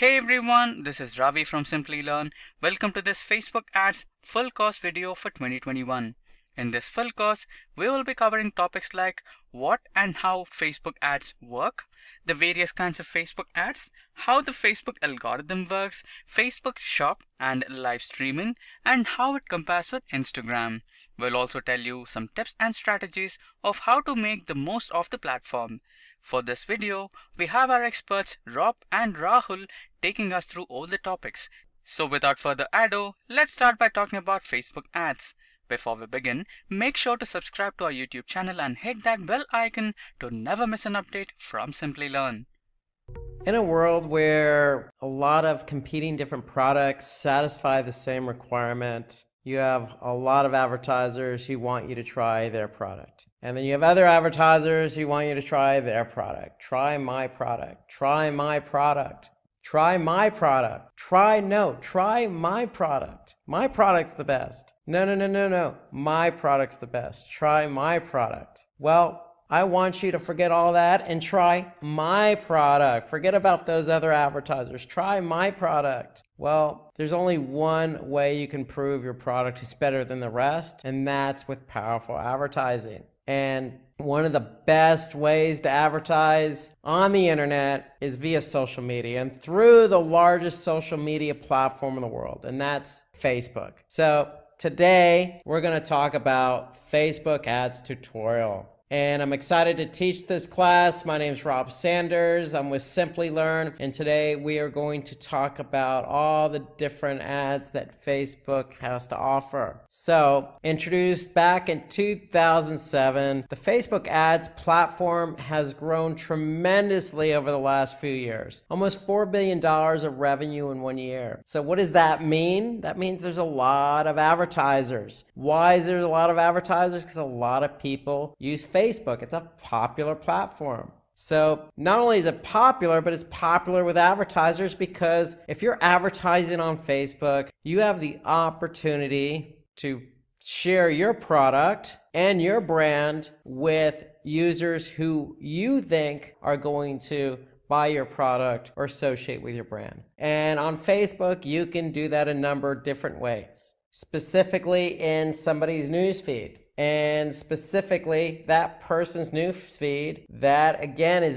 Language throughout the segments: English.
Hey everyone, this is Ravi from Simplilearn. Welcome to this Facebook ads full course video for 2021. In this full course, we will be covering topics like what and how Facebook ads work, the various kinds of Facebook ads, how the Facebook algorithm works, Facebook Shop and live streaming, and how it compares with Instagram. We'll also tell you some tips and strategies of how to make the most of the platform. For this video, we have our experts Rob and Rahul taking us through all the topics. So without further ado, let's start by talking about Facebook ads. Before we begin, make sure to subscribe to our YouTube channel and hit that bell icon to never miss an update from Simplilearn. In a world where a lot of competing different products satisfy the same requirement, you have a lot of advertisers who want you to try their product. And then you have other advertisers who want you to try their product. Try my product. Try my product. Try my product. Try my product. My product's the best. No. My product's the best. Try my product. Well, I want you to forget all that and try my product. Forget about those other advertisers. Try my product. Well, there's only one way you can prove your product is better than the rest, and that's with powerful advertising. And one of the best ways to advertise on the internet is via social media and through the largest social media platform in the world, and that's Facebook. So today we're going to talk about Facebook ads tutorial. And I'm excited to teach this class. My name is Rob Sanders. I'm with Simplilearn, and today we are going to talk about all the different ads that Facebook has to offer. So, introduced back in 2007, the Facebook ads platform has grown tremendously over the last few years. Almost $4 billion of revenue in 1 year. So what does that mean? That means there's a lot of advertisers. Why is there a lot of advertisers? Because a lot of people use Facebook. It's a popular platform. So not only is it popular, but it's popular with advertisers because if you're advertising on Facebook, you have the opportunity to share your product and your brand with users who you think are going to buy your product or associate with your brand. And on Facebook, you can do that a number of different ways, specifically in somebody's newsfeed. And specifically that person's newsfeed that again is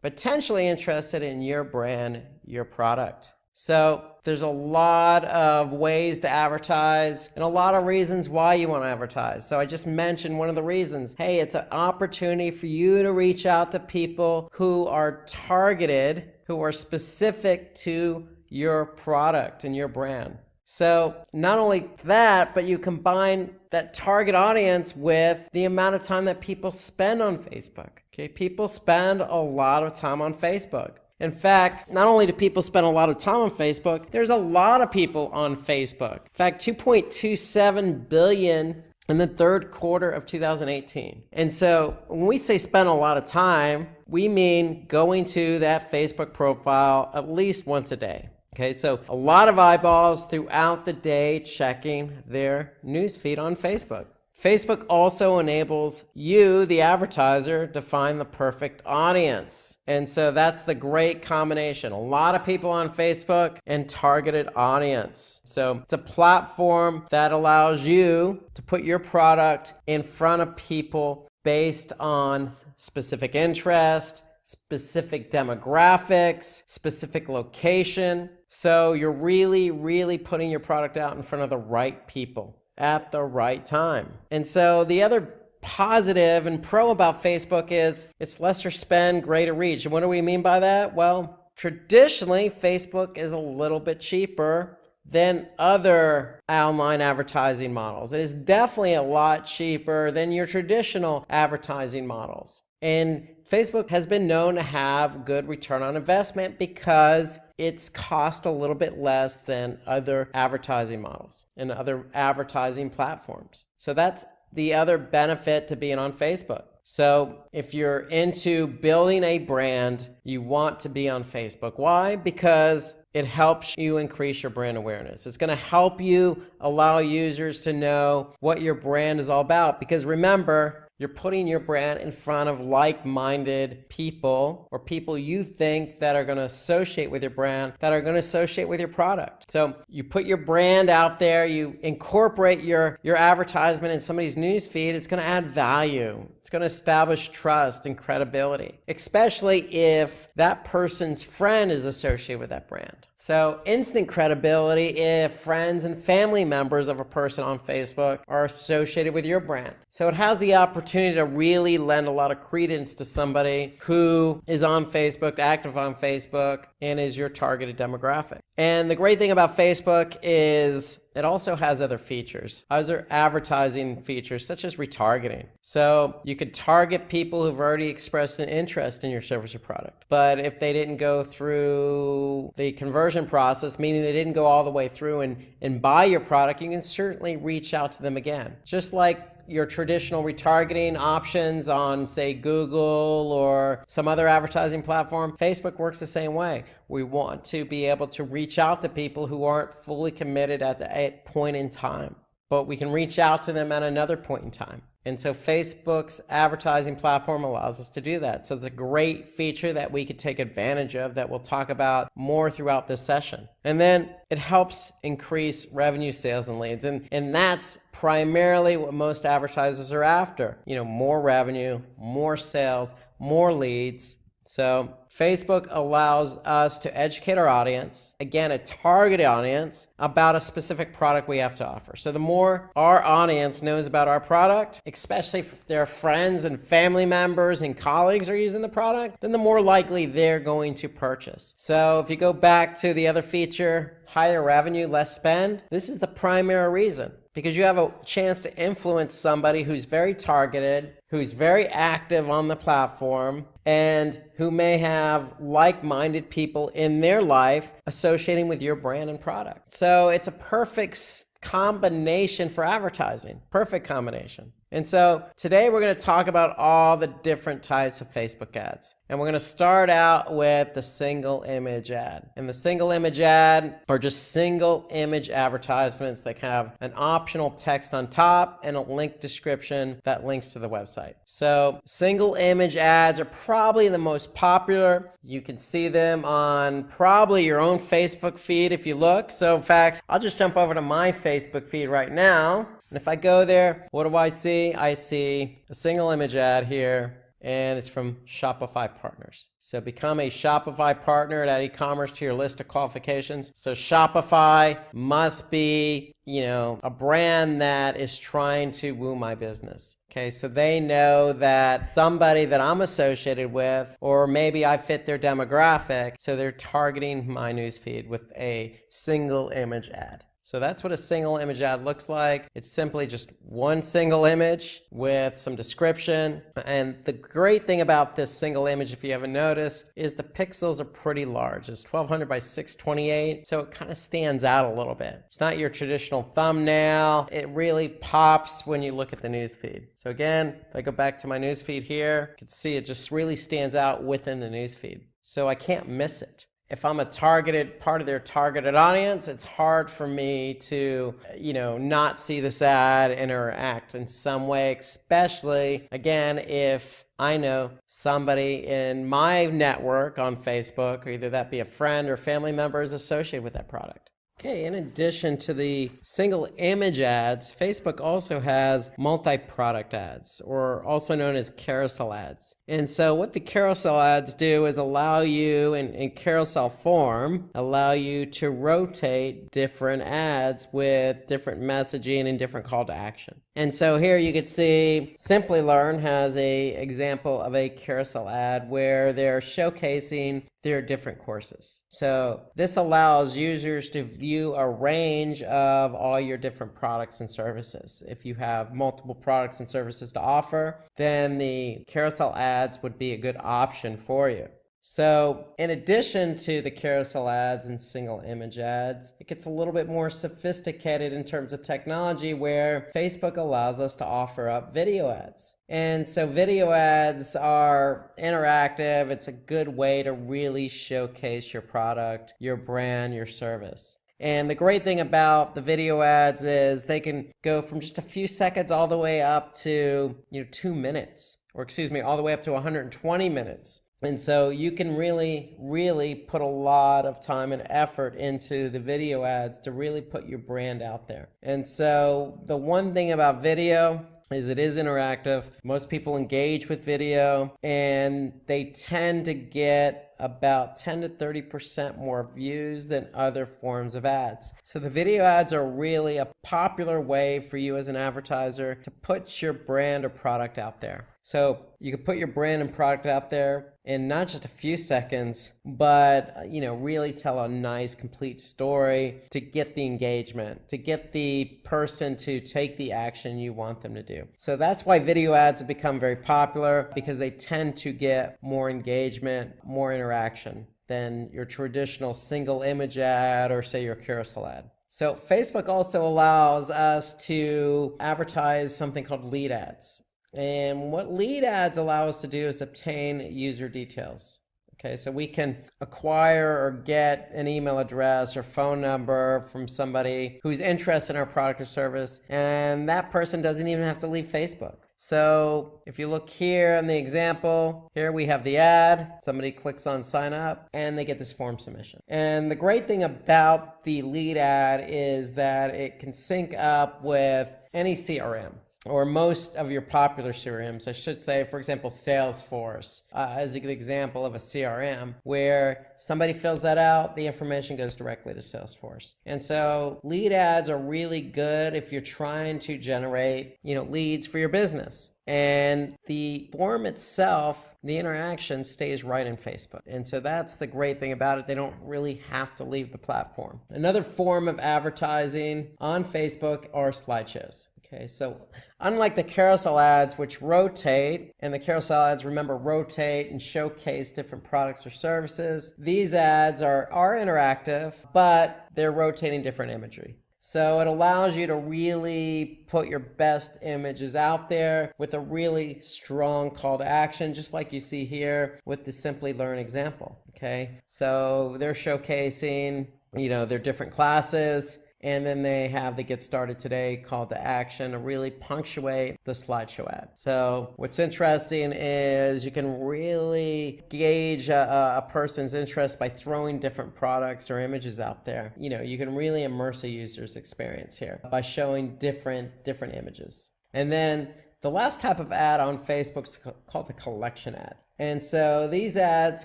potentially interested in your brand, your product. So there's a lot of ways to advertise and a lot of reasons why you want to advertise. So I just mentioned one of the reasons. Hey, it's an opportunity for you to reach out to people who are targeted, who are specific to your product and your brand. So not only that, but you combine that target audience with the amount of time that people spend on Facebook. Okay, people spend a lot of time on Facebook. In fact, not only do people spend a lot of time on Facebook, there's a lot of people on Facebook. In fact, 2.27 billion in the third quarter of 2018. And so when we say spend a lot of time, we mean going to that Facebook profile at least once a day. Okay, so a lot of eyeballs throughout the day checking their newsfeed on Facebook. Facebook also enables you, the advertiser, to find the perfect audience. And so that's the great combination. A lot of people on Facebook and targeted audience. So it's a platform that allows you to put your product in front of people based on specific interest, specific demographics, specific location. So you're really putting your product out in front of the right people at the right time. And so the other positive and pro about Facebook is it's lesser spend, greater reach. And what do we mean by that? Well, traditionally, Facebook is a little bit cheaper than other online advertising models. It is definitely a lot cheaper than your traditional advertising models. And Facebook has been known to have good return on investment because it's cost a little bit less than other advertising models and other advertising platforms. So that's the other benefit to being on Facebook. So if you're into building a brand, you want to be on Facebook. Why? Because it helps you increase your brand awareness. It's going to help you allow users to know what your brand is all about. Because remember, You're putting your brand in front of like-minded people, or people you think that are going to associate with your brand, that are going to associate with your product. So you put your brand out there, you incorporate your advertisement in somebody's newsfeed, it's going to add value. It's going to establish trust and credibility, especially if that person's friend is associated with that brand. So instant credibility if friends and family members of a person on Facebook are associated with your brand. So it has the opportunity to really lend a lot of credence to somebody who is on Facebook, active on Facebook, and is your targeted demographic. And the great thing about Facebook is it also has other features, other advertising features such as retargeting. So you could target people who've already expressed an interest in your service or product. But if they didn't go through the conversion process, meaning they didn't go all the way through and buy your product, you can certainly reach out to them again. Just like your traditional retargeting options on, say, Google or some other advertising platform, Facebook works the same way. We want to be able to reach out to people who aren't fully committed at the point in time, but we can reach out to them at another point in time. And so Facebook's advertising platform allows us to do that. So it's a great feature that we could take advantage of that we'll talk about more throughout this session. And then it helps increase revenue, sales, and leads. And that's primarily what most advertisers are after. More revenue, more sales, more leads. So Facebook allows us to educate our audience, again, a targeted audience, about a specific product we have to offer. So the more our audience knows about our product, especially if their friends and family members and colleagues are using the product, then the more likely they're going to purchase. So if you go back to the other feature, higher revenue, less spend, this is the primary reason. Because you have a chance to influence somebody who's very targeted, who's very active on the platform, and who may have like-minded people in their life associating with your brand and product. So it's a perfect combination for advertising. Perfect combination. And so today we're going to talk about all the different types of Facebook ads. And we're going to start out with the single image ad. And the single image ad are just single image advertisements that have an optional text on top and a link description that links to the website. So single image ads are probably the most popular. You can see them on probably your own Facebook feed if you look. So in fact, I'll just jump over to my Facebook feed right now. And if I go there, what do I see? I see a single image ad here, and it's from Shopify Partners. So become a Shopify partner and add e-commerce to your list of qualifications. So Shopify must be, a brand that is trying to woo my business. Okay, so they know that somebody that I'm associated with, or maybe I fit their demographic, so they're targeting my newsfeed with a single image ad. So that's what a single image ad looks like. It's simply just one single image with some description. And the great thing about this single image, if you haven't noticed, is the pixels are pretty large. It's 1200 by 628, so it kind of stands out a little bit. It's not your traditional thumbnail. It really pops when you look at the newsfeed. So again, if I go back to my newsfeed here, you can see it just really stands out within the newsfeed. So I can't miss it. If I'm a targeted part of their targeted audience, it's hard for me to, not see this ad interact in some way, especially, again, if I know somebody in my network on Facebook, or either that be a friend or family member, is associated with that product. Okay, in addition to the single image ads, Facebook also has multi-product ads, or also known as carousel ads. And so what the carousel ads do is allow you, in carousel form, allow you to rotate different ads with different messaging and different call to action. And so here you can see Simplilearn has a example of a carousel ad where they're showcasing their different courses. So this allows users to view a range of all your different products and services. If you have multiple products and services to offer, then the carousel ads would be a good option for you. So in addition to the carousel ads and single image ads, it gets a little bit more sophisticated in terms of technology, where Facebook allows us to offer up video ads. And so video ads are interactive. It's a good way to really showcase your product, your brand, your service. And the great thing about the video ads is they can go from just a few seconds all the way up to 2 minutes, or excuse me, all the way up to 120 minutes. And so you can really, really put a lot of time and effort into the video ads to really put your brand out there. And so the one thing about video is it is interactive. Most people engage with video, and they tend to get about 10 to 30% more views than other forms of ads. So the video ads are really a popular way for you as an advertiser to put your brand or product out there. So you can put your brand and product out there in not just a few seconds, but really tell a nice complete story to get the engagement, to get the person to take the action you want them to do. So that's why video ads have become very popular, because they tend to get more engagement, more interaction than your traditional single image ad or say your carousel ad. So Facebook also allows us to advertise something called lead ads. And what lead ads allow us to do is obtain user details. Okay, so we can acquire or get an email address or phone number from somebody who's interested in our product or service, and that person doesn't even have to leave Facebook. So if you look here in the example, here we have the ad, somebody clicks on sign up, and they get this form submission. And the great thing about the lead ad is that it can sync up with any CRM, or most of your popular CRMs. I should say, for example, Salesforce as an example of a CRM where somebody fills that out, the information goes directly to Salesforce. And so lead ads are really good if you're trying to generate, leads for your business. And the form itself, the interaction stays right in Facebook. And so that's the great thing about it. They don't really have to leave the platform. Another form of advertising on Facebook are slideshows. Okay, so unlike the carousel ads, which rotate, and the carousel ads, remember, rotate and showcase different products or services, these ads are interactive, but they're rotating different imagery. So it allows you to really put your best images out there with a really strong call to action, just like you see here with the Simplilearn example. Okay, so they're showcasing, their different classes, and then they have the Get Started Today call to action to really punctuate the slideshow ad. So what's interesting is you can really gauge a person's interest by throwing different products or images out there. You can really immerse a user's experience here by showing different images. And then the last type of ad on Facebook is called a collection ad. And so these ads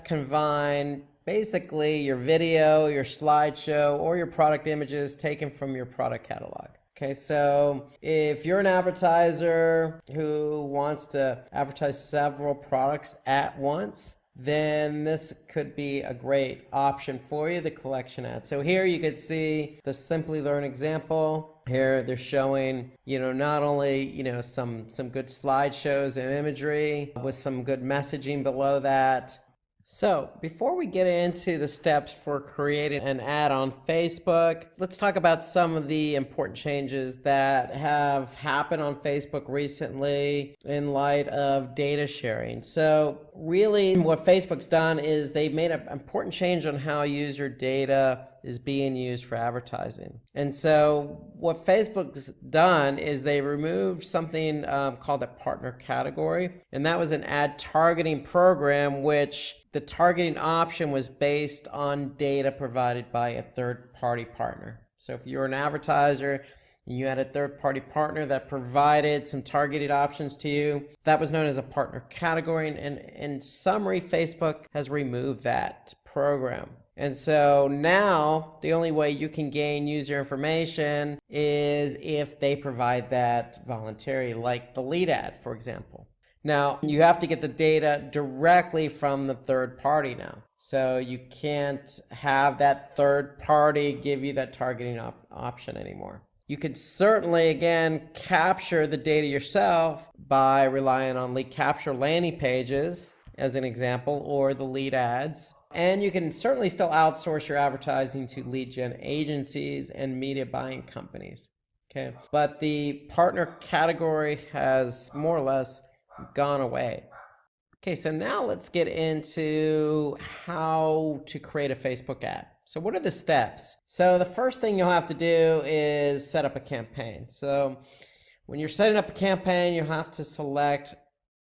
combine basically your video, your slideshow, or your product images taken from your product catalog. Okay, so if you're an advertiser who wants to advertise several products at once, then this could be a great option for you, the collection ad. So here you could see the Simplilearn example. Here they're showing, not only, some good slideshows and imagery with some good messaging below that. So before we get into the steps for creating an ad on Facebook, let's talk about some of the important changes that have happened on Facebook recently in light of data sharing. So really what Facebook's done is they made an important change on how user data is being used for advertising. And so what Facebook's done is they removed something called a partner category, and that was an ad targeting program which the targeting option was based on data provided by a third-party partner. So if you're an advertiser and you had a third-party partner that provided some targeted options to you, that was known as a partner category, and in summary, Facebook has removed that program. And so now the only way you can gain user information is if they provide that voluntarily, like the lead ad, for example. Now, you have to get the data directly from the third party now. So you can't have that third party give you that targeting option anymore. You could certainly, again, capture the data yourself by relying on lead capture landing pages, as an example, or the lead ads. And you can certainly still outsource your advertising to lead gen agencies and media buying companies. Okay, but the partner category has more or less gone away. Okay, so now let's get into how to create a Facebook ad. So what are the steps? So the first thing you'll have to do is set up a campaign. So when you're setting up a campaign, you have to select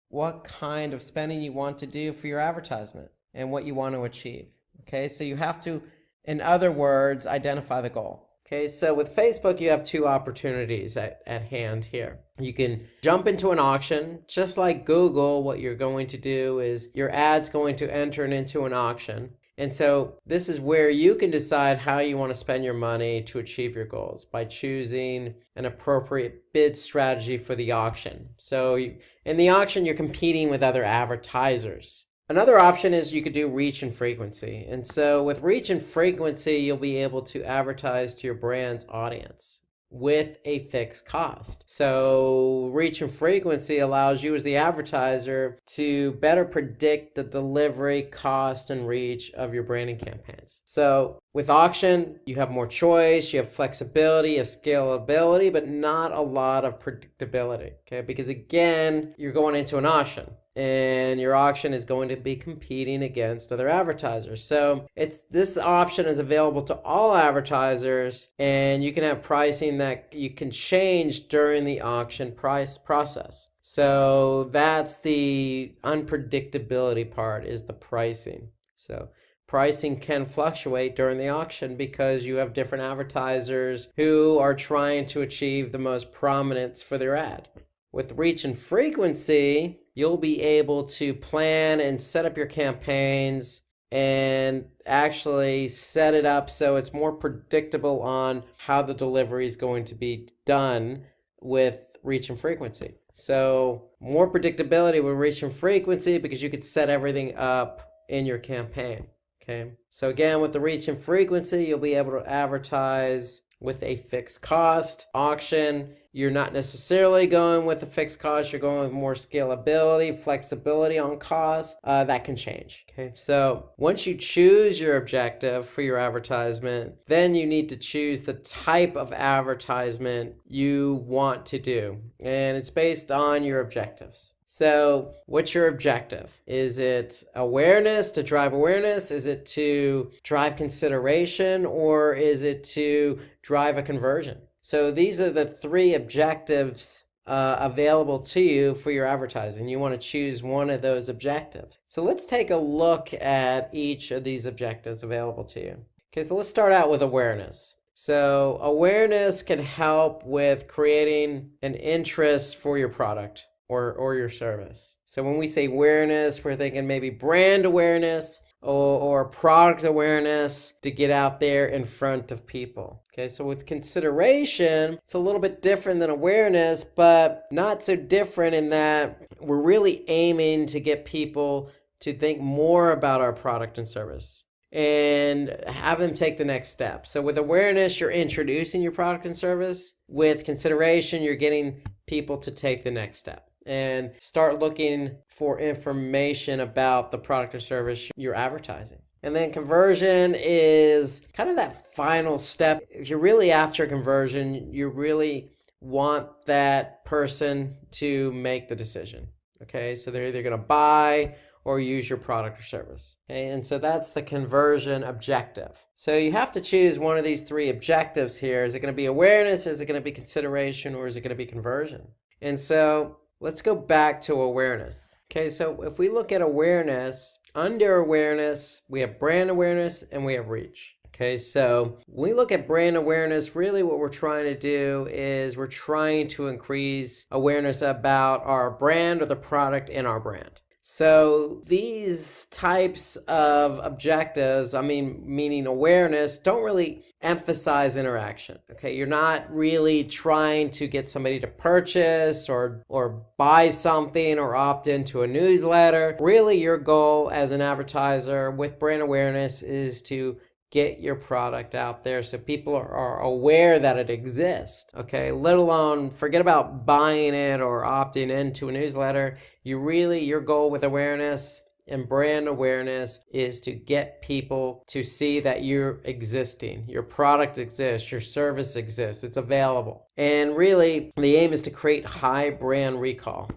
what kind of spending you want to do for your advertisement and what you want to achieve. Okay, so you have to, in other words, identify the goal. Okay, so with Facebook, you have two opportunities at hand here. You can jump into an auction. Just like Google, what you're going to do is your ad's going to enter into an auction. And so this is where you can decide how you want to spend your money to achieve your goals by choosing an appropriate bid strategy for the auction. So in the auction, you're competing with other advertisers. Another option is you could do reach and frequency. And so with reach and frequency, you'll be able to advertise to your brand's audience with a fixed cost. So reach and frequency allows you as the advertiser to better predict the delivery, cost, and reach of your branding campaigns. So with auction, you have more choice, you have flexibility, you have scalability, but not a lot of predictability, okay? Because again, you're going into an auction, and your auction is going to be competing against other advertisers. So this option is available to all advertisers, and you can have pricing that you can change during the auction price process. So that's the unpredictability part, is the pricing. So pricing can fluctuate during the auction because you have different advertisers who are trying to achieve the most prominence for their ad. With reach and frequency, you'll be able to plan and set up your campaigns and actually set it up so it's more predictable on how the delivery is going to be done with reach and frequency. So more predictability with reach and frequency because you could set everything up in your campaign. Okay. So again, with the reach and frequency, you'll be able to advertise with a fixed cost. Auction, you're not necessarily going with a fixed cost. You're going with more scalability, flexibility on cost. That can change. Okay. So once you choose your objective for your advertisement, then you need to choose the type of advertisement you want to do. And it's based on your objectives. So what's your objective? Is it awareness, to drive awareness? Is it to drive consideration? Or is it to drive a conversion? So these are the three objectives available to you for your advertising. You want to choose one of those objectives. So let's take a look at each of these objectives available to you. Okay, so let's start out with awareness. So awareness can help with creating an interest for your product or your service. So when we say awareness, we're thinking maybe brand awareness or product awareness to get out there in front of people. Okay, so with consideration, it's a little bit different than awareness, but not so different in that we're really aiming to get people to think more about our product and service and have them take the next step. So with awareness, you're introducing your product and service. With consideration, you're getting people to take the next step and start looking for information about the product or service you're advertising. And then conversion is kind of that final step. If you're really after conversion, you really want that person to make the decision. Okay, so they're either going to buy or use your product or service. Okay, and so that's the conversion objective. So you have to choose one of these three objectives here. Is it going to be awareness? Is it going to be consideration? Or is it going to be conversion? And so let's go back to awareness. Okay, so if we look at awareness, under awareness, we have brand awareness and we have reach. Okay, so when we look at brand awareness, really what we're trying to do is we're trying to increase awareness about our brand or the product in our brand. So these types of objectives, meaning awareness, don't really emphasize interaction. Okay, you're not really trying to get somebody to purchase or buy something or opt into a newsletter. Really, your goal as an advertiser with brand awareness is to get your product out there so people are aware that it exists, okay? Let alone forget about buying it or opting into a newsletter. Your goal with awareness and brand awareness is to get people to see that you're existing, your product exists, your service exists, it's available. And really, the aim is to create high brand recall.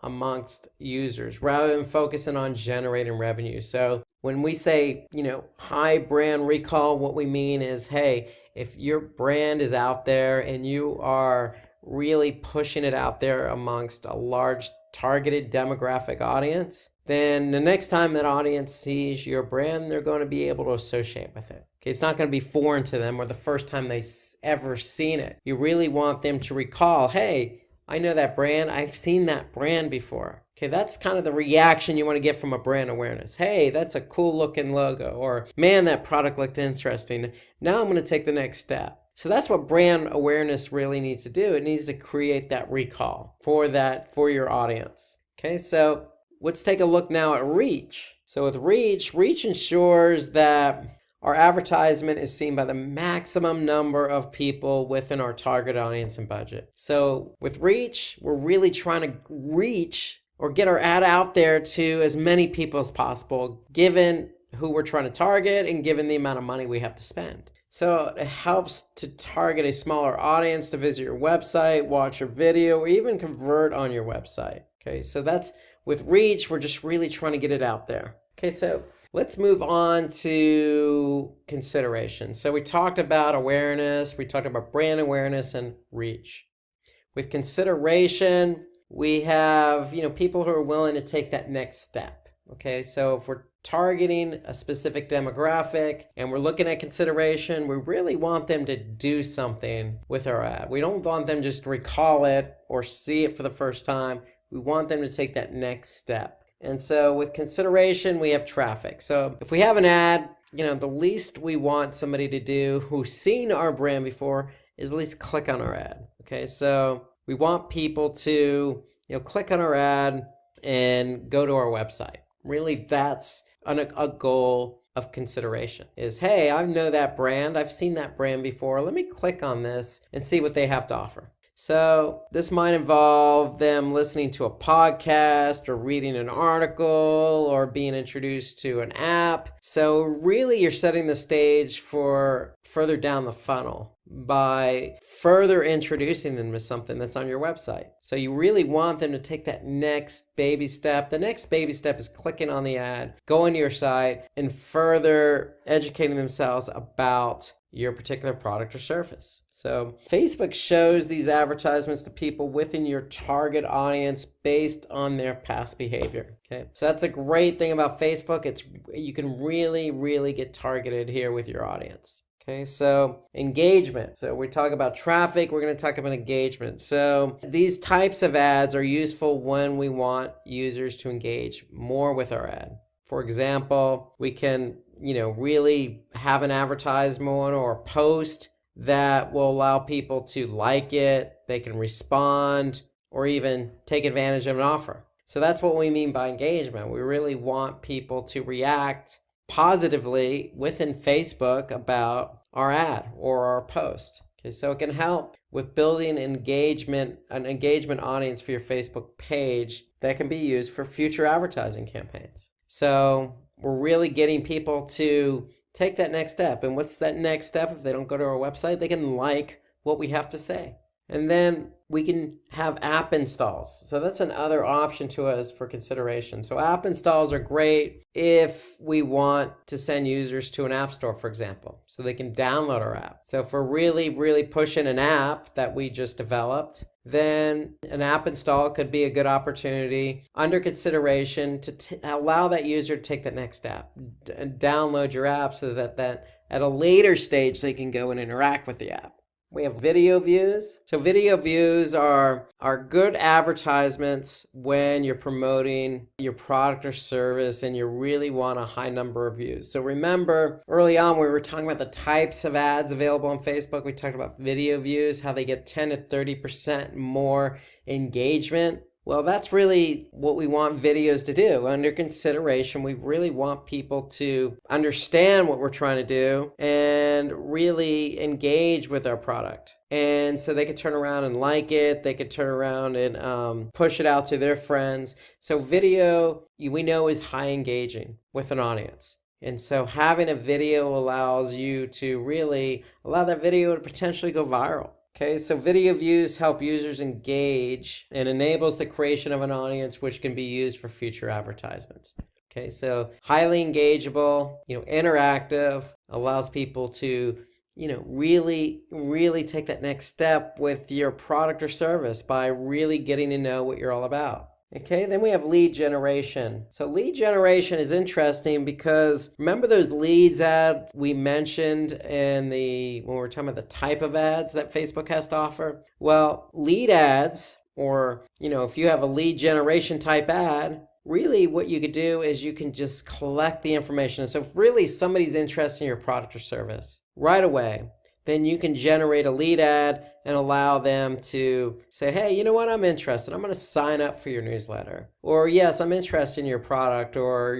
amongst users rather than focusing on generating revenue. So when we say, high brand recall, what we mean is, hey, if your brand is out there and you are really pushing it out there amongst a large targeted demographic audience, then the next time that audience sees your brand, they're going to be able to associate with it. Okay, it's not going to be foreign to them or the first time they ever seen it. You really want them to recall, hey, I know that brand. I've seen that brand before. Okay, that's kind of the reaction you want to get from a brand awareness. Hey, that's a cool looking logo. Or, man, that product looked interesting. Now I'm going to take the next step. So that's what brand awareness really needs to do. It needs to create that recall for your audience. Okay, so let's take a look now at reach. So with reach ensures that our advertisement is seen by the maximum number of people within our target audience and budget. So with reach, we're really trying to reach or get our ad out there to as many people as possible, given who we're trying to target and given the amount of money we have to spend. So it helps to target a smaller audience to visit your website, watch your video, or even convert on your website. Okay, so that's with reach, we're just really trying to get it out there. Okay, so let's move on to consideration. So we talked about awareness, we talked about brand awareness and reach. With consideration, we have, people who are willing to take that next step. Okay, so if we're targeting a specific demographic and we're looking at consideration, we really want them to do something with our ad. We don't want them just to recall it or see it for the first time. We want them to take that next step. And so with consideration, we have traffic. So if we have an ad, the least we want somebody to do who's seen our brand before is at least click on our ad. Okay, so we want people to, click on our ad and go to our website. Really, that's a goal of consideration is, hey, I know that brand. I've seen that brand before. Let me click on this and see what they have to offer. So this might involve them listening to a podcast or reading an article or being introduced to an app. So really you're setting the stage for further down the funnel by further introducing them to something that's on your website. So you really want them to take that next baby step. The next baby step is clicking on the ad, going to your site, and further educating themselves about your particular product or service. So Facebook shows these advertisements to people within your target audience based on their past behavior. Okay, so that's a great thing about Facebook. You can really, really get targeted here with your audience. Okay, so engagement. So we talk about traffic, we're going to talk about engagement. So these types of ads are useful when we want users to engage more with our ad. For example, we can, really have an advertisement or a post that will allow people to like it, they can respond, or even take advantage of an offer. So that's what we mean by engagement. We really want people to react positively within Facebook about our ad or our post. Okay, so it can help with building an engagement audience for your Facebook page that can be used for future advertising campaigns. So we're really getting people to take that next step. And what's that next step? If they don't go to our website, they can like what we have to say. And then we can have app installs. So that's another option to us for consideration. So app installs are great if we want to send users to an app store, for example, so they can download our app. So if we're really, really pushing an app that we just developed, then an app install could be a good opportunity under consideration to allow that user to take that next step and download your app so that at a later stage they can go and interact with the app. We have video views. So video views are good advertisements when you're promoting your product or service and you really want a high number of views. So remember, early on we were talking about the types of ads available on Facebook. We talked about video views, how they get 10 to 30% more engagement. Well, that's really what we want videos to do. Under consideration, we really want people to understand what we're trying to do and really engage with our product. And so they could turn around and like it. They could turn around and push it out to their friends. So video, we know, is high engaging with an audience. And so having a video allows you to really allow that video to potentially go viral. Okay, so video views help users engage and enables the creation of an audience which can be used for future advertisements. Okay, so highly engageable, interactive, allows people to, really take that next step with your product or service by really getting to know what you're all about. Okay, then we have lead generation. So lead generation is interesting because remember those leads ads we mentioned when we were talking about the type of ads that Facebook has to offer? Well, lead ads, or if you have a lead generation type ad, really what you could do is you can just collect the information. So if really somebody's interested in your product or service right away, then you can generate a lead ad and allow them to say, hey, you know what, I'm interested. I'm going to sign up for your newsletter. Or yes, I'm interested in your product or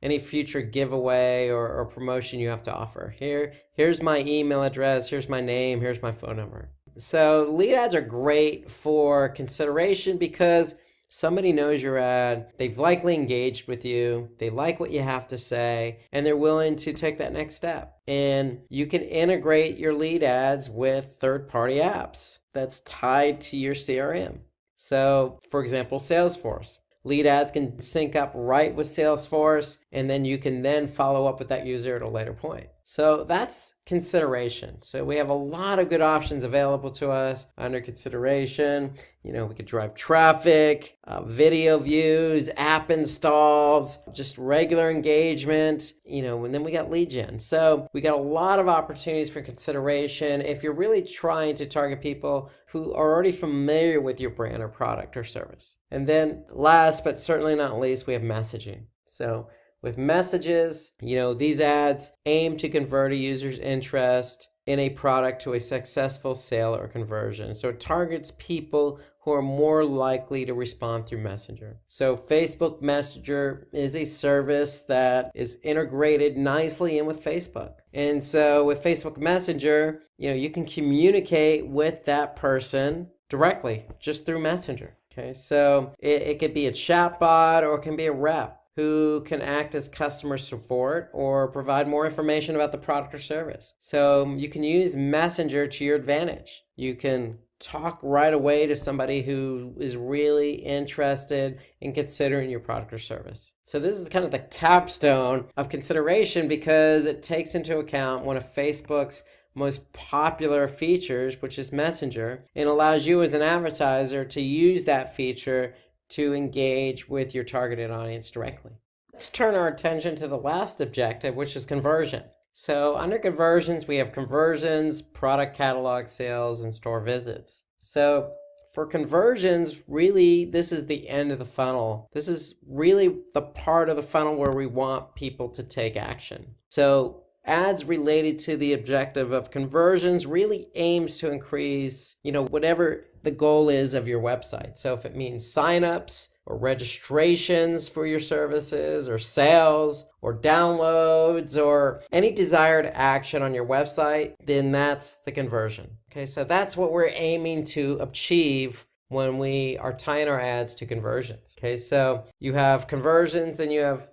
any future giveaway or promotion you have to offer. Here's my email address, here's my name, here's my phone number. So lead ads are great for consideration because somebody knows your ad, they've likely engaged with you, they like what you have to say, and they're willing to take that next step. And you can integrate your lead ads with third-party apps that's tied to your CRM. So, for example, Salesforce. Lead ads can sync up right with Salesforce, and then you can then follow up with that user at a later point. So that's consideration. So we have a lot of good options available to us under consideration. We could drive traffic, video views, app installs, just regular engagement, and then we got lead gen. So we got a lot of opportunities for consideration if you're really trying to target people who are already familiar with your brand or product or service. And then last but certainly not least, we have messaging. So with messages, these ads aim to convert a user's interest in a product to a successful sale or conversion. So it targets people who are more likely to respond through Messenger. So Facebook Messenger is a service that is integrated nicely in with Facebook. And so with Facebook Messenger, you can communicate with that person directly just through Messenger. Okay, so it could be a chatbot or it can be a rep who can act as customer support or provide more information about the product or service. So you can use Messenger to your advantage. You can talk right away to somebody who is really interested in considering your product or service. So this is kind of the capstone of consideration because it takes into account one of Facebook's most popular features, which is Messenger, and allows you as an advertiser to use that feature to engage with your targeted audience directly. Let's turn our attention to the last objective, which is conversion. So under conversions, we have conversions, product catalog sales, and store visits. So for conversions, really, this is the end of the funnel. This is really the part of the funnel where we want people to take action. So ads related to the objective of conversions really aims to increase, whatever the goal is of your website. So if it means signups or registrations for your services or sales or downloads or any desired action on your website, then that's the conversion. Okay, so that's what we're aiming to achieve when we are tying our ads to conversions. Okay, so you have conversions, then you have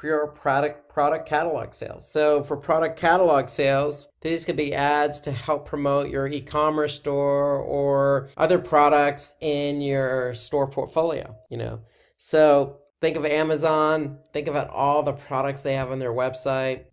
pure product catalog sales. So for product catalog sales, these could be ads to help promote your e-commerce store or other products in your store portfolio, So think of Amazon, think about all the products they have on their website,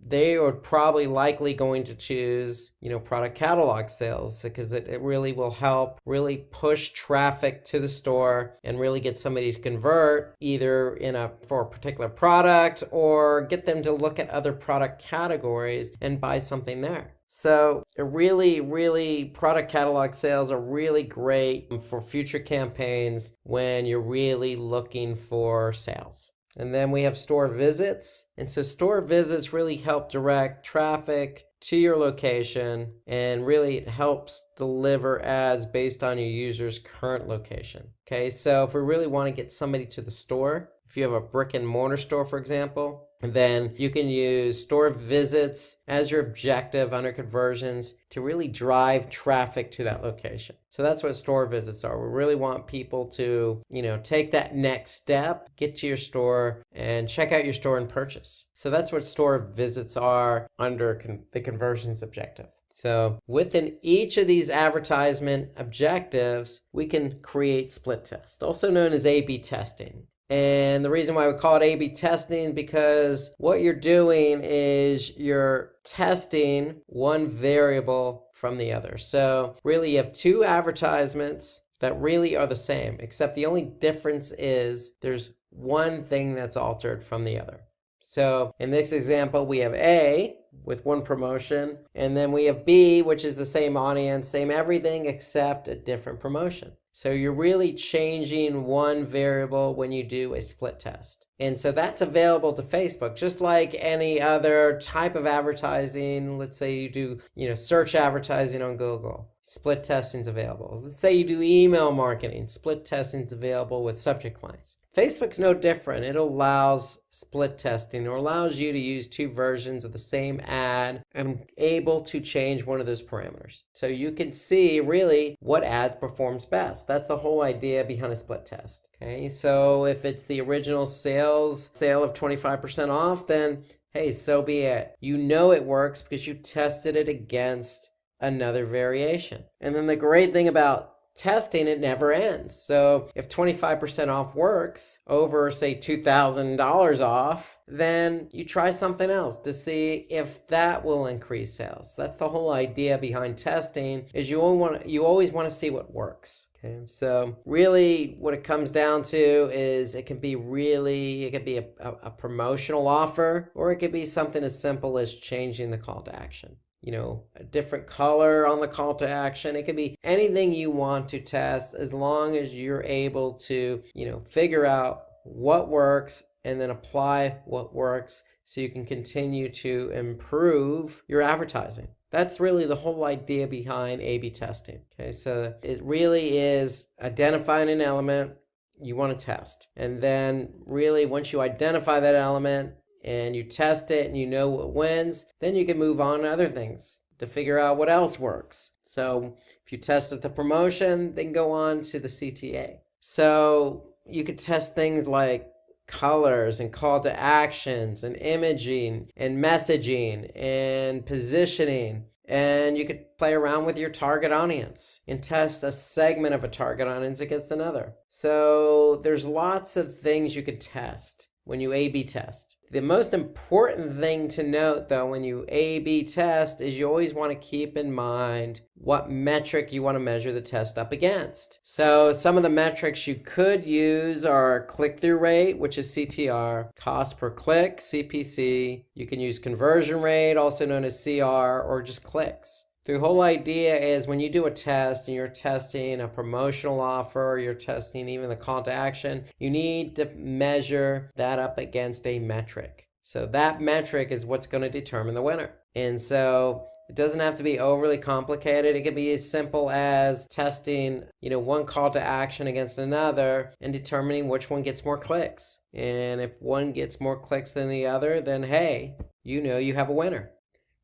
they are probably likely going to choose, product catalog sales because it really will help really push traffic to the store and really get somebody to convert either for a particular product or get them to look at other product categories and buy something there. So really, product catalog sales are really great for future campaigns when you're really looking for sales. And then we have store visits. And so store visits really help direct traffic to your location, and really it helps deliver ads based on your user's current location. Okay, so if we really want to get somebody to the store, if you have a brick and mortar store, for example, then you can use store visits as your objective under conversions to really drive traffic to that location. So that's what store visits are. We really want people to, take that next step, get to your store and check out your store and purchase. So that's what store visits are under the conversions objective. So within each of these advertisement objectives, we can create split test, also known as A/B testing. And the reason why we call it A/B testing, because what you're doing is you're testing one variable from the other. So really you have two advertisements that really are the same, except the only difference is there's one thing that's altered from the other. So in this example, we have A with one promotion, and then we have B, which is the same audience, same everything, except a different promotion. So you're really changing one variable when you do a split test. And so that's available to Facebook, just like any other type of advertising. Let's say you do, search advertising on Google. Split testing is available. Let's say you do email marketing. Split testing is available with subject lines. Facebook's no different. It allows split testing, or allows you to use two versions of the same ad and able to change one of those parameters. So you can see really what ads performs best. That's the whole idea behind a split test. Okay, so if it's the original sale of 25% off, then hey, so be it. You know it works because you tested it against another variation. And then the great thing about testing, it never ends. So if 25% off works over, say, $2,000 off, then you try something else to see if that will increase sales. That's the whole idea behind testing, is you always want to see what works. Okay, so really what it comes down to is it could be a promotional offer, or it could be something as simple as changing the call to action. A different color on the call to action. It could be anything you want to test, as long as you're able to, figure out what works and then apply what works, so you can continue to improve your advertising. That's really the whole idea behind A/B testing. Okay, so it really is identifying an element you want to test. And then really once you identify that element, and you test it and you know what wins, then you can move on to other things to figure out what else works. So if you tested the promotion, then go on to the CTA. So you could test things like colors and call to actions and imaging and messaging and positioning. And you could play around with your target audience and test a segment of a target audience against another. So there's lots of things you could test when you A/B test. The most important thing to note, though, when you A/B test, is you always want to keep in mind what metric you want to measure the test up against. So some of the metrics you could use are click-through rate, which is CTR, cost per click, CPC. You can use conversion rate, also known as CR, or just clicks. The whole idea is when you do a test and you're testing a promotional offer, you're testing even the call to action, you need to measure that up against a metric. So that metric is what's going to determine the winner. And so it doesn't have to be overly complicated. It can be as simple as testing, one call to action against another and determining which one gets more clicks. And if one gets more clicks than the other, then hey, you have a winner.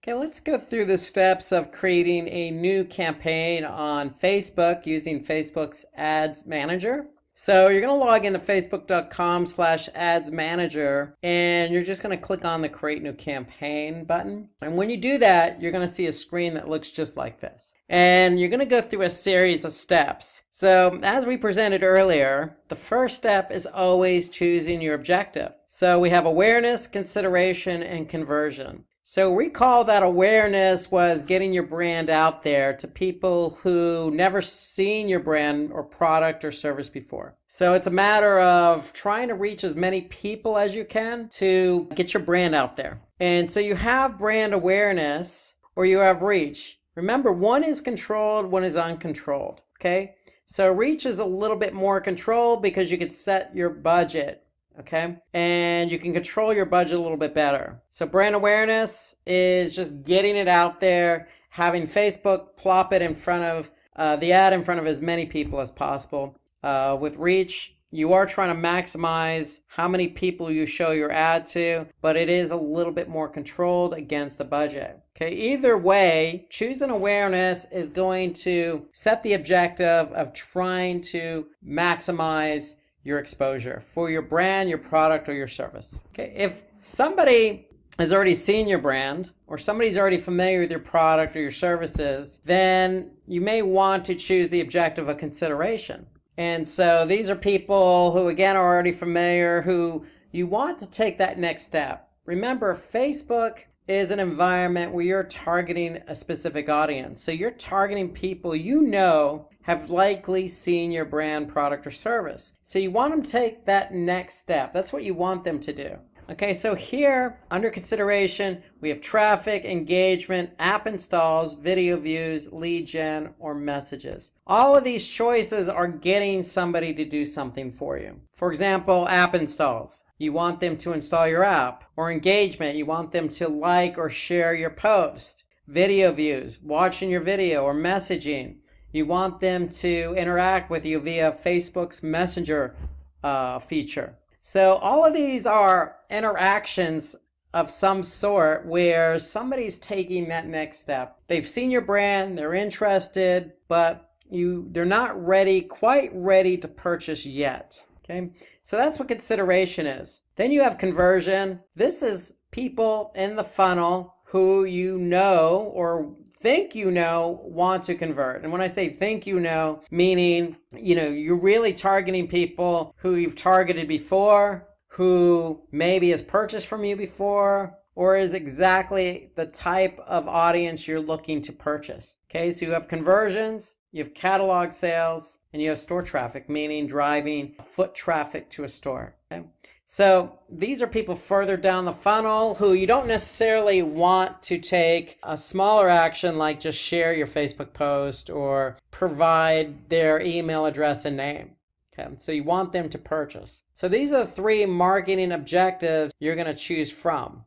Okay, let's go through the steps of creating a new campaign on Facebook using Facebook's Ads Manager. So you're going to log into facebook.com/ads manager, and you're just going to click on the Create New Campaign button. And when you do that, you're going to see a screen that looks just like this. And you're going to go through a series of steps. So as we presented earlier, the first step is always choosing your objective. So we have awareness, consideration, and conversion. So recall that awareness was getting your brand out there to people who never seen your brand or product or service before. So it's a matter of trying to reach as many people as you can to get your brand out there. And so you have brand awareness or you have reach. Remember, one is controlled, one is uncontrolled. Okay? So reach is a little bit more controlled because you could set your budget. Okay, and you can control your budget a little bit better. So brand awareness is just getting it out there, having Facebook plop it in front of the ad in front of as many people as possible. With reach, you are trying to maximize how many people you show your ad to, but it is a little bit more controlled against the budget. Okay, either way, choosing awareness is going to set the objective of trying to maximize your exposure for your brand, your product, or your service. Okay, if somebody has already seen your brand, or somebody's already familiar with your product or your services, then you may want to choose the objective of consideration. And so these are people who, again, are already familiar, who you want to take that next step. Remember, Facebook is an environment where you're targeting a specific audience. So you're targeting people you know have likely seen your brand, product, or service. So you want them to take that next step. That's what you want them to do. Okay, so here, under consideration, we have traffic, engagement, app installs, video views, lead gen, or messages. All of these choices are getting somebody to do something for you. For example, app installs. You want them to install your app. Or engagement, you want them to like or share your post. Video views, watching your video or messaging. You want them to interact with you via Facebook's Messenger feature. So all of these are interactions of some sort where somebody's taking that next step. They've seen your brand, they're interested, but they're not quite ready to purchase yet. Okay, so that's what consideration is. Then you have conversion. This is people in the funnel who you know or think you know want to convert. And when I say think you know, meaning, you're really targeting people who you've targeted before, who maybe has purchased from you before, or is exactly the type of audience you're looking to purchase. Okay, so you have conversions, you have catalog sales, and you have store traffic, meaning driving foot traffic to a store. Okay? So these are people further down the funnel who you don't necessarily want to take a smaller action like just share your Facebook post or provide their email address and name. Okay, so you want them to purchase. So these are the 3 marketing objectives you're going to choose from.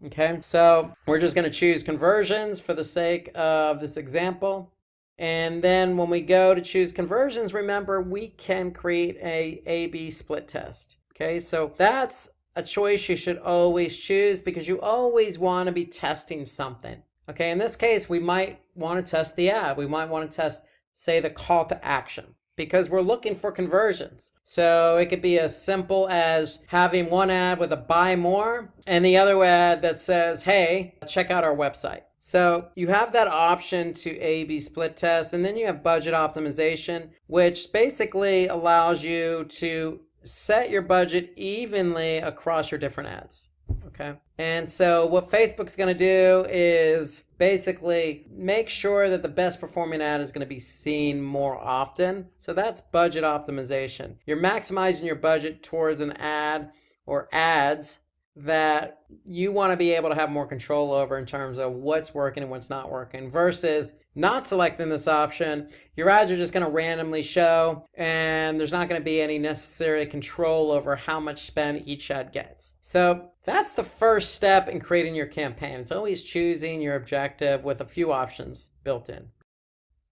Okay, so we're just going to choose conversions for the sake of this example. And then when we go to choose conversions, remember, we can create a A/B split test. Okay, so that's a choice you should always choose because you always want to be testing something. Okay, in this case, we might want to test the ad. We might want to test, say, the call to action, because we're looking for conversions. So it could be as simple as having one ad with a buy more and the other ad that says, hey, check out our website. So you have that option to A/B split test, and then you have budget optimization, which basically allows you to set your budget evenly across your different ads. Okay. And so what Facebook's going to do is basically make sure that the best performing ad is going to be seen more often. So that's budget optimization. You're maximizing your budget towards an ad or ads that you want to be able to have more control over in terms of what's working and what's not working, versus not selecting this option. Your ads are just going to randomly show, and there's not going to be any necessary control over how much spend each ad gets. So that's the first step in creating your campaign. It's always choosing your objective with a few options built in.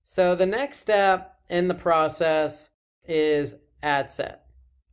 So the next step in the process is ad set.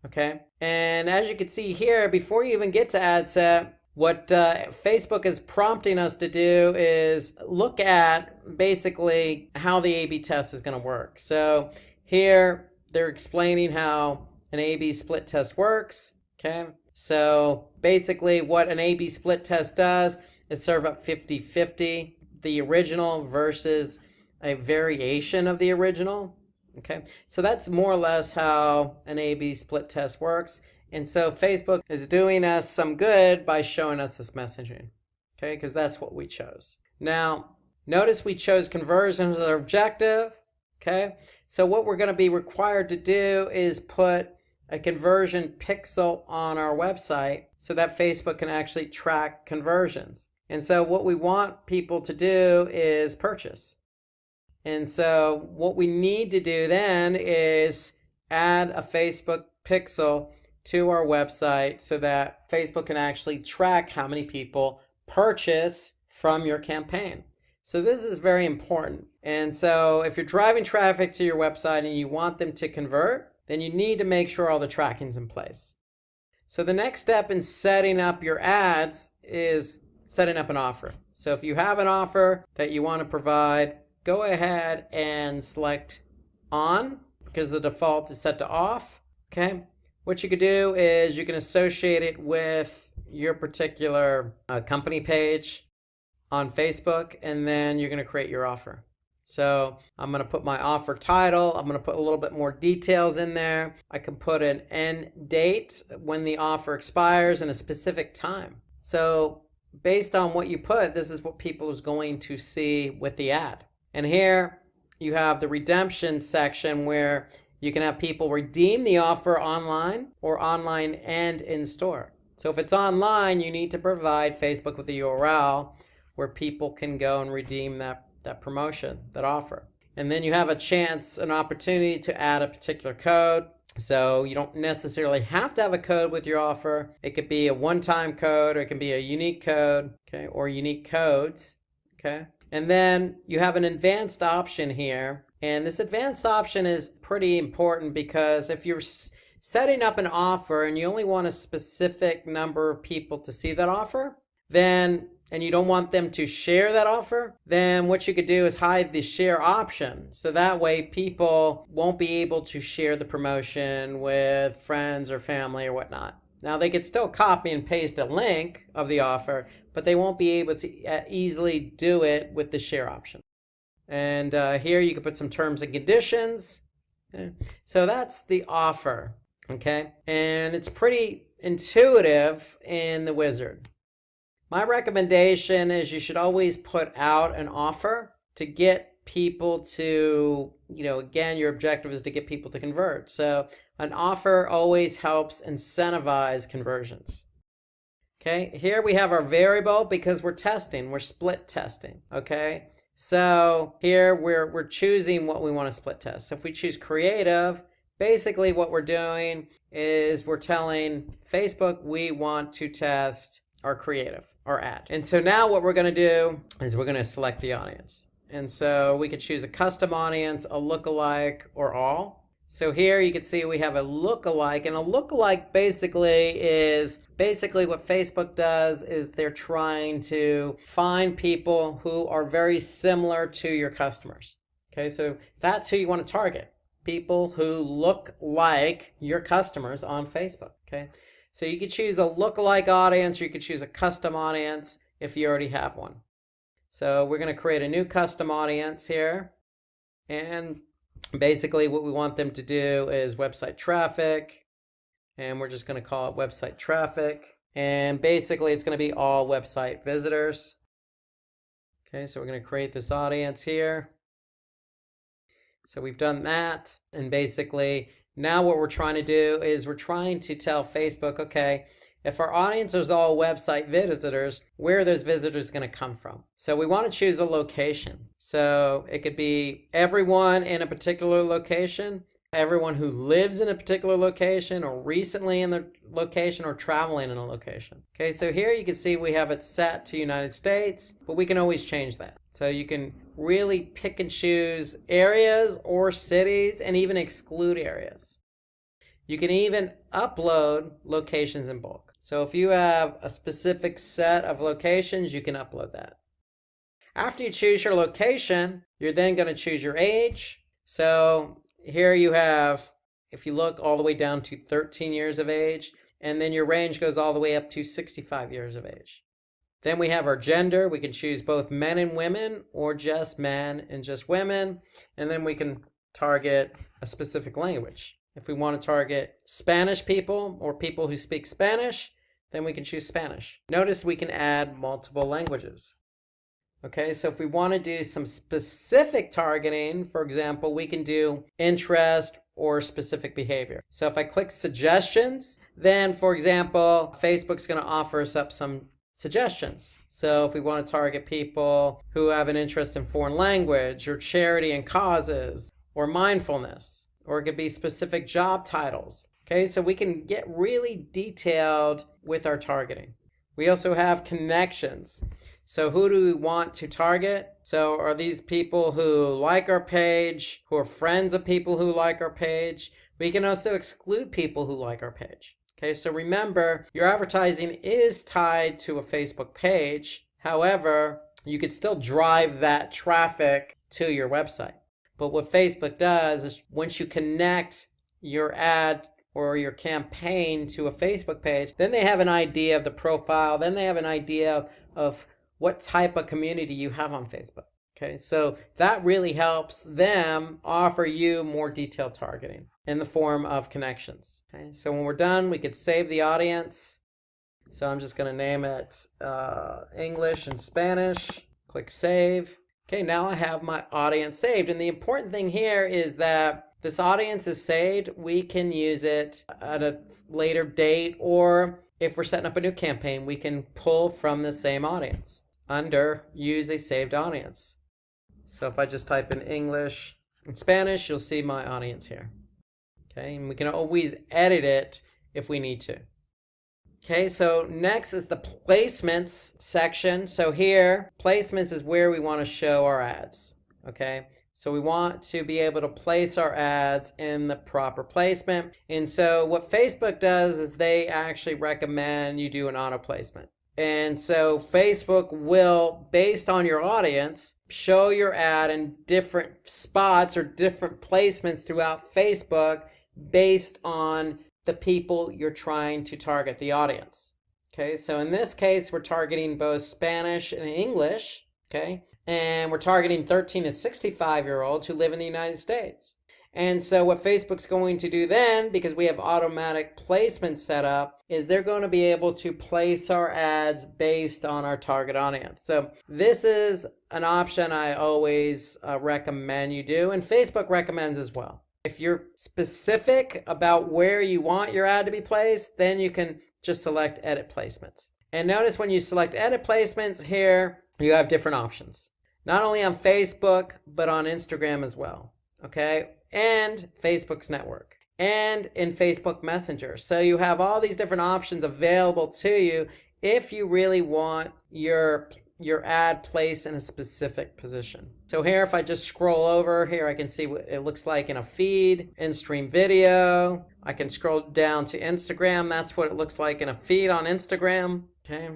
Okay, and as you can see here, before you even get to ad set, what Facebook is prompting us to do is look at basically how the A/B test is going to work. So here they're explaining how an A/B split test works. Okay, so basically what an A/B split test does is serve up 50-50, the original versus a variation of the original. Okay, so that's more or less how an A/B split test works. And so Facebook is doing us some good by showing us this messaging, okay, because that's what we chose. Now, notice we chose conversions as our objective, okay? So what we're going to be required to do is put a conversion pixel on our website so that Facebook can actually track conversions. And so what we want people to do is purchase. And so what we need to do then is add a Facebook pixel to our website so that Facebook can actually track how many people purchase from your campaign. So this is very important. And so if you're driving traffic to your website and you want them to convert, then you need to make sure all the tracking's in place. So the next step in setting up your ads is setting up an offer. So if you have an offer that you want to provide, go ahead and select on, because the default is set to off. Okay. What you could do is you can associate it with your particular company page on Facebook, and then you're going to create your offer. So I'm going to put my offer title. I'm going to put a little bit more details in there. I can put an end date when the offer expires and a specific time. So based on what you put, this is what people is going to see with the ad. And here you have the redemption section where you can have people redeem the offer online or online and in store. So if it's online, you need to provide Facebook with a URL where people can go and redeem that promotion, that offer. And then you have a chance, an opportunity to add a particular code. So you don't necessarily have to have a code with your offer. It could be a one-time code, or it can be a unique code, okay, or unique codes, okay? And then you have an advanced option here. And this advanced option is pretty important because if you're setting up an offer and you only want a specific number of people to see that offer, then and you don't want them to share that offer, then what you could do is hide the share option. So that way people won't be able to share the promotion with friends or family or whatnot. Now they could still copy and paste a link of the offer, but they won't be able to easily do it with the share option. And here you can put some terms and conditions. Okay. So that's the offer, okay? And it's pretty intuitive in the wizard. My recommendation is you should always put out an offer to get people to, again, your objective is to get people to convert. So an offer always helps incentivize conversions. Okay, here we have our variable because we're testing, we're split testing, okay? So here we're choosing what we want to split test. So if we choose creative, basically what we're doing is we're telling Facebook we want to test our creative, our ad. And so now what we're going to do is we're going to select the audience. And so we could choose a custom audience, a lookalike, or all. So here you can see we have a lookalike, and a lookalike basically what Facebook does is they're trying to find people who are very similar to your customers. Okay, so that's who you want to target. People who look like your customers on Facebook. Okay. So you could choose a lookalike audience, or you could choose a custom audience if you already have one. So we're going to create a new custom audience here. And basically what we want them to do is website traffic. And we're just going to call it website traffic. And basically it's going to be all website visitors. Okay, so we're going to create this audience here. So we've done that. And basically now what we're trying to do is we're trying to tell Facebook, okay, if our audience is all website visitors, where are those visitors going to come from? So we want to choose a location. So it could be everyone in a particular location, everyone who lives in a particular location, or recently in the location, or traveling in a location. Okay, so here you can see we have it set to United States, but we can always change that. So you can really pick and choose areas or cities and even exclude areas. You can even upload locations in bulk. So if you have a specific set of locations, you can upload that. After you choose your location, you're then going to choose your age. So here you have, if you look all the way down to 13 years of age, and then your range goes all the way up to 65 years of age. Then we have our gender. We can choose both men and women, or just men and just women. And then we can target a specific language. If we want to target Spanish people or people who speak Spanish, then we can choose Spanish. Notice we can add multiple languages. Okay, so if we want to do some specific targeting, for example, we can do interest or specific behavior. So if I click suggestions, then for example, Facebook's going to offer us up some suggestions. So if we want to target people who have an interest in foreign language, or charity and causes, or mindfulness, or it could be specific job titles. Okay, so we can get really detailed with our targeting. We also have connections. So who do we want to target? So are these people who like our page, who are friends of people who like our page? We can also exclude people who like our page. Okay, so remember, your advertising is tied to a Facebook page. However, you could still drive that traffic to your website. But what Facebook does is once you connect your ad or your campaign to a Facebook page, then they have an idea of the profile, then they have an idea of what type of community you have on Facebook. Okay, so that really helps them offer you more detailed targeting in the form of connections. Okay, so when we're done, we could save the audience. So I'm just going to name it English and Spanish. Click Save. Okay, now I have my audience saved. And the important thing here is that this audience is saved. We can use it at a later date, or if we're setting up a new campaign, we can pull from the same audience under Use a Saved Audience. So if I just type in English and Spanish, you'll see my audience here. Okay, and we can always edit it if we need to. Okay, so next is the placements section. So here, placements is where we want to show our ads. Okay, so we want to be able to place our ads in the proper placement. And so what Facebook does is they actually recommend you do an auto placement. And so Facebook will, based on your audience, show your ad in different spots or different placements throughout Facebook based on the people you're trying to target, the audience. Okay, so in this case, we're targeting both Spanish and English, okay? And we're targeting 13 to 65-year-olds who live in the United States. And so what Facebook's going to do then, because we have automatic placement set up, is they're going to be able to place our ads based on our target audience. So this is an option I always recommend you do, and Facebook recommends as well. If you're specific about where you want your ad to be placed, then you can just select Edit Placements. And notice when you select Edit Placements here, you have different options. Not only on Facebook, but on Instagram as well. Okay? And Facebook's network, and in Facebook Messenger. So you have all these different options available to you if you really want your ad placed in a specific position. So here, if I just scroll over here, I can see what it looks like in a feed, in-stream video. I can scroll down to Instagram. That's what it looks like in a feed on Instagram. Okay,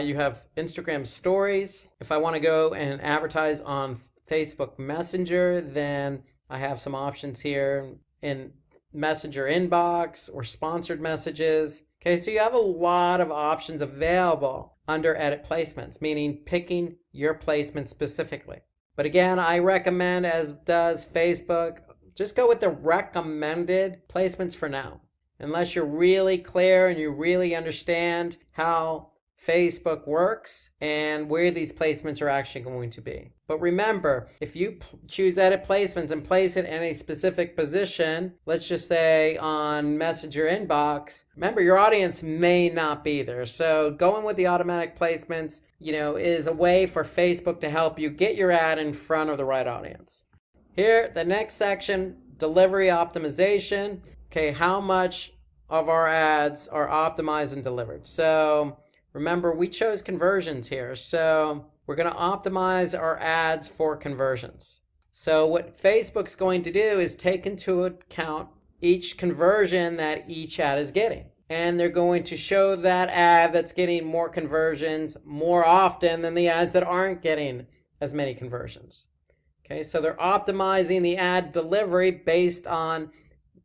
you have Instagram stories. If I want to go and advertise on Facebook Messenger, then I have some options here in Messenger inbox or sponsored messages. Okay, so you have a lot of options available under Edit Placements, meaning picking your placement specifically. But again, I recommend, as does Facebook, just go with the recommended placements for now. Unless you're really clear and you really understand how Facebook works and where these placements are actually going to be. But remember, if you choose Edit Placements and place it in a specific position, let's just say on Messenger inbox, remember your audience may not be there. So going with the automatic placements, is a way for Facebook to help you get your ad in front of the right audience. Here, the next section, delivery optimization. Okay, how much of our ads are optimized and delivered? So remember, we chose conversions here, so we're going to optimize our ads for conversions. So what Facebook's going to do is take into account each conversion that each ad is getting. And they're going to show that ad that's getting more conversions more often than the ads that aren't getting as many conversions. Okay, so they're optimizing the ad delivery based on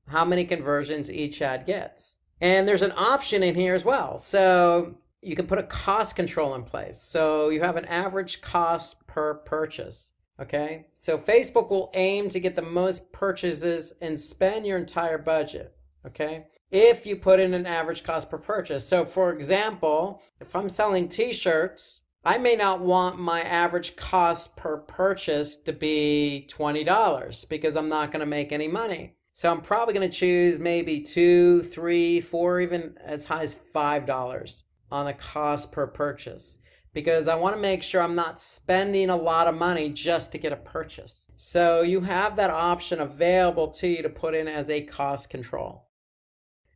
how many conversions each ad gets. And there's an option in here as well. So you can put a cost control in place. So you have an average cost per purchase. Okay, so Facebook will aim to get the most purchases and spend your entire budget. Okay, if you put in an average cost per purchase. So for example, if I'm selling t-shirts, I may not want my average cost per purchase to be $20 because I'm not going to make any money. So I'm probably going to choose maybe $2, $3, $4, even as high as $5 on a cost per purchase, because I want to make sure I'm not spending a lot of money just to get a purchase. So you have that option available to you to put in as a cost control.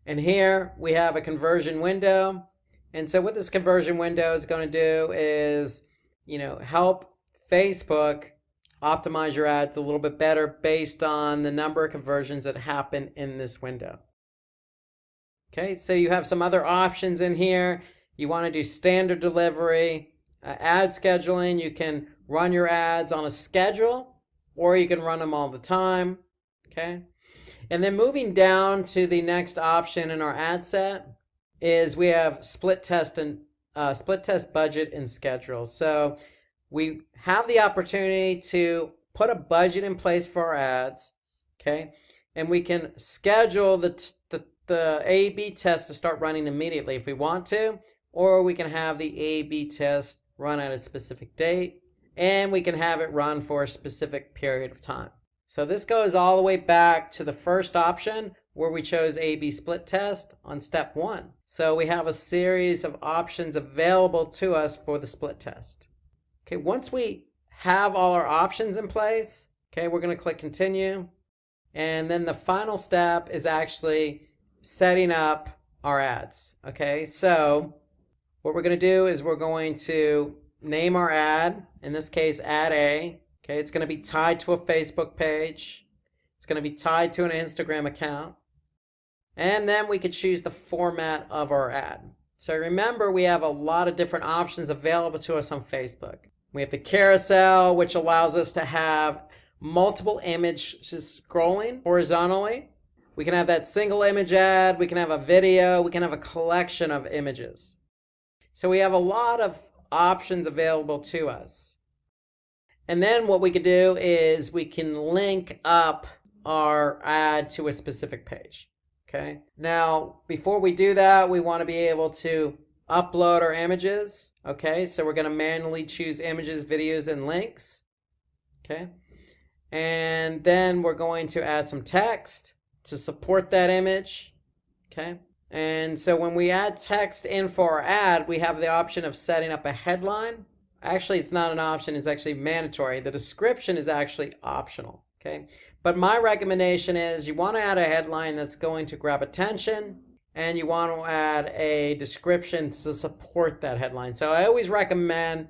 And here we have a conversion window. And so what this conversion window is going to do is, help Facebook optimize your ads a little bit better based on the number of conversions that happen in this window. Okay, so you have some other options in here. You want to do standard delivery, ad scheduling. You can run your ads on a schedule, or you can run them all the time. Okay, And then moving down to the next option in our ad set is we have split test budget and schedule. So we have the opportunity to put a budget in place for our ads, okay? And we can schedule the A/B test to start running immediately if we want to, or we can have the A/B test run at a specific date, and we can have it run for a specific period of time. So this goes all the way back to the first option where we chose A/B split test on step 1. So we have a series of options available to us for the split test. Okay, once we have all our options in place, okay, we're going to click continue. And then the final step is actually setting up our ads. Okay, so what we're going to do is we're going to name our ad, in this case, ad A. Okay, it's going to be tied to a Facebook page. It's going to be tied to an Instagram account. And then we could choose the format of our ad. So remember, we have a lot of different options available to us on Facebook. We have the carousel, which allows us to have multiple images scrolling horizontally. We can have that single image ad. We can have a video. We can have a collection of images. So we have a lot of options available to us. And then what we could do is we can link up our ad to a specific page. Okay. Now, before we do that, we want to be able to upload our images. Okay. So we're going to manually choose images, videos, and links. Okay. And then we're going to add some text to support that image. Okay. And so when we add text in for our ad, we have the option of setting up a headline. Actually, it's not an option, it's actually mandatory. The description is actually optional, okay? But my recommendation is you want to add a headline that's going to grab attention, and you want to add a description to support that headline. So I always recommend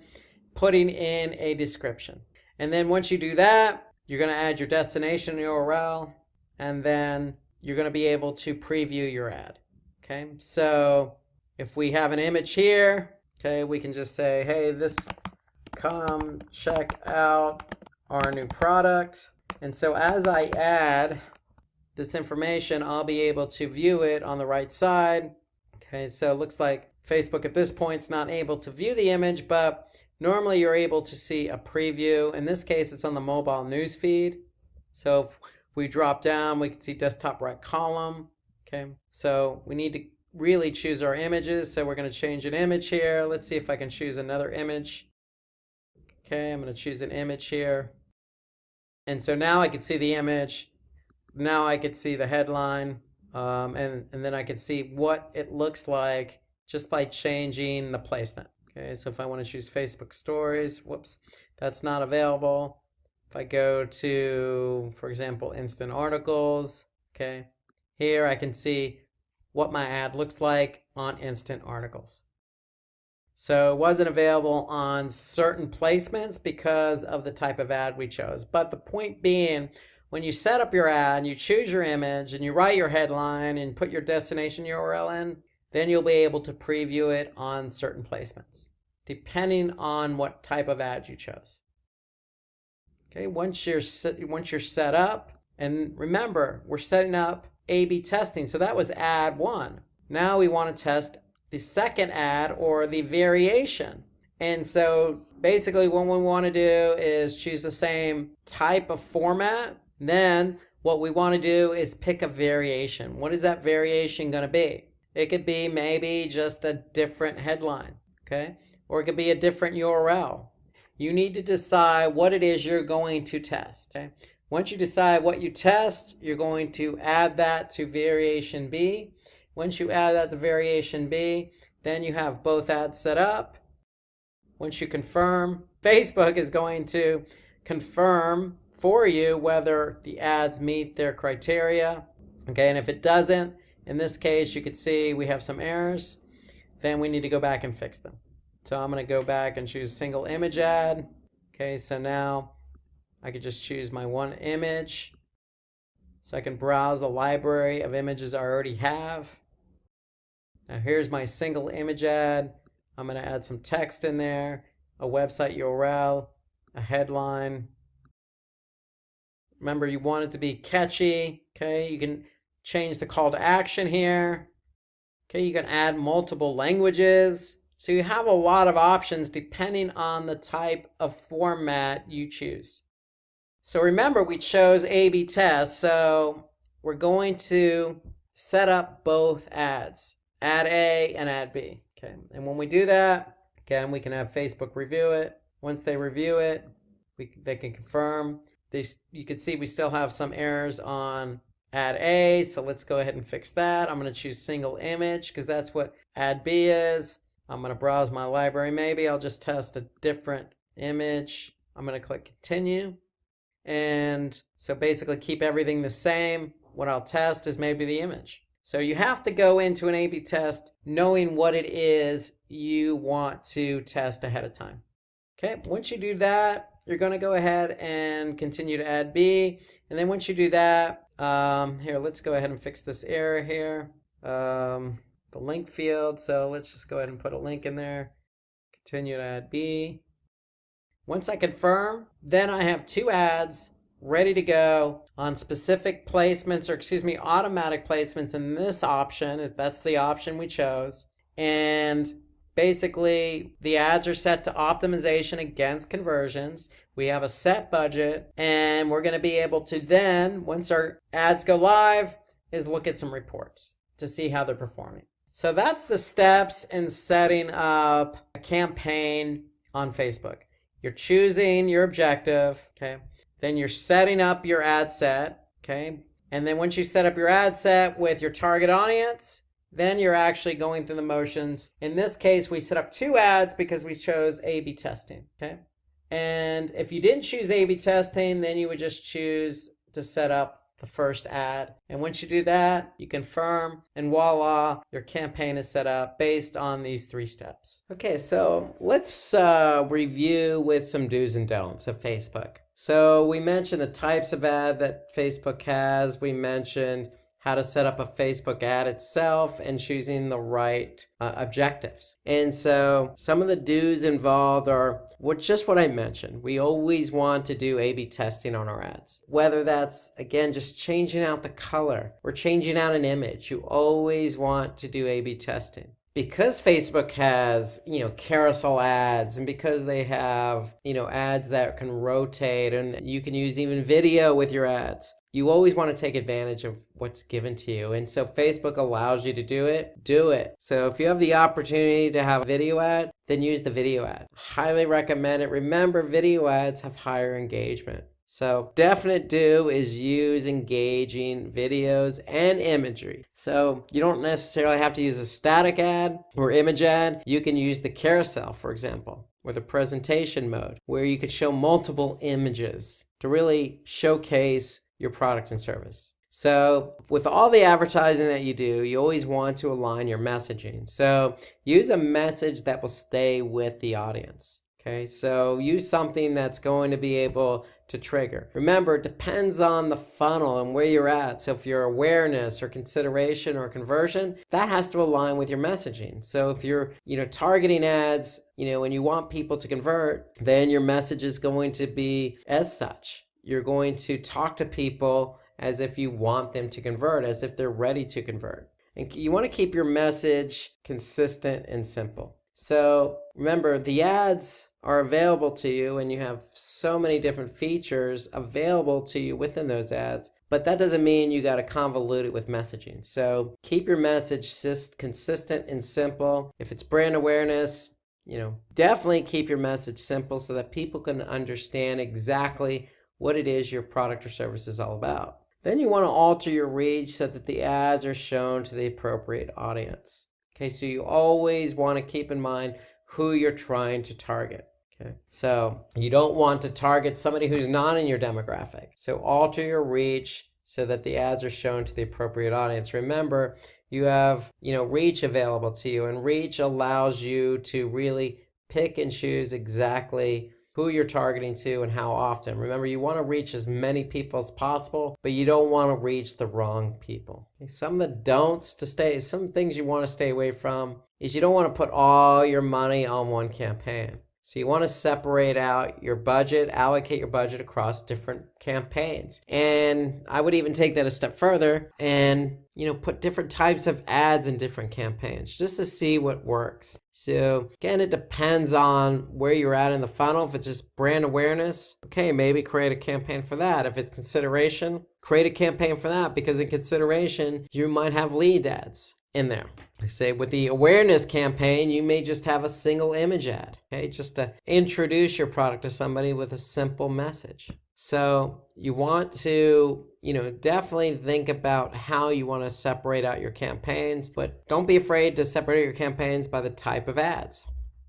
putting in a description. And then once you do that, you're going to add your destination URL, and then you're going to be able to preview your ad, okay? So if we have an image here, okay, we can just say, hey, come check out our new product. And so as I add this information, I'll be able to view it on the right side. Okay, so it looks like Facebook at this point is not able to view the image, but normally you're able to see a preview. In this case, it's on the mobile news feed. So if we drop down, we can see desktop right column. Okay, so we need to really choose our images. So we're going to change an image here. Let's see if I can choose another image. Okay, I'm going to choose an image here. And so now I can see the image. Now I can see the headline. And then I can see what it looks like just by changing the placement. Okay, so if I want to choose Facebook stories, whoops, that's not available. If I go to, for example, instant articles, okay, here I can see what my ad looks like on instant articles. So it wasn't available on certain placements because of the type of ad we chose. But the point being, when you set up your ad, you choose your image and you write your headline and put your destination URL in, then you'll be able to preview it on certain placements, depending on what type of ad you chose. Okay, once you're set up, and remember, we're setting up A/B testing. So that was ad 1. Now we want to test the second ad or the variation. And so basically what we want to do is choose the same type of format. Then what we want to do is pick a variation. What is that variation going to be? It could be maybe just a different headline, okay? Or it could be a different URL. You need to decide what it is you're going to test, okay? Once you decide what you test, you're going to add that to variation B. Once you add that to variation B, then you have both ads set up. Once you confirm, Facebook is going to confirm for you whether the ads meet their criteria. Okay, and if it doesn't, in this case, you could see we have some errors. Then we need to go back and fix them. So I'm going to go back and choose single image ad. Okay, so now I could just choose my one image. So I can browse a library of images I already have. Now here's my single image ad. I'm going to add some text in there, a website URL, a headline, Remember, you want it to be catchy. Okay, you can change the call to action here. Okay, you can add multiple languages. So you have a lot of options depending on the type of format you choose. So remember, we chose A/B test. So we're going to set up both ads, ad A and ad B. Okay, and when we do that, again, we can have Facebook review it. Once they review it, they can confirm. You can see we still have some errors on ad A, so let's go ahead and fix that. I'm going to choose single image because that's what ad B is. I'm going to browse my library. Maybe I'll just test a different image. I'm going to click continue. And so basically keep everything the same. What I'll test is maybe the image. So you have to go into an A/B test knowing what it is you want to test ahead of time. Okay, once you do that, you're going to go ahead and continue to add B. And then once you do that, here, let's go ahead and fix this error here. The link field. So let's just go ahead and put a link in there. Continue to add B. Once I confirm, then I have 2 ads ready to go on specific placements, or excuse me, automatic placements in this option. That's the option we chose. And basically, the ads are set to optimization against conversions. We have a set budget, and we're going to be able to then, once our ads go live, is look at some reports to see how they're performing. So that's the steps in setting up a campaign on Facebook. You're choosing your objective, okay? Then you're setting up your ad set, okay? And then once you set up your ad set with your target audience, then you're actually going through the motions. In this case, we set up 2 ads because we chose A/B testing, okay? And if you didn't choose A/B testing, then you would just choose to set up the first ad. And once you do that, you confirm, and voila, your campaign is set up based on these 3 steps. Okay, so let's review with some do's and don'ts of Facebook. So we mentioned the types of ad that Facebook has. We mentioned how to set up a Facebook ad itself and choosing the right objectives. And so some of the do's involved are just what I mentioned. We always want to do A/B testing on our ads. Whether that's, again, just changing out the color or changing out an image, you always want to do A/B testing. Because Facebook has, carousel ads, and because they have, ads that can rotate, and you can use even video with your ads, you always want to take advantage of what's given to you. And so Facebook allows you to do it. So if you have the opportunity to have a video ad, then use the video ad. Highly recommend it. Remember, video ads have higher engagement. So definite do is use engaging videos and imagery. So you don't necessarily have to use a static ad or image ad. You can use the carousel, for example, or the presentation mode, where you could show multiple images to really showcase your product and service. So with all the advertising that you do, you always want to align your messaging. So use a message that will stay with the audience. Okay, so use something that's going to be able to trigger. Remember, it depends on the funnel and where you're at. So if you're awareness or consideration or conversion, that has to align with your messaging. So if you're, targeting ads, and you want people to convert, then your message is going to be as such. You're going to talk to people as if you want them to convert, as if they're ready to convert. And you want to keep your message consistent and simple. So remember, the ads are available to you, and you have so many different features available to you within those ads, but that doesn't mean you got to convolute it with messaging. So keep your message consistent and simple. If it's brand awareness, definitely keep your message simple so that people can understand exactly what it is your product or service is all about. Then you want to alter your reach so that the ads are shown to the appropriate audience. Okay, so you always want to keep in mind who you're trying to target. Okay, so you don't want to target somebody who's not in your demographic. So alter your reach so that the ads are shown to the appropriate audience. Remember, you have, reach available to you, and reach allows you to really pick and choose exactly who you're targeting to and how often. Remember, you want to reach as many people as possible, but you don't want to reach the wrong people. Okay, some of the don'ts some things you want to stay away from is you don't want to put all your money on one campaign. So you want to separate out your budget, allocate your budget across different campaigns. And I would even take that a step further and, put different types of ads in different campaigns just to see what works. So again, it depends on where you're at in the funnel. If it's just brand awareness, okay, maybe create a campaign for that. If it's consideration, create a campaign for that, because in consideration, you might have lead ads in there. Say with the awareness campaign, you may just have a single image ad, okay, just to introduce your product to somebody with a simple message. So you want to, definitely think about how you want to separate out your campaigns, but don't be afraid to separate your campaigns by the type of ads.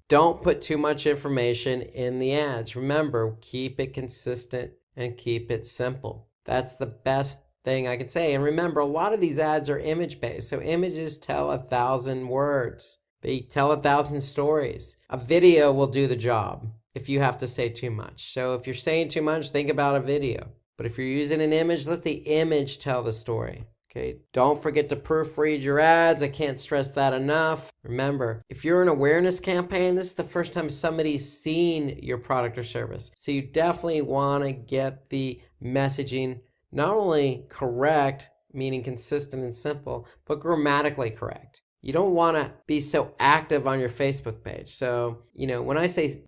Don't put too much information in the ads. Remember, keep it consistent and keep it simple. That's the best thing I can say. And remember, a lot of these ads are image-based. So images tell 1,000 words. They tell 1,000 stories. A video will do the job if you have to say too much. So if you're saying too much, think about a video. But if you're using an image, let the image tell the story. Okay, don't forget to proofread your ads. I can't stress that enough. Remember, if you're an awareness campaign, this is the first time somebody's seen your product or service. So you definitely want to get the messaging not only correct, meaning consistent and simple, but grammatically correct. You don't want to be so active on your Facebook page. So, when I say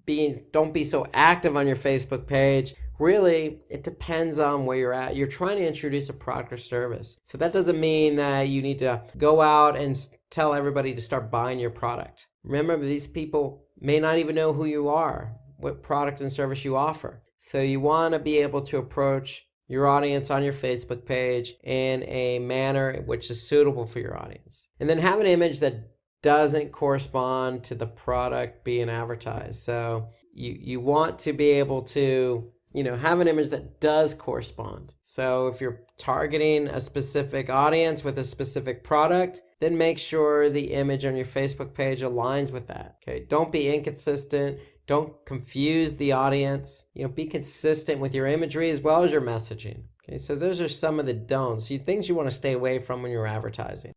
don't be so active on your Facebook page, really, it depends on where you're at. You're trying to introduce a product or service. So that doesn't mean that you need to go out and tell everybody to start buying your product. Remember, these people may not even know who you are, what product and service you offer. So you want to be able to approach your audience on your Facebook page in a manner which is suitable for your audience. And then have an image that doesn't correspond to the product being advertised. So you want to be able to, have an image that does correspond. So if you're targeting a specific audience with a specific product, then make sure the image on your Facebook page aligns with that. Okay, don't be inconsistent. Don't confuse the audience. Be consistent with your imagery as well as your messaging. Okay, so those are some of the don'ts, things you want to stay away from when you're advertising.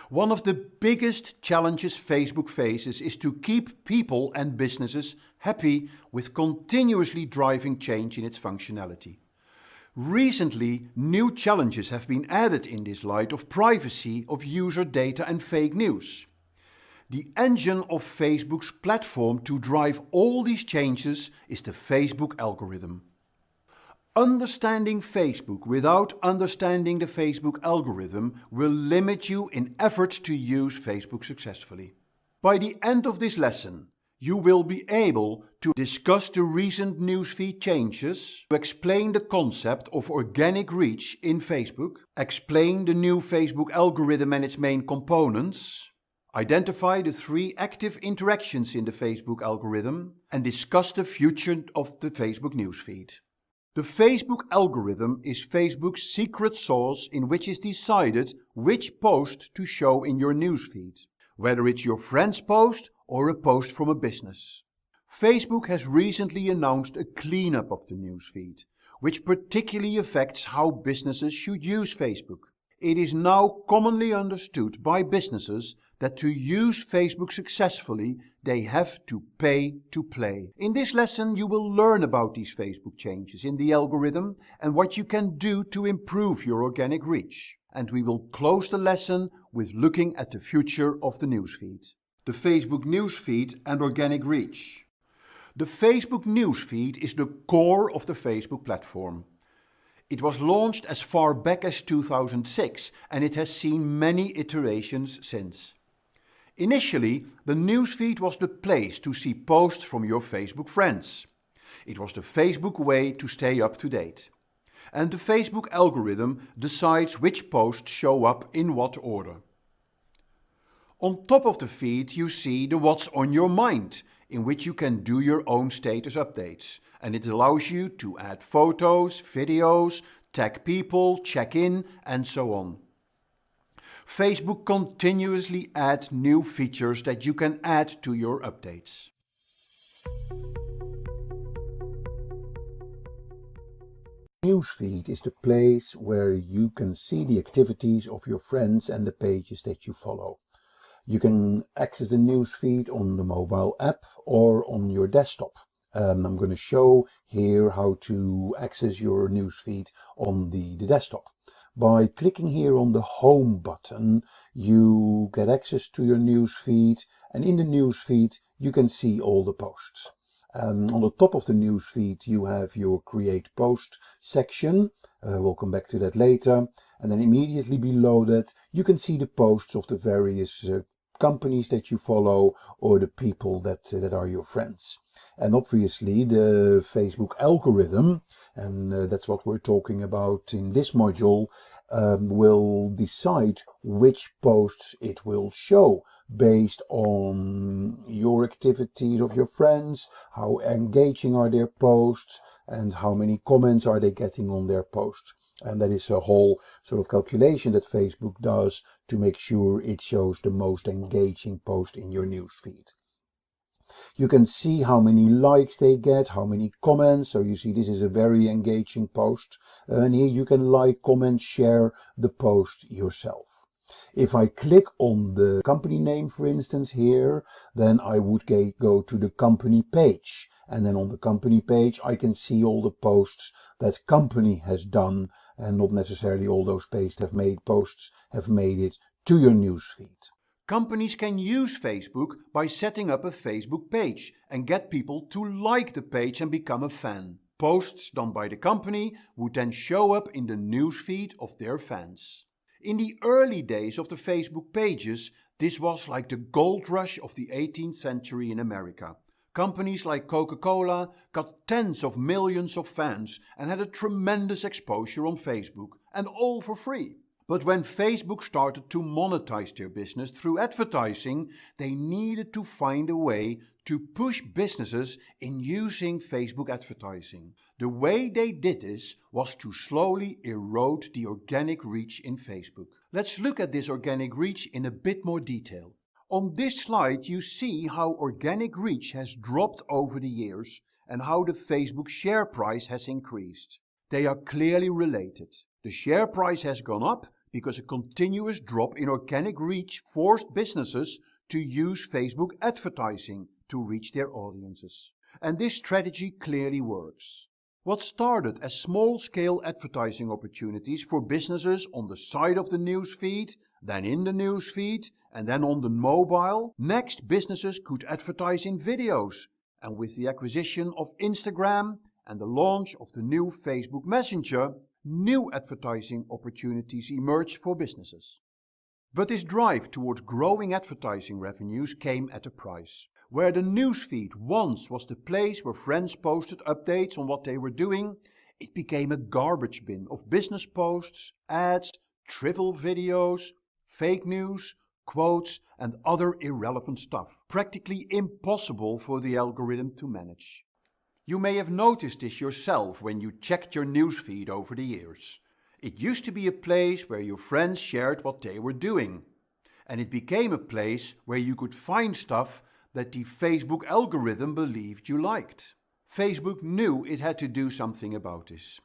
One of the biggest challenges Facebook faces is to keep people and businesses happy with continuously driving change in its functionality. Recently, new challenges have been added in this light of privacy, of user data and fake news. The engine of Facebook's platform to drive all these changes is the Facebook algorithm. Understanding Facebook without understanding the Facebook algorithm will limit you in efforts to use Facebook successfully. By the end of this lesson, you will be able to discuss the recent newsfeed changes, to explain the concept of organic reach in Facebook, explain the new Facebook algorithm and its main components, identify the 3 active interactions in the Facebook algorithm, and discuss the future of the Facebook newsfeed. The Facebook algorithm is Facebook's secret sauce in which is decided which post to show in your newsfeed, whether it's your friend's post or a post from a business. Facebook has recently announced a cleanup of the newsfeed, which particularly affects how businesses should use Facebook. It is now commonly understood by businesses that to use Facebook successfully, they have to pay to play. In this lesson, you will learn about these Facebook changes in the algorithm and what you can do to improve your organic reach. And we will close the lesson with looking at the future of the newsfeed. The Facebook newsfeed and organic reach. The Facebook newsfeed is the core of the Facebook platform. It was launched as far back as 2006 and it has seen many iterations since. Initially, the newsfeed was the place to see posts from your Facebook friends. It was the Facebook way to stay up to date. And the Facebook algorithm decides which posts show up in what order. On top of the feed you see the What's on Your Mind, in which you can do your own status updates, and it allows you to add photos, videos, tag people, check in, and so on. Facebook continuously adds new features that you can add to your updates. Newsfeed is the place where you can see the activities of your friends and the pages that you follow. You can access the newsfeed on the mobile app or on your desktop. I'm going to show here how to access your newsfeed on the desktop. By clicking here on the home button, you get access to your newsfeed, and in the newsfeed you can see all the posts. On the top of the newsfeed you have your create post section. We'll come back to that later. And then immediately below that you can see the posts of the various companies that you follow or the people that are your friends. And obviously the Facebook algorithm, and that's what we're talking about in this module, will decide which posts it will show based on your activities of your friends, how engaging are their posts, and how many comments are they getting on their posts. And that is a whole sort of calculation that Facebook does to make sure it shows the most engaging post in your newsfeed. You can see how many likes they get, how many comments. So you see this is a very engaging post. And here you can like, comment, share the post yourself. If I click on the company name, for instance, here, then I would go to the company page. And then on the company page, I can see all the posts that company has done, and not necessarily all those posts have made it to your newsfeed. Companies can use Facebook by setting up a Facebook page and get people to like the page and become a fan. Posts done by the company would then show up in the newsfeed of their fans. In the early days of the Facebook pages, this was like the gold rush of the 18th century in America. Companies like Coca-Cola got tens of millions of fans and had a tremendous exposure on Facebook, and all for free. But when Facebook started to monetize their business through advertising, they needed to find a way to push businesses in using Facebook advertising. The way they did this was to slowly erode the organic reach in Facebook. Let's look at this organic reach in a bit more detail. On this slide you see how organic reach has dropped over the years and how the Facebook share price has increased. They are clearly related. The share price has gone up because a continuous drop in organic reach forced businesses to use Facebook advertising to reach their audiences. And this strategy clearly works. What started as small-scale advertising opportunities for businesses on the side of the newsfeed, then in the newsfeed, and then on the mobile, next businesses could advertise in videos. And with the acquisition of Instagram and the launch of the new Facebook Messenger, new advertising opportunities emerged for businesses. But this drive towards growing advertising revenues came at a price. Where the newsfeed once was the place where friends posted updates on what they were doing, it became a garbage bin of business posts, ads, trivial videos, fake news, quotes, and other irrelevant stuff. Practically impossible for the algorithm to manage. You may have noticed this yourself when you checked your newsfeed over the years. It used to be a place where your friends shared what they were doing. And it became a place where you could find stuff that the Facebook algorithm believed you liked. Facebook knew it had to do something about this.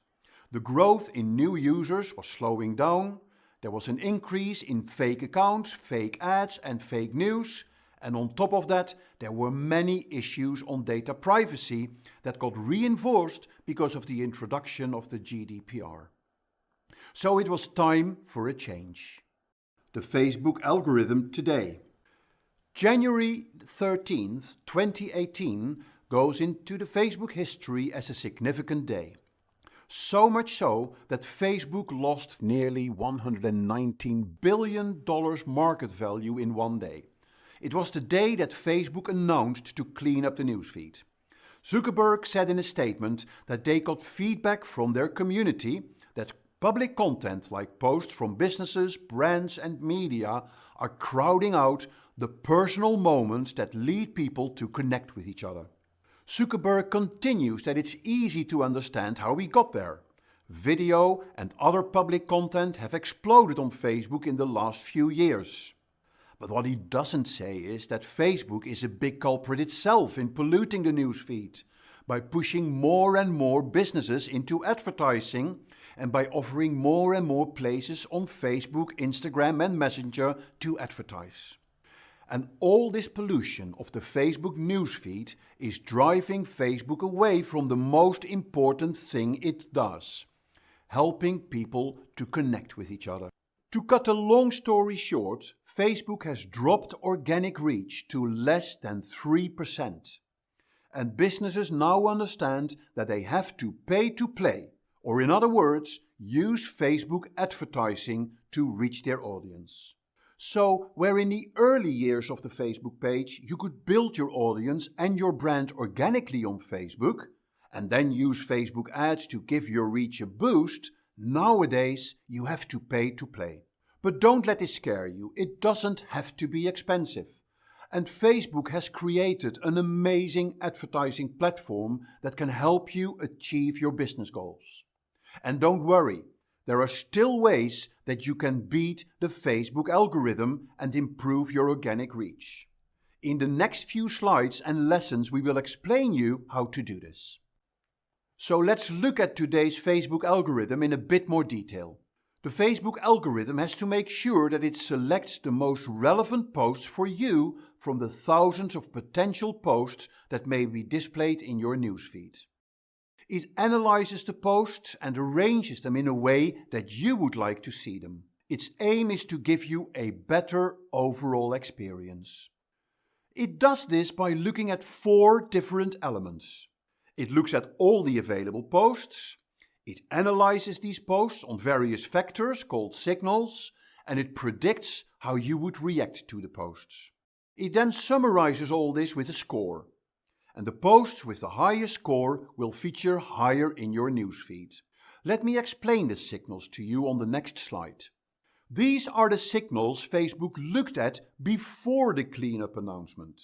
The growth in new users was slowing down. There was an increase in fake accounts, fake ads, and fake news. And on top of that, there were many issues on data privacy that got reinforced because of the introduction of the GDPR. So it was time for a change. The Facebook algorithm today. January 13th, 2018 goes into the Facebook history as a significant day. So much so that Facebook lost nearly $119 billion market value in one day. It was the day that Facebook announced to clean up the newsfeed. Zuckerberg said in a statement that they got feedback from their community that public content like posts from businesses, brands and media are crowding out the personal moments that lead people to connect with each other. Zuckerberg continues that it's easy to understand how we got there. Video and other public content have exploded on Facebook in the last few years. But what he doesn't say is that Facebook is a big culprit itself in polluting the newsfeed by pushing more and more businesses into advertising and by offering more and more places on Facebook, Instagram and Messenger to advertise. And all this pollution of the Facebook newsfeed is driving Facebook away from the most important thing it does, helping people to connect with each other. To cut a long story short, Facebook has dropped organic reach to less than 3%. And businesses now understand that they have to pay to play, or in other words, use Facebook advertising to reach their audience. So, where in the early years of the Facebook page you could build your audience and your brand organically on Facebook, and then use Facebook ads to give your reach a boost, nowadays you have to pay to play. But don't let this scare you, it doesn't have to be expensive. And Facebook has created an amazing advertising platform that can help you achieve your business goals. And don't worry, there are still ways that you can beat the Facebook algorithm and improve your organic reach. In the next few slides and lessons we will explain you how to do this. So let's look at today's Facebook algorithm in a bit more detail. The Facebook algorithm has to make sure that it selects the most relevant posts for you from the thousands of potential posts that may be displayed in your newsfeed. It analyzes the posts and arranges them in a way that you would like to see them. Its aim is to give you a better overall experience. It does this by looking at 4 different elements. It looks at all the available posts, it analyzes these posts on various factors called signals, and it predicts how you would react to the posts. It then summarizes all this with a score. And the posts with the highest score will feature higher in your newsfeed. Let me explain the signals to you on the next slide. These are the signals Facebook looked at before the cleanup announcement.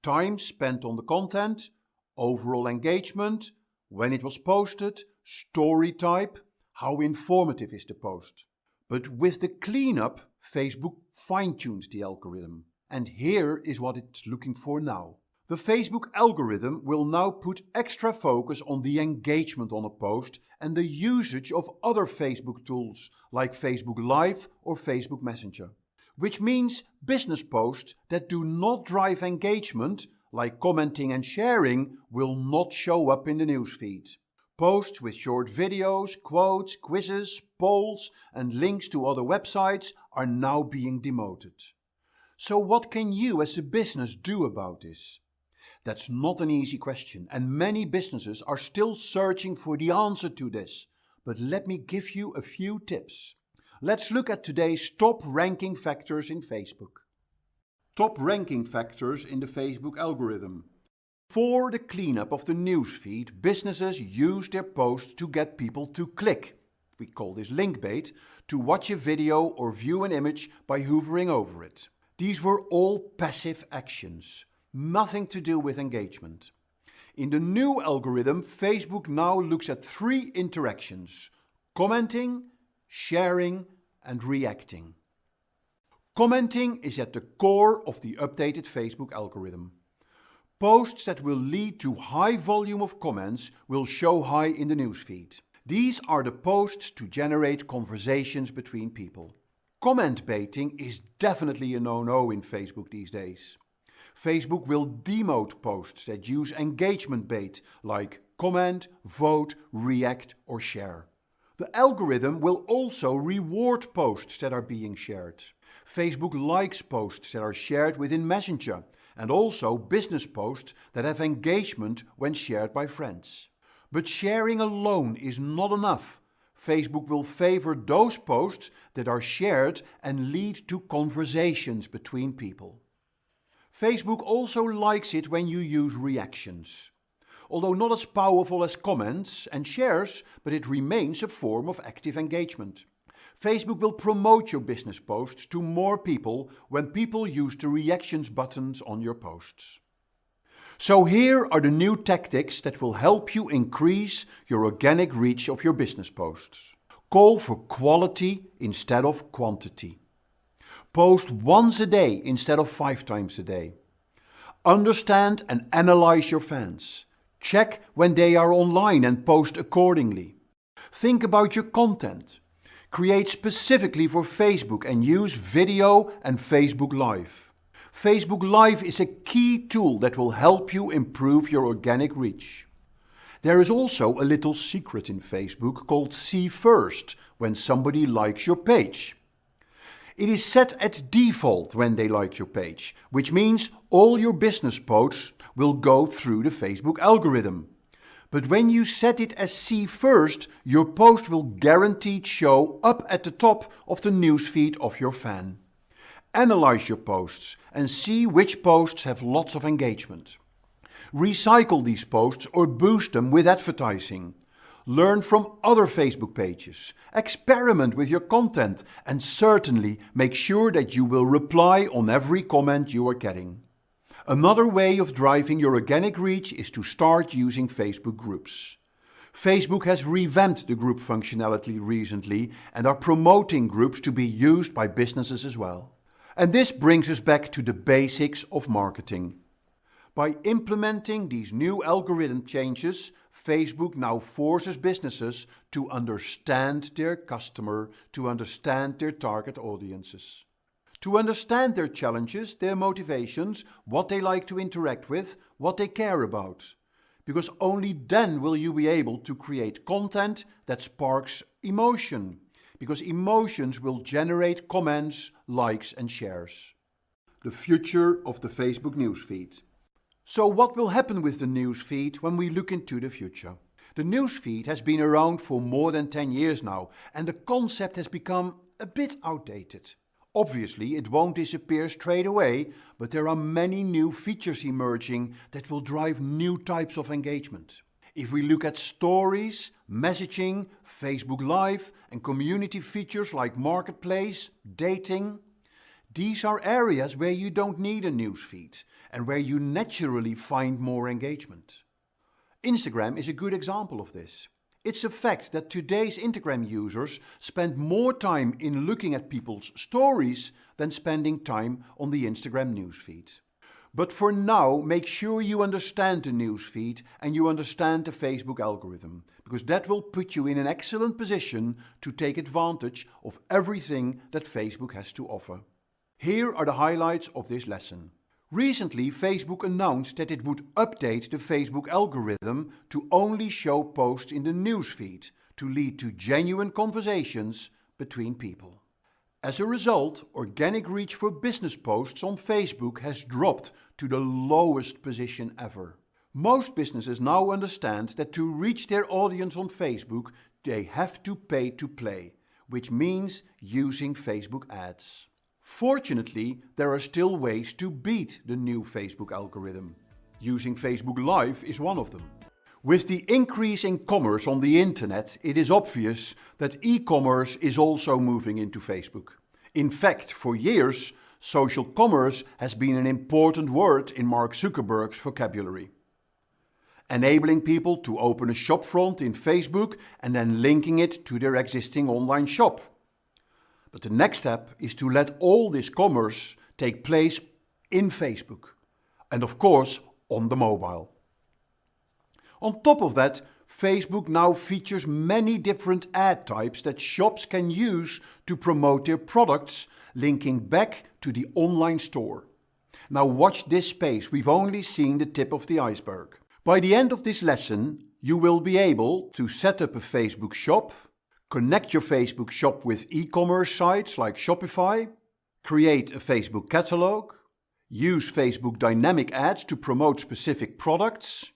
Time spent on the content, overall engagement, when it was posted, story type, how informative is the post. But with the cleanup, Facebook fine-tuned the algorithm. And here is what it's looking for now. The Facebook algorithm will now put extra focus on the engagement on a post and the usage of other Facebook tools like Facebook Live or Facebook Messenger. Which means business posts that do not drive engagement, like commenting and sharing, will not show up in the newsfeed. Posts with short videos, quotes, quizzes, polls and links to other websites are now being demoted. So what can you as a business do about this? That's not an easy question, and many businesses are still searching for the answer to this. But let me give you a few tips. Let's look at today's top ranking factors in Facebook. Top ranking factors in the Facebook algorithm. For the cleanup of the newsfeed, businesses use their posts to get people to click. We call this link bait, to watch a video or view an image by hovering over it. These were all passive actions. Nothing to do with engagement. In the new algorithm, Facebook now looks at 3 interactions: commenting, sharing, and reacting. Commenting is at the core of the updated Facebook algorithm. Posts that will lead to high volume of comments will show high in the newsfeed. These are the posts to generate conversations between people. Comment baiting is definitely a no-no in Facebook these days. Facebook will demote posts that use engagement bait like comment, vote, react or share. The algorithm will also reward posts that are being shared. Facebook likes posts that are shared within Messenger and also business posts that have engagement when shared by friends. But sharing alone is not enough. Facebook will favor those posts that are shared and lead to conversations between people. Facebook also likes it when you use reactions. Although not as powerful as comments and shares, but it remains a form of active engagement. Facebook will promote your business posts to more people when people use the reactions buttons on your posts. So here are the new tactics that will help you increase your organic reach of your business posts. Call for quality instead of quantity. Post once a day instead of 5 times a day. Understand and analyze your fans. Check when they are online and post accordingly. Think about your content. Create specifically for Facebook and use video and Facebook Live. Facebook Live is a key tool that will help you improve your organic reach. There is also a little secret in Facebook called See First when somebody likes your page. It is set at default when they like your page, which means all your business posts will go through the Facebook algorithm. But when you set it as See First, your post will guaranteed show up at the top of the newsfeed of your fan. Analyze your posts and see which posts have lots of engagement. Recycle these posts or boost them with advertising. Learn from other Facebook pages. Experiment with your content and certainly make sure that you will reply on every comment you are getting. Another way of driving your organic reach is to start using Facebook groups. Facebook has revamped the group functionality recently and are promoting groups to be used by businesses as well. And this brings us back to the basics of marketing. By implementing these new algorithm changes, Facebook now forces businesses to understand their customer, to understand their target audiences. To understand their challenges, their motivations, what they like to interact with, what they care about. Because only then will you be able to create content that sparks emotion. Because emotions will generate comments, likes and shares. The future of the Facebook newsfeed. So what will happen with the newsfeed when we look into the future? The newsfeed has been around for more than 10 years now and the concept has become a bit outdated. Obviously, it won't disappear straight away, but there are many new features emerging that will drive new types of engagement. If we look at stories, messaging, Facebook Live and community features like Marketplace, dating, these are areas where you don't need a newsfeed and where you naturally find more engagement. Instagram is a good example of this. It's a fact that today's Instagram users spend more time in looking at people's stories than spending time on the Instagram newsfeed. But for now, make sure you understand the newsfeed and you understand the Facebook algorithm, because that will put you in an excellent position to take advantage of everything that Facebook has to offer. Here are the highlights of this lesson. Recently, Facebook announced that it would update the Facebook algorithm to only show posts in the newsfeed to lead to genuine conversations between people. As a result, organic reach for business posts on Facebook has dropped to the lowest position ever. Most businesses now understand that to reach their audience on Facebook, they have to pay to play, which means using Facebook ads. Fortunately, there are still ways to beat the new Facebook algorithm. Using Facebook Live is one of them. With the increase in commerce on the internet, it is obvious that e-commerce is also moving into Facebook. In fact, for years, social commerce has been an important word in Mark Zuckerberg's vocabulary. Enabling people to open a shopfront in Facebook and then linking it to their existing online shop. But the next step is to let all this commerce take place in Facebook and of course on the mobile. On top of that, Facebook now features many different ad types that shops can use to promote their products, linking back to the online store. Now watch this space, we've only seen the tip of the iceberg. By the end of this lesson, you will be able to set up a Facebook shop, connect your Facebook shop with e-commerce sites like Shopify, create a Facebook catalog, use Facebook dynamic ads to promote specific products,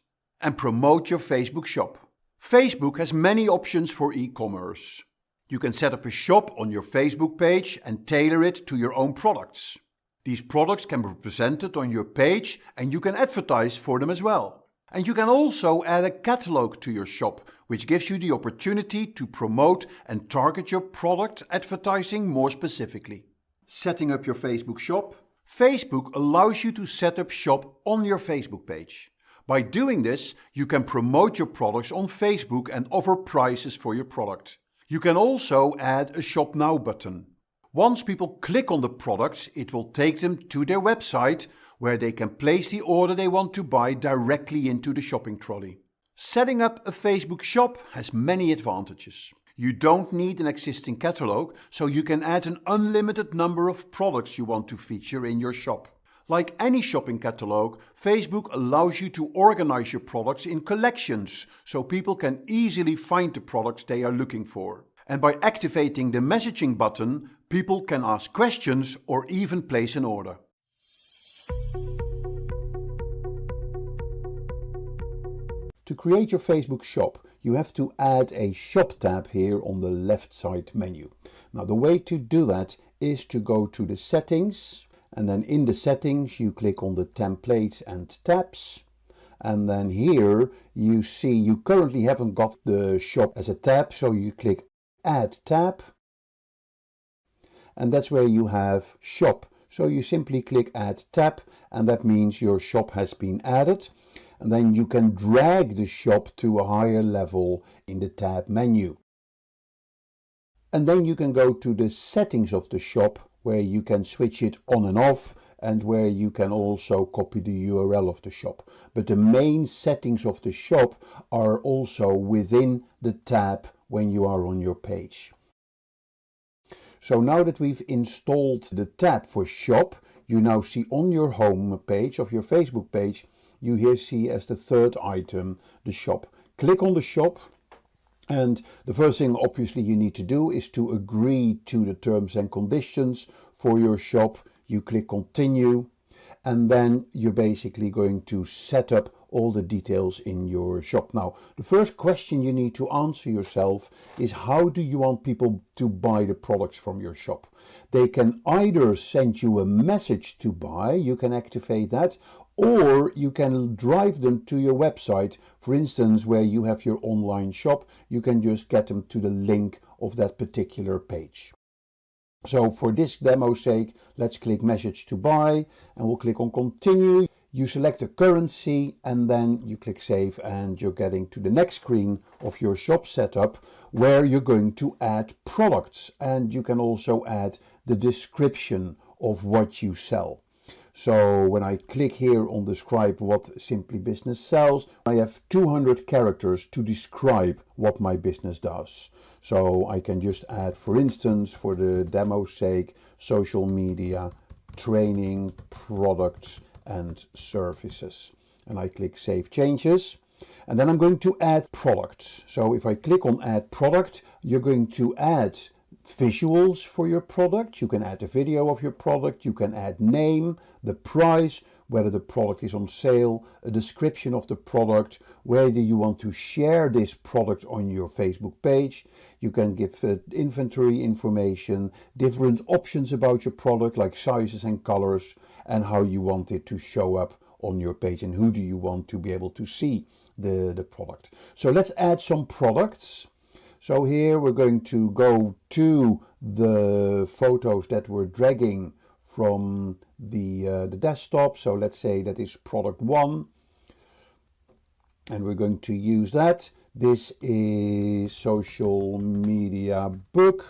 and promote your Facebook shop. Facebook has many options for e-commerce. You can set up a shop on your Facebook page and tailor it to your own products. These products can be presented on your page and you can advertise for them as well. And you can also add a catalog to your shop, which gives you the opportunity to promote and target your product advertising more specifically. Setting up your Facebook shop. Facebook allows you to set up shop on your Facebook page. By doing this, you can promote your products on Facebook and offer prices for your product. You can also add a Shop Now button. Once people click on the products, it will take them to their website where they can place the order they want to buy directly into the shopping trolley. Setting up a Facebook shop has many advantages. You don't need an existing catalog, so you can add an unlimited number of products you want to feature in your shop. Like any shopping catalog, Facebook allows you to organize your products in collections so people can easily find the products they are looking for. And by activating the messaging button, people can ask questions or even place an order. To create your Facebook shop, you have to add a shop tab here on the left side menu. Now the way to do that is to go to the settings, and then in the settings you click on the templates and tabs, and then here you see you currently haven't got the shop as a tab, so you click add tab, and that's where you have shop. So you simply click add tab, and that means your shop has been added, and then you can drag the shop to a higher level in the tab menu. And then you can go to the settings of the shop, where you can switch it on and off, and where you can also copy the URL of the shop. But the main settings of the shop are also within the tab when you are on your page. So now that we've installed the tab for shop, you now see on your home page of your Facebook page, you here see as the third item the shop. Click on the shop, and the first thing obviously you need to do is to agree to the terms and conditions for your shop. You click continue, and then you're basically going to set up all the details in your shop. Now, the first question you need to answer yourself is, how do you want people to buy the products from your shop? They can either send you a message to buy, you can activate that, or you can drive them to your website. For instance, where you have your online shop, you can just get them to the link of that particular page. So for this demo's sake, let's click message to buy, and we'll click on continue. You select a currency, and then you click save, and you're getting to the next screen of your shop setup, where you're going to add products, and you can also add the description of what you sell. So when I click here on describe what Simply Business sells, I have 200 characters to describe what my business does. So I can just add, for instance, for the demo's sake, social media, training, products and services. And I click save changes. And then I'm going to add products. So if I click on add product, you're going to add visuals for your product. You can add a video of your product. You can add name, the price, whether the product is on sale, a description of the product, whether you want to share this product on your Facebook page. You can give inventory information, different options about your product like sizes and colors, and how you want it to show up on your page, and who do you want to be able to see the product. So let's add some products. So here we're going to go to the photos that we're dragging from the desktop. So let's say that is product 1, and we're going to use that. This is social media book,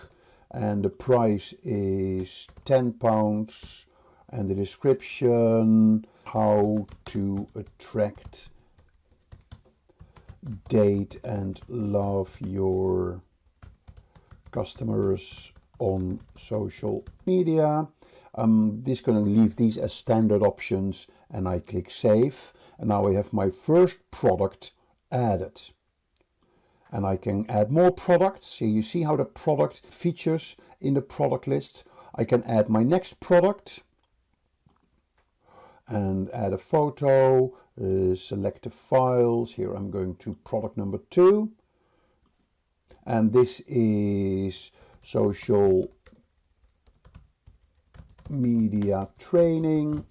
and the price is £10, and the description, how to attract, date and love your customers on social media. This going to leave these as standard options, and I click save, and now I have my first product added. And I can add more products. So you see how the product features in the product list. I can add my next product and add a photo, select the files. Here I'm going to product number 2, and this is social media training,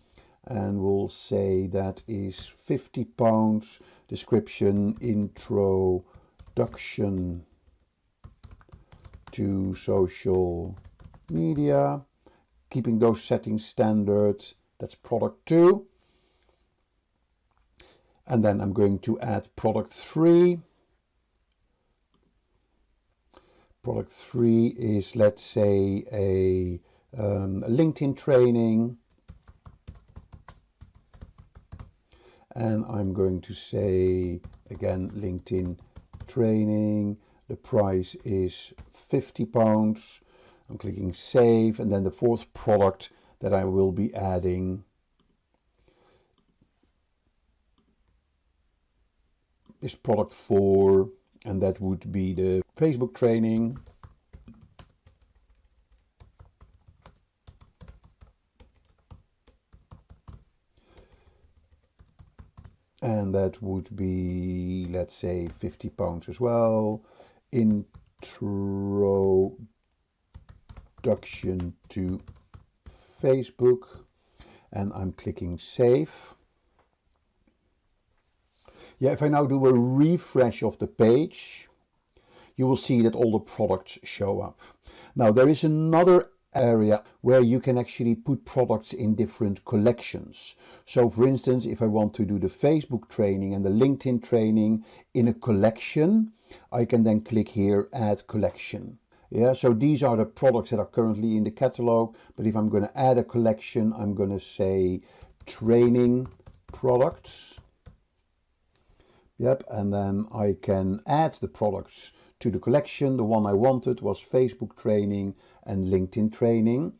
and we'll say that is £50. Description, introduction to social media, keeping those settings standard. That's product 2. And then I'm going to add product 3. Product 3 is, let's say, a LinkedIn training. And I'm going to say, again, LinkedIn training. The price is £50. I'm clicking save. And then the fourth product that I will be adding is product 4, and that would be the Facebook training. And that would be, let's say, £50 as well. Introduction to Facebook. And I'm clicking save. Yeah, if I now do a refresh of the page, you will see that all the products show up. Now, there is another area where you can actually put products in different collections. So for instance, if I want to do the Facebook training and the LinkedIn training in a collection, I can then click here, add collection. Yeah, so these are the products that are currently in the catalog, but if I'm going to add a collection, I'm going to say training products. Yep, and then I can add the products to the collection. The one I wanted was Facebook training and LinkedIn training.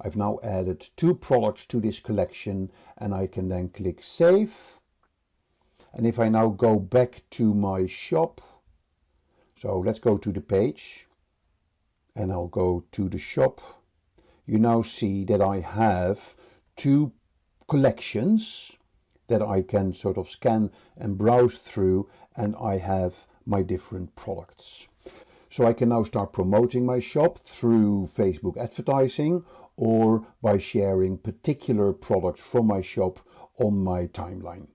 I've now added 2 products to this collection, and I can then click save. And if I now go back to my shop, so let's go to the page and I'll go to the shop. You now see that I have 2 collections that I can sort of scan and browse through, and I have my different products. So I can now start promoting my shop through Facebook advertising or by sharing particular products from my shop on my timeline.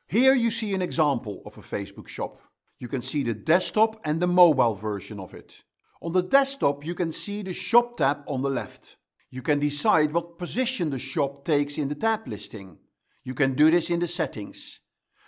Here you see an example of a Facebook shop. You can see the desktop and the mobile version of it. On the desktop you can see the shop tab on the left. You can decide what position the shop takes in the tab listing. You can do this in the settings.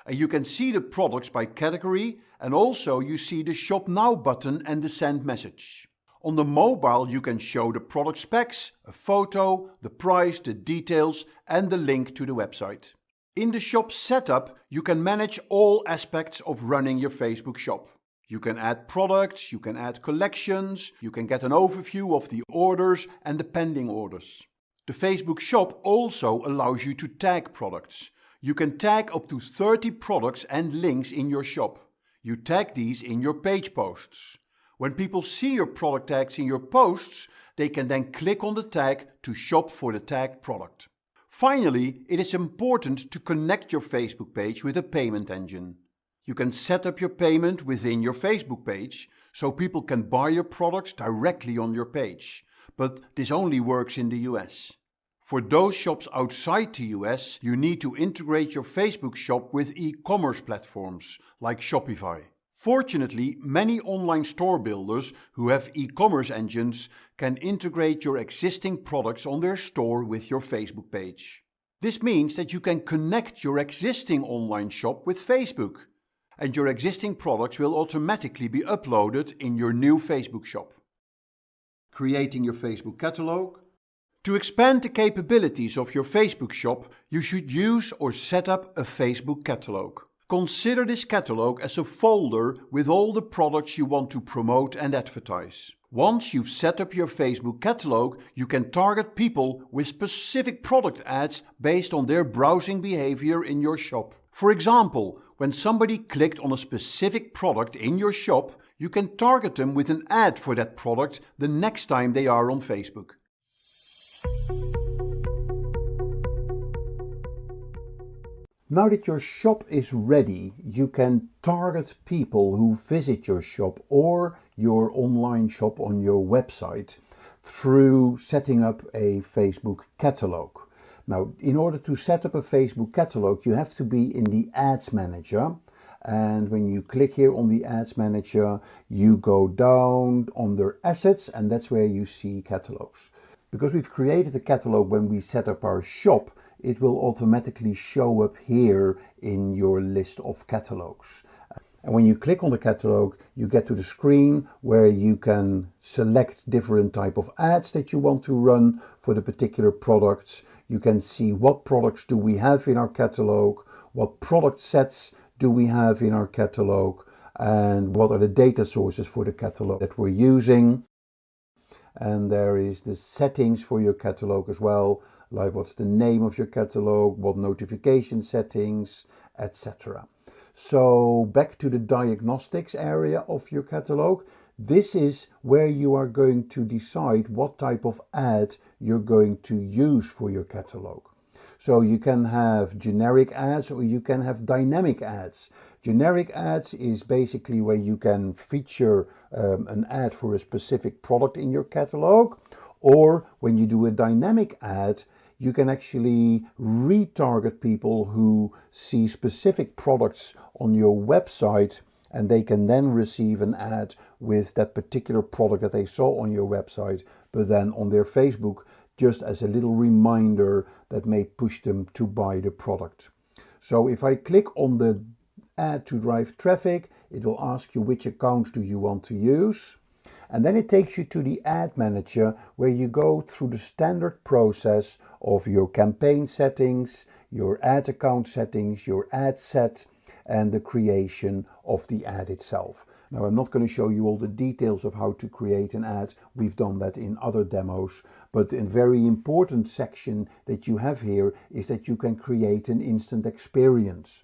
And you can see the products by category, and also you see the Shop Now button and the send message. On the mobile you can show the product specs, a photo, the price, the details and the link to the website. In the shop setup you can manage all aspects of running your Facebook shop. You can add products, you can add collections, you can get an overview of the orders and the pending orders. The Facebook shop also allows you to tag products. You can tag up to 30 products and links in your shop. You tag these in your page posts. When people see your product tags in your posts, they can then click on the tag to shop for the tagged product. Finally, it is important to connect your Facebook page with a payment engine. You can set up your payment within your Facebook page, so people can buy your products directly on your page. But this only works in the US. For those shops outside the US, you need to integrate your Facebook shop with e-commerce platforms like Shopify. Fortunately, many online store builders who have e-commerce engines can integrate your existing products on their store with your Facebook page. This means that you can connect your existing online shop with Facebook, and your existing products will automatically be uploaded in your new Facebook shop. Creating your Facebook catalog. To expand the capabilities of your Facebook shop, you should use or set up a Facebook catalog. Consider this catalog as a folder with all the products you want to promote and advertise. Once you've set up your Facebook catalog, you can target people with specific product ads based on their browsing behavior in your shop. For example, when somebody clicked on a specific product in your shop, you can target them with an ad for that product the next time they are on Facebook. Now that your shop is ready, you can target people who visit your shop or your online shop on your website through setting up a Facebook catalog. Now, in order to set up a Facebook catalog, you have to be in the Ads Manager. And when you click here on the Ads Manager, you go down under Assets, and that's where you see catalogs. Because we've created a catalog when we set up our shop, it will automatically show up here in your list of catalogs. And when you click on the catalog, you get to the screen where you can select different type of ads that you want to run for the particular products. You can see what products do we have in our catalog, what product sets do we have in our catalog, and what are the data sources for the catalog that we're using. And there is the settings for your catalog as well, like what's the name of your catalog, what notification settings, etc. So back to the diagnostics area of your catalog. This is where you are going to decide what type of ad you're going to use for your catalog. So you can have generic ads or you can have dynamic ads. Generic ads is basically where you can feature an ad for a specific product in your catalog. Or when you do a dynamic ad, you can actually retarget people who see specific products on your website, and they can then receive an ad with that particular product that they saw on your website, but then on their Facebook, just as a little reminder that may push them to buy the product. So if I click on the ad to drive traffic, it will ask you which accounts do you want to use. And then it takes you to the ad manager, where you go through the standard process of your campaign settings, your ad account settings, your ad set, and the creation of the ad itself. Now, I'm not going to show you all the details of how to create an ad. We've done that in other demos. But a very important section that you have here is that you can create an instant experience,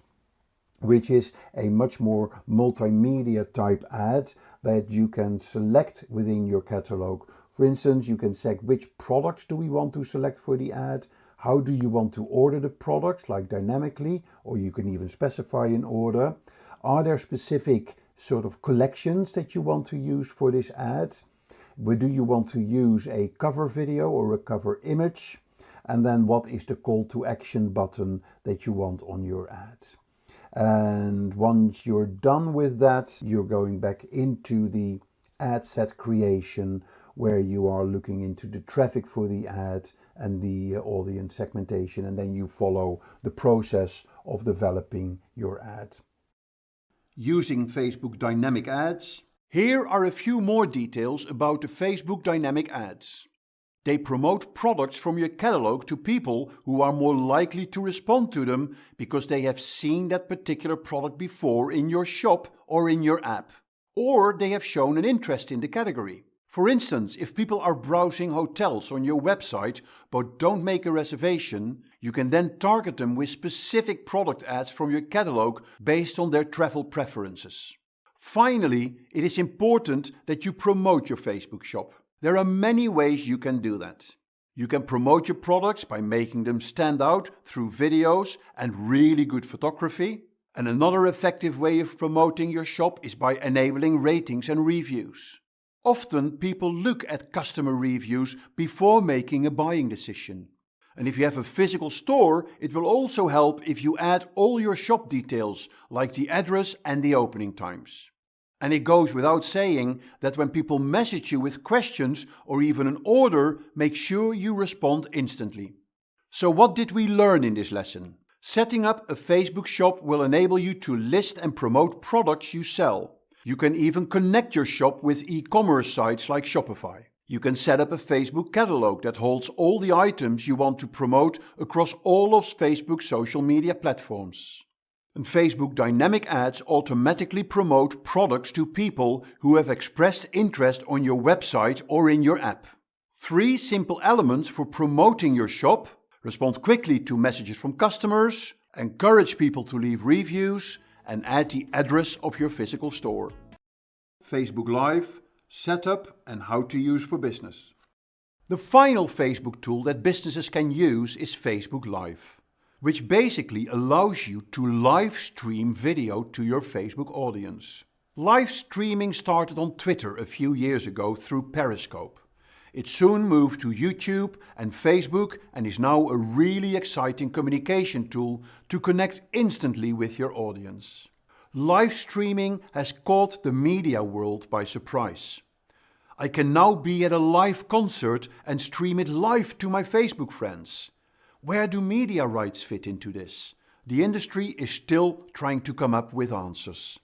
which is a much more multimedia type ad that you can select within your catalog. For instance, you can select which products do we want to select for the ad, how do you want to order the products, like dynamically, or you can even specify an order. Are there specific sort of collections that you want to use for this ad? Where do you want to use a cover video or a cover image? And then what is the call to action button that you want on your ad? And once you're done with that, you're going back into the ad set creation, where you are looking into the traffic for the ad and the audience segmentation, and then you follow the process of developing your ad. Using Facebook dynamic ads. Here are a few more details about the Facebook dynamic ads. They promote products from your catalog to people who are more likely to respond to them because they have seen that particular product before in your shop or in your app, or they have shown an interest in the category. For instance, if people are browsing hotels on your website but don't make a reservation, you can then target them with specific product ads from your catalog based on their travel preferences. Finally, it is important that you promote your Facebook shop. There are many ways you can do that. You can promote your products by making them stand out through videos and really good photography. And another effective way of promoting your shop is by enabling ratings and reviews. Often people look at customer reviews before making a buying decision. And if you have a physical store, it will also help if you add all your shop details, like the address and the opening times. And it goes without saying that when people message you with questions or even an order, make sure you respond instantly. So what did we learn in this lesson? Setting up a Facebook shop will enable you to list and promote products you sell. You can even connect your shop with e-commerce sites like Shopify. You can set up a Facebook catalog that holds all the items you want to promote across all of Facebook's social media platforms. And Facebook dynamic ads automatically promote products to people who have expressed interest on your website or in your app. 3 simple elements for promoting your shop: respond quickly to messages from customers, encourage people to leave reviews, and add the address of your physical store. Facebook Live, setup and how to use for business. The final Facebook tool that businesses can use is Facebook Live, which basically allows you to live stream video to your Facebook audience. Live streaming started on Twitter a few years ago through Periscope. It soon moved to YouTube and Facebook and is now a really exciting communication tool to connect instantly with your audience. Live streaming has caught the media world by surprise. I can now be at a live concert and stream it live to my Facebook friends. Where do media rights fit into this? The industry is still trying to come up with answers.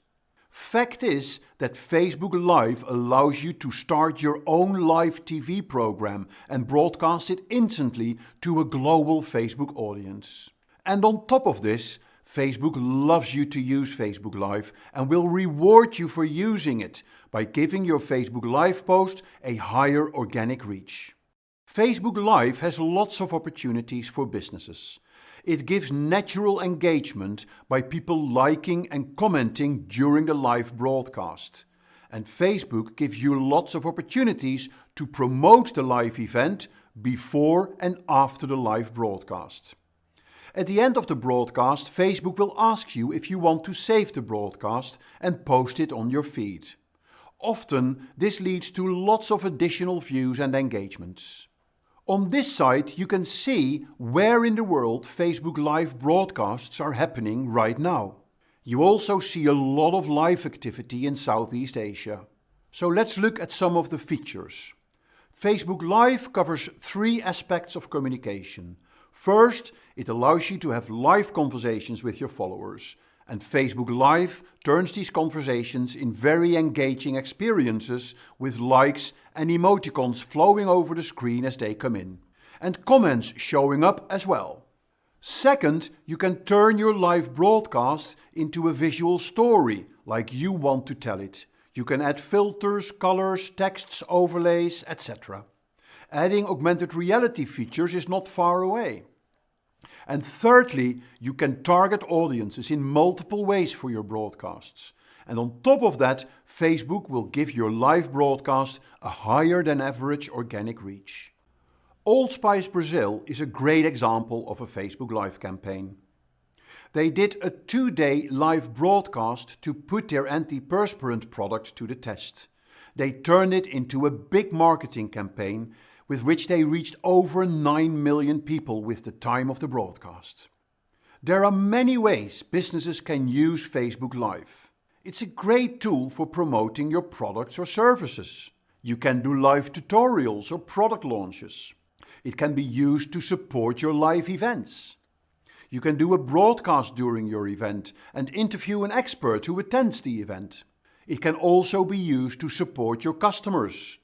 Fact is that Facebook Live allows you to start your own live TV program and broadcast it instantly to a global Facebook audience. And on top of this, Facebook loves you to use Facebook Live and will reward you for using it by giving your Facebook Live post a higher organic reach. Facebook Live has lots of opportunities for businesses. It gives natural engagement by people liking and commenting during the live broadcast. And Facebook gives you lots of opportunities to promote the live event before and after the live broadcast. At the end of the broadcast, Facebook will ask you if you want to save the broadcast and post it on your feed. Often, this leads to lots of additional views and engagements. On this site, you can see where in the world Facebook live broadcasts are happening right now. You also see a lot of live activity in Southeast Asia. So let's look at some of the features. Facebook Live covers 3 aspects of communication. First, it allows you to have live conversations with your followers. And Facebook Live turns these conversations in very engaging experiences with likes and emoticons flowing over the screen as they come in. And comments showing up as well. Second, you can turn your live broadcast into a visual story like you want to tell it. You can add filters, colors, texts, overlays, etc. Adding augmented reality features is not far away. And thirdly, you can target audiences in multiple ways for your broadcasts. And on top of that, Facebook will give your live broadcast a higher than average organic reach. Old Spice Brazil is a great example of a Facebook Live campaign. They did a 2-day live broadcast to put their antiperspirant product to the test. They turned it into a big marketing campaign with which they reached over 9 million people with the time of the broadcast. There are many ways businesses can use Facebook Live. It's a great tool for promoting your products or services. You can do live tutorials or product launches. It can be used to support your live events. You can do a broadcast during your event and interview an expert who attends the event. It can also be used to support your customers.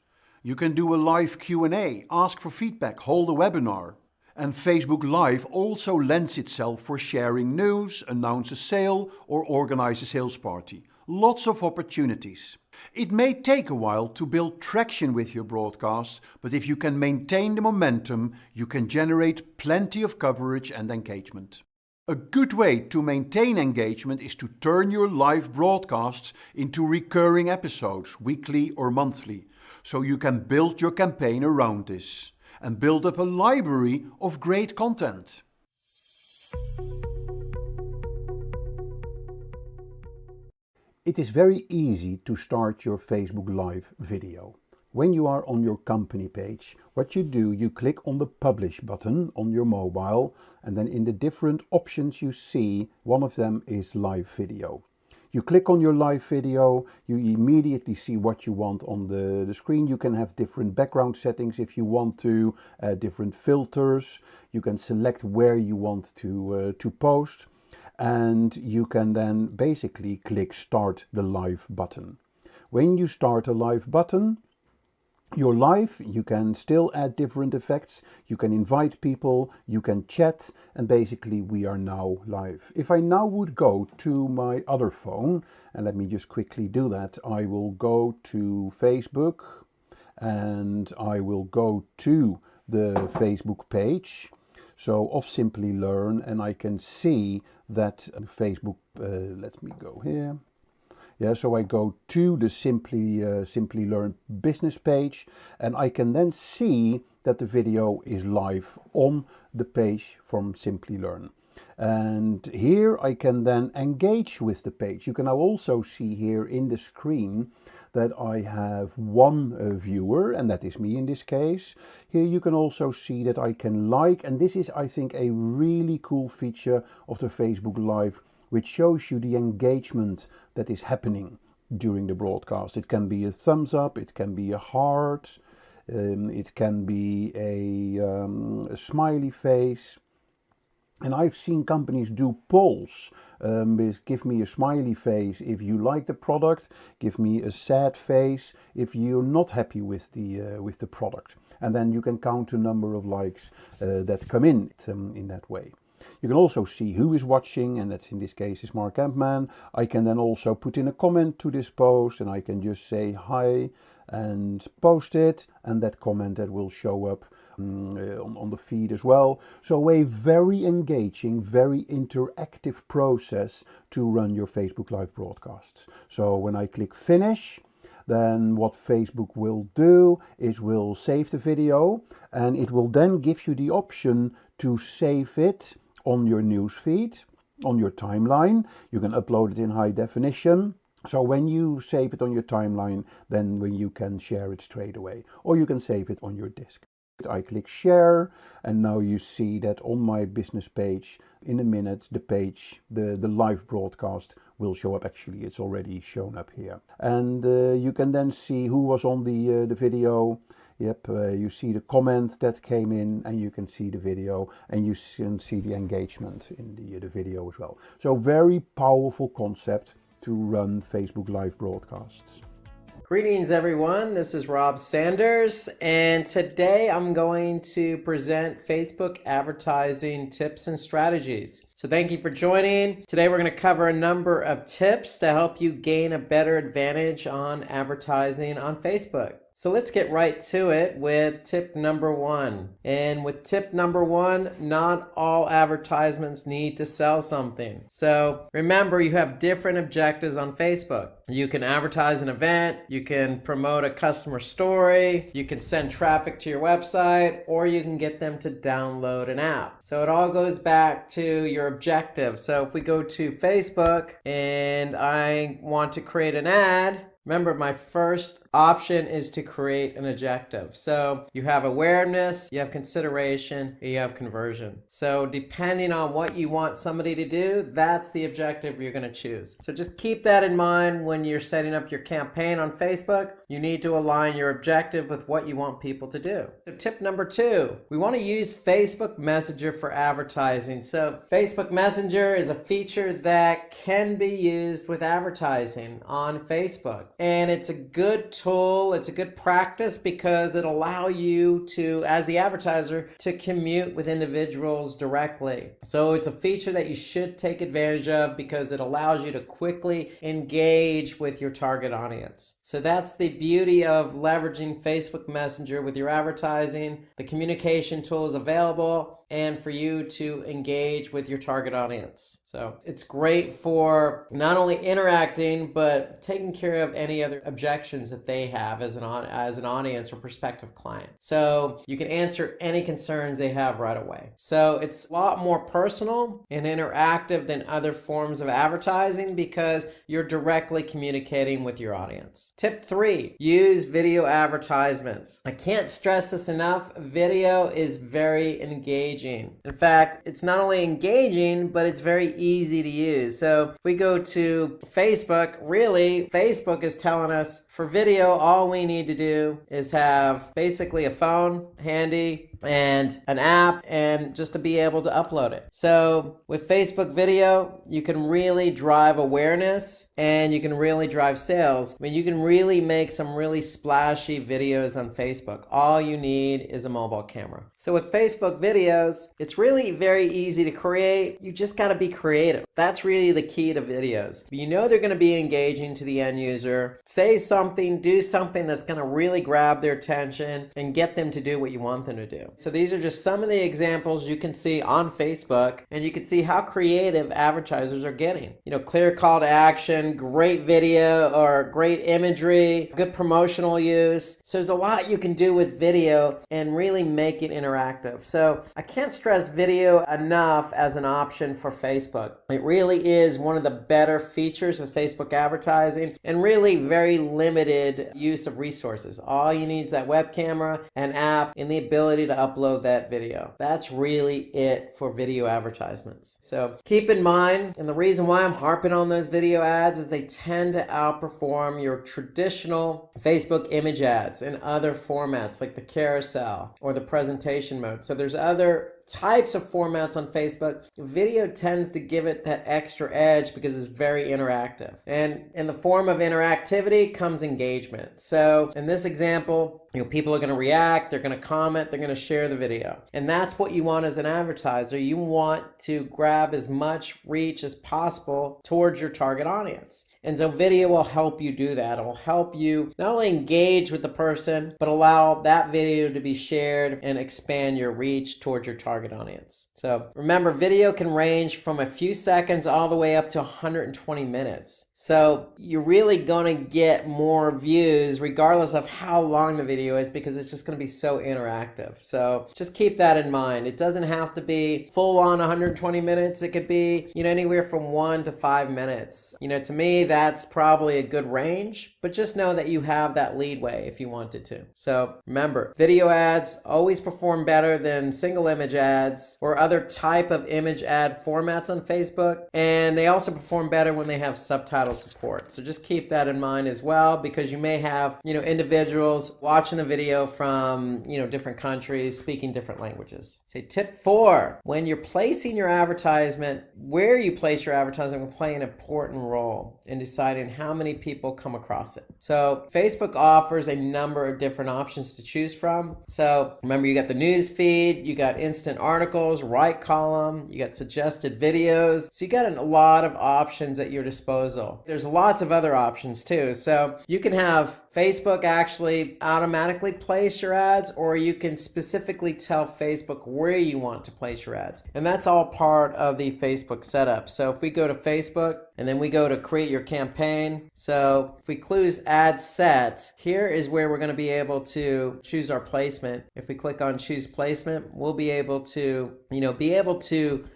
You can do a live Q&A, ask for feedback, hold a webinar. And Facebook Live also lends itself for sharing news, announce a sale or organize a sales party. Lots of opportunities. It may take a while to build traction with your broadcasts, but if you can maintain the momentum, you can generate plenty of coverage and engagement. A good way to maintain engagement is to turn your live broadcasts into recurring episodes, weekly or monthly, so you can build your campaign around this and build up a library of great content. It is very easy to start your Facebook Live video. When you are on your company page, what you do, you click on the Publish button on your mobile, and then in the different options you see, one of them is Live Video. You click on your live video, you immediately see what you want on the screen. You can have different background settings if you want to, different filters. You can select where you want to post. And you can then basically click Start the Live button. When you start a live button, you're live, you can still add different effects, you can invite people, you can chat, and basically we are now live. If I now would go to my other phone, and let me just quickly do that, I will go to Facebook and I will go to the Facebook page. So of Simplilearn, and I can see that Facebook, let me go here. Yeah, so I go to the Simplilearn business page, and I can then see that the video is live on the page from Simplilearn. And here I can then engage with the page. You can now also see here in the screen that I have one viewer, and that is me in this case. Here you can also see that I can like, and this is, I think, a really cool feature of the Facebook Live, which shows you the engagement that is happening during the broadcast. It can be a thumbs up, it can be a heart, it can be a smiley face. And I've seen companies do polls with give me a smiley face if you like the product, give me a sad face if you're not happy with the product. And then you can count the number of likes that come in that way. You can also see who is watching, and that's in this case is Mark Ampman. I can then also put in a comment to this post, and I can just say hi, and post it, and that comment that will show up on the feed as well. So a very engaging, very interactive process to run your Facebook Live broadcasts. So when I click finish, then what Facebook will do is will save the video, and it will then give you the option to save it on your newsfeed, on your timeline. You can upload it in high definition. So when you save it on your timeline, then when you can share it straight away, or you can save it on your disk. I click share, and now you see that on my business page, in a minute, the live broadcast will show up. Actually, it's already shown up here. And you can then see who was on the video. Yep, you see the comment that came in, and you can see the video, and you can see the engagement in the video as well. So very powerful concept to run Facebook Live broadcasts. Greetings everyone, this is Rob Sanders, and today I'm going to present Facebook advertising tips and strategies. So thank you for joining. Today we're going to cover a number of tips to help you gain a better advantage on advertising on Facebook. So let's get right to it with tip number 1. And with tip number 1, not all advertisements need to sell something. So remember, you have different objectives on Facebook. You can advertise an event, you can promote a customer story, you can send traffic to your website, or you can get them to download an app. So it all goes back to your objective. So if we go to Facebook and I want to create an ad, remember, my first option is to create an objective. So you have awareness, you have consideration, and you have conversion. So depending on what you want somebody to do, that's the objective you're going to choose. So just keep that in mind when you're setting up your campaign on Facebook. You need to align your objective with what you want people to do. So tip number 2, we want to use Facebook Messenger for advertising. So Facebook Messenger is a feature that can be used with advertising on Facebook. And it's a good tool, it's a good practice because it allows you to, as the advertiser, to commute with individuals directly. So it's a feature that you should take advantage of because it allows you to quickly engage with your target audience. So that's the beauty of leveraging Facebook Messenger with your advertising. The communication tool is available and for you to engage with your target audience. So it's great for not only interacting, but taking care of any other objections that they have as an audience or prospective client. So you can answer any concerns they have right away. So it's a lot more personal and interactive than other forms of advertising because you're directly communicating with your audience. Tip 3, use video advertisements. I can't stress this enough. Video is very engaging. In fact, it's not only engaging, but it's very easy to use. So if we go to Facebook, really, Facebook is telling us for video, all we need to do is have basically a phone handy and an app and just to be able to upload it. So with Facebook video, you can really drive awareness and you can really drive sales. I mean, you can really make some really splashy videos on Facebook. All you need is a mobile camera. So with Facebook videos, it's really very easy to create. You just got to be creative. That's really the key to videos. You know they're going to be engaging to the end user. Say something, do something that's going to really grab their attention and get them to do what you want them to do. So these are just some of the examples you can see on Facebook, and you can see how creative advertisers are getting. You know, clear call to action, great video or great imagery, good promotional use. So there's a lot you can do with video and really make it interactive. So I can't stress video enough as an option for Facebook. It really is one of the better features with Facebook advertising and really very limited use of resources. All you need is that web camera, an app, and the ability to upload that video. That's really it for video advertisements. So keep in mind, and the reason why I'm harping on those video ads is they tend to outperform your traditional Facebook image ads and other formats like the carousel or the presentation mode. So there's other types of formats on Facebook. Video tends to give it that extra edge because it's very interactive. And in the form of interactivity comes engagement. So in this example, people are going to react, they're going to comment, they're going to share the video. And that's what you want as an advertiser. You want to grab as much reach as possible towards your target audience. And so video will help you do that. It will help you not only engage with the person, but allow that video to be shared and expand your reach towards your target audience. So remember, video can range from a few seconds all the way up to 120 minutes. So you're really going to get more views regardless of how long the video is, because it's just going to be so interactive. So just keep that in mind. It doesn't have to be full on 120 minutes. It could be, anywhere from 1 to 5 minutes. To me, that's probably a good range, but just know that you have that leadway if you wanted to. So remember, video ads always perform better than single image ads or other type of image ad formats on Facebook. And they also perform better when they have subtitle support. So just keep that in mind as well, because you may have, individuals watching the video from, different countries speaking different languages. So tip 4, when you're placing your advertisement, where you place your advertisement will play an important role in deciding how many people come across it. So Facebook offers a number of different options to choose from. So remember, you got the news feed, you got instant articles, right column, you got suggested videos. So you got a lot of options at your disposal. There's lots of other options too. So you can have Facebook actually automatically place your ads, or you can specifically tell Facebook where you want to place your ads. And that's all part of the Facebook setup. So if we go to Facebook and then we go to create your campaign. So if we choose ad set, here is where we're going to be able to choose our placement. If we click on choose placement, we'll be able to,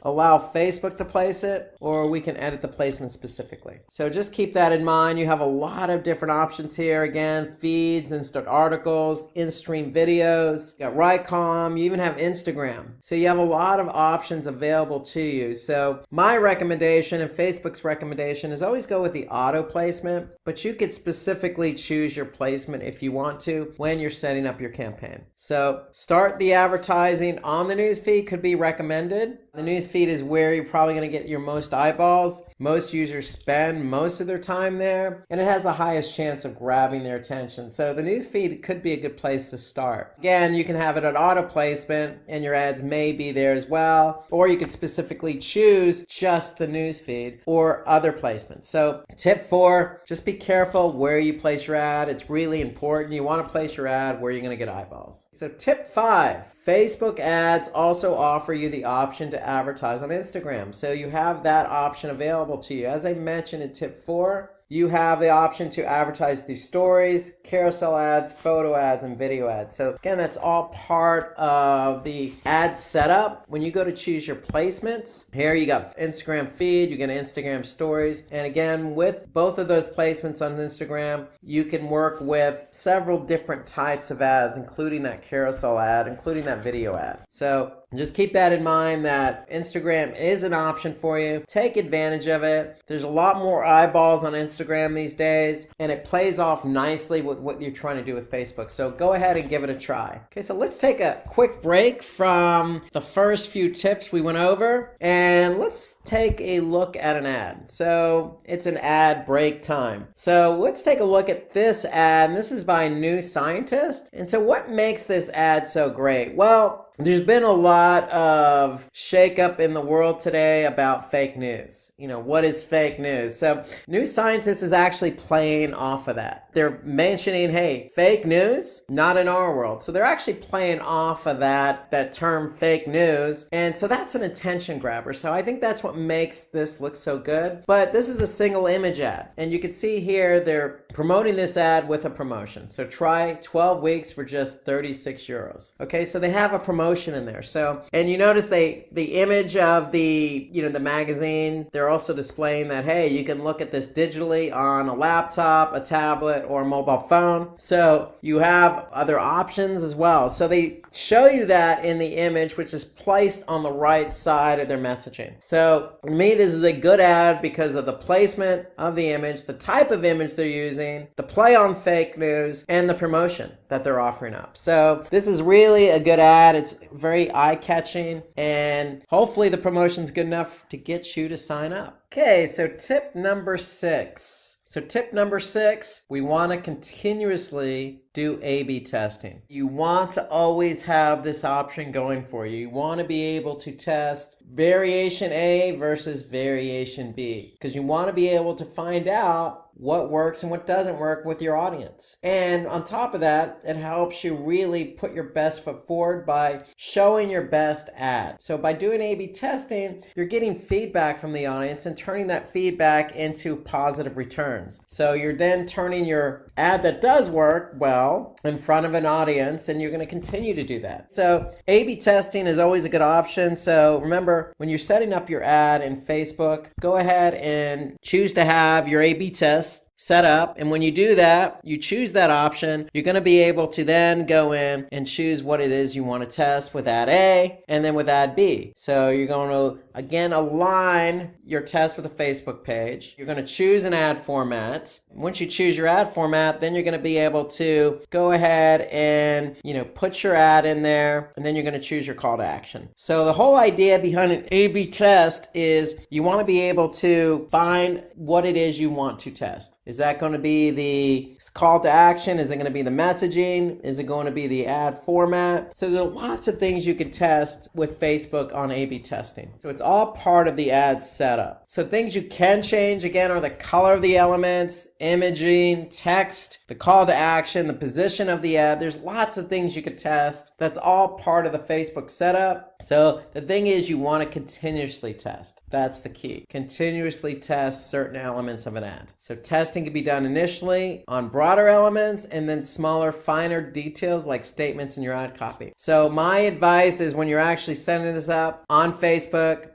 allow Facebook to place it, or we can edit the placement specifically. So just keep that in mind. You have a lot of different options here. Again, feeds, instant articles, in-stream videos, you got right column, you even have Instagram. So you have a lot of options available to you. So my recommendation and Facebook's recommendation is always go with the auto placement, but you could specifically choose your placement if you want to when you're setting up your campaign. So start the advertising on the newsfeed could be recommended. The newsfeed is where you're probably going to get your most eyeballs. Most users spend most of their time there, and it has the highest chance of grabbing their attention. So the newsfeed could be a good place to start. Again, you can have it at auto placement, and your ads may be there as well, or you could specifically choose just the newsfeed or other placements. So tip 4, just be careful where you place your ad. It's really important. You want to place your ad where you're going to get eyeballs. So tip 5, Facebook ads also offer you the option to advertise on Instagram. So you have that option available to you. As I mentioned in tip 4, you have the option to advertise through stories, carousel ads, photo ads, and video ads. So again, that's all part of the ad setup. When you go to choose your placements, here you got Instagram feed, you get Instagram stories. And again, with both of those placements on Instagram, you can work with several different types of ads, including that carousel ad, including that video ad. So just keep that in mind, that Instagram is an option for you. Take advantage of it. There's a lot more eyeballs on Instagram these days, and it plays off nicely with what you're trying to do with Facebook. So go ahead and give it a try. Okay, so let's take a quick break from the first few tips we went over, and let's take a look at an ad. So it's an ad break time. So let's take a look at this ad. This is by New Scientist. And so what makes this ad so great? Well, there's been a lot of shakeup in the world today about fake news. What is fake news? So New Scientist is actually playing off of that. They're mentioning, hey, fake news, not in our world. So they're actually playing off of that term fake news. And so that's an attention grabber. So I think that's what makes this look so good. But this is a single image ad. And you can see here, they're promoting this ad with a promotion. So try 12 weeks for just 36 euros. Okay, so they have a promotion in there. So, and you notice the image of the magazine, they're also displaying that, hey, you can look at this digitally on a laptop, a tablet, or a mobile phone. So you have other options as well. So they show you that in the image, which is placed on the right side of their messaging. So for me, this is a good ad because of the placement of the image, the type of image they're using, the play on fake news, and the promotion that they're offering up. So this is really a good ad. It's very eye-catching, and hopefully the promotion's good enough to get you to sign up. Okay, so tip number 6. So tip number 6, we want to continuously do A/B testing. You want to always have this option going for you. You want to be able to test variation A versus variation B, because you want to be able to find out what works and what doesn't work with your audience. And on top of that, it helps you really put your best foot forward by showing your best ad. So by doing A/B testing, you're getting feedback from the audience and turning that feedback into positive returns. So you're then turning your ad that does work well in front of an audience, and you're going to continue to do that. So A/B testing is always a good option. So remember, when you're setting up your ad in Facebook, go ahead and choose to have your A/B test set up, and when you do that, you choose that option, you're going to be able to then go in and choose what it is you want to test with ad A and then with ad B. So you're going to again align your test with a Facebook page. You're going to choose an ad format. Once you choose your ad format, then you're going to be able to go ahead and put your ad in there, and then you're going to choose your call to action. So the whole idea behind an A/B test is you want to be able to find what it is you want to test. Is that going to be the call to action? Is it going to be the messaging? Is it going to be the ad format? So there are lots of things you could test with Facebook on A/B testing. So it's all part of the ad setup. So things you can change, again, are the color of the elements, imaging, text, the call to action, the position of the ad. There's lots of things you could test. That's all part of the Facebook setup. So the thing is, you want to continuously test. That's the key. Continuously test certain elements of an ad. So testing can be done initially on broader elements and then smaller, finer details like statements in your ad copy. So my advice is, when you're actually setting this up on Facebook,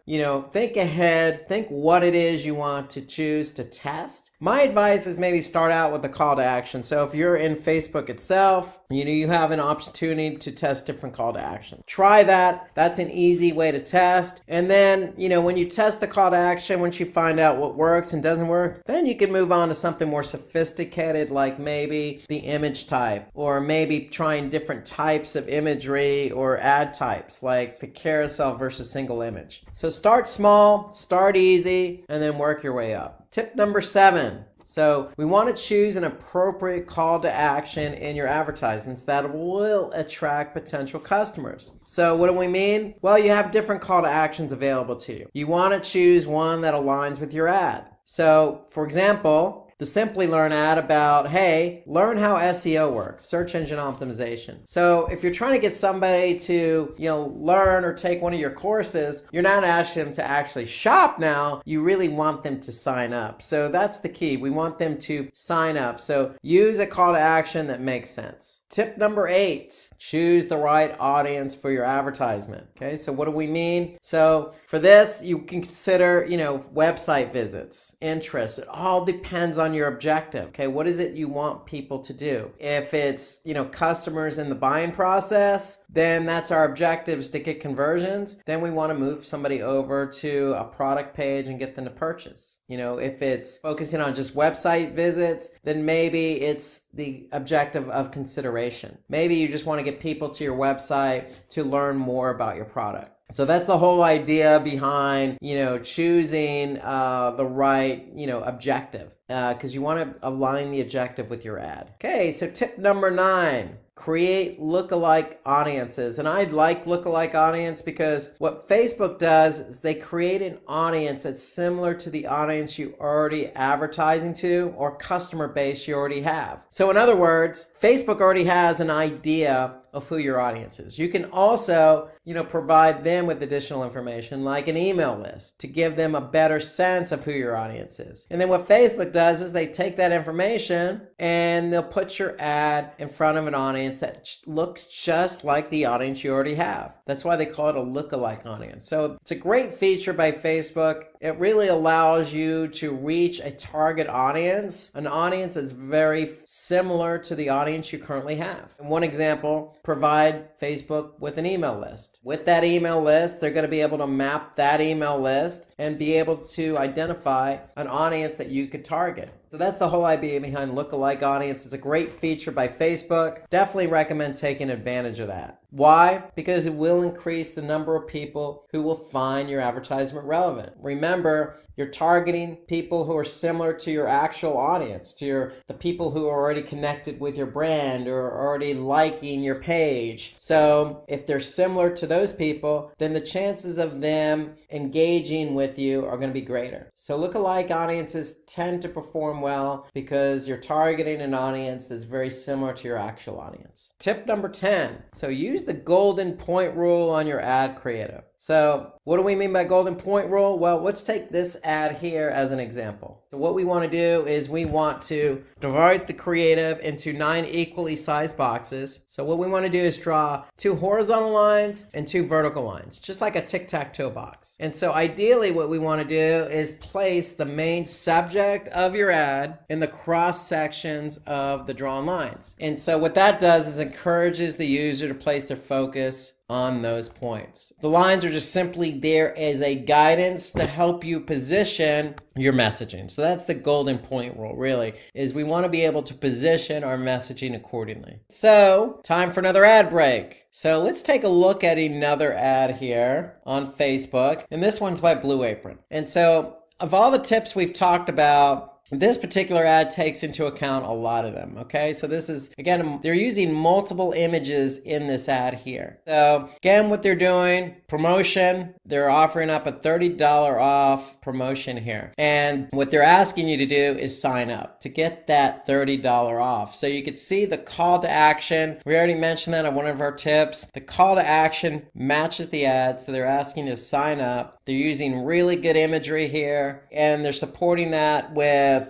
think ahead, think what it is you want to choose to test. My advice is maybe start out with a call to action. So if you're in Facebook itself, you have an opportunity to test different call to action. Try that. That's an easy way to test. And then, when you test the call to action, once you find out what works and doesn't work, then you can move on to something more sophisticated, like maybe the image type, or maybe trying different types of imagery or ad types, like the carousel versus single image. So start small, start easy, and then work your way up. Tip number 7. So we want to choose an appropriate call to action in your advertisements that will attract potential customers. So what do we mean? Well, you have different call to actions available to you. You want to choose one that aligns with your ad. So for example, the Simplilearn ad about, hey, learn how SEO works, search engine optimization. So if you're trying to get somebody to, learn or take one of your courses, you're not asking them to actually shop now. You really want them to sign up. So that's the key. We want them to sign up. So use a call to action that makes sense. Tip number 8, choose the right audience for your advertisement. Okay, so what do we mean? So for this, you can consider, website visits, interests. It all depends on your objective. Okay, what is it you want people to do? If it's, customers in the buying process, then that's our objectives to get conversions. Then we want to move somebody over to a product page and get them to purchase. If it's focusing on just website visits, then maybe it's the objective of consideration. Maybe you just want to get people to your website to learn more about your product. So that's the whole idea behind, choosing the right, objective, because you want to align the objective with your ad. Okay, so tip number 9. Create lookalike audiences. And I like lookalike audience because what Facebook does is they create an audience that's similar to the audience you already advertising to or customer base you already have. So in other words, Facebook already has an idea of who your audience is. You can also, provide them with additional information like an email list to give them a better sense of who your audience is. And then what Facebook does is they take that information and they'll put your ad in front of an audience that looks just like the audience you already have. That's why they call it a lookalike audience. So it's a great feature by Facebook. It really allows you to reach a target audience, an audience that's very similar to the audience you currently have. And one example, provide Facebook with an email list. With that email list, they're going to be able to map that email list and be able to identify an audience that you could target. So that's the whole idea behind lookalike audience. It's a great feature by Facebook. Definitely recommend taking advantage of that. Why? Because it will increase the number of people who will find your advertisement relevant. Remember, you're targeting people who are similar to your actual audience, to the people who are already connected with your brand or are already liking your page. So if they're similar to those people, then the chances of them engaging with you are going to be greater. So lookalike audiences tend to perform well because you're targeting an audience that's very similar to your actual audience. Tip number 10. So use the golden point rule on your ad creative. So what do we mean by golden point rule? Well, let's take this ad here as an example. So what we want to do is we want to divide the creative into 9 equally sized boxes. So what we want to do is draw 2 horizontal lines and 2 vertical lines, just like a tic-tac-toe box. And so ideally what we want to do is place the main subject of your ad in the cross sections of the drawn lines. And so what that does is encourages the user to place their focus on those points. The lines are just simply there as a guidance to help you position your messaging. So that's the golden point rule, really, is we want to be able to position our messaging accordingly. So time for another ad break. So let's take a look at another ad here on Facebook. And this one's by Blue Apron. And so of all the tips we've talked about, this particular ad takes into account a lot of them, okay? So this is, again, they're using multiple images in this ad here. So again, what they're doing, promotion, they're offering up a $30 off promotion here. And what they're asking you to do is sign up to get that $30 off. So you could see the call to action. We already mentioned that on one of our tips. The call to action matches the ad, so they're asking you to sign up. They're using really good imagery here, and they're supporting that with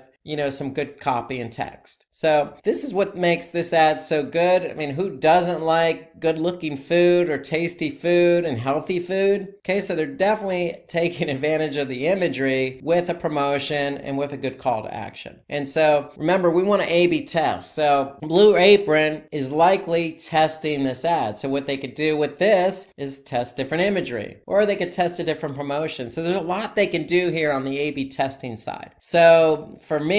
some good copy and text. So this is what makes this ad so good. I mean, who doesn't like good looking food or tasty food and healthy food? Okay, so they're definitely taking advantage of the imagery with a promotion and with a good call to action. And so remember, we want to A/B test. So Blue Apron is likely testing this ad. So what they could do with this is test different imagery, or they could test a different promotion. So there's a lot they can do here on the A/B testing side. So for me,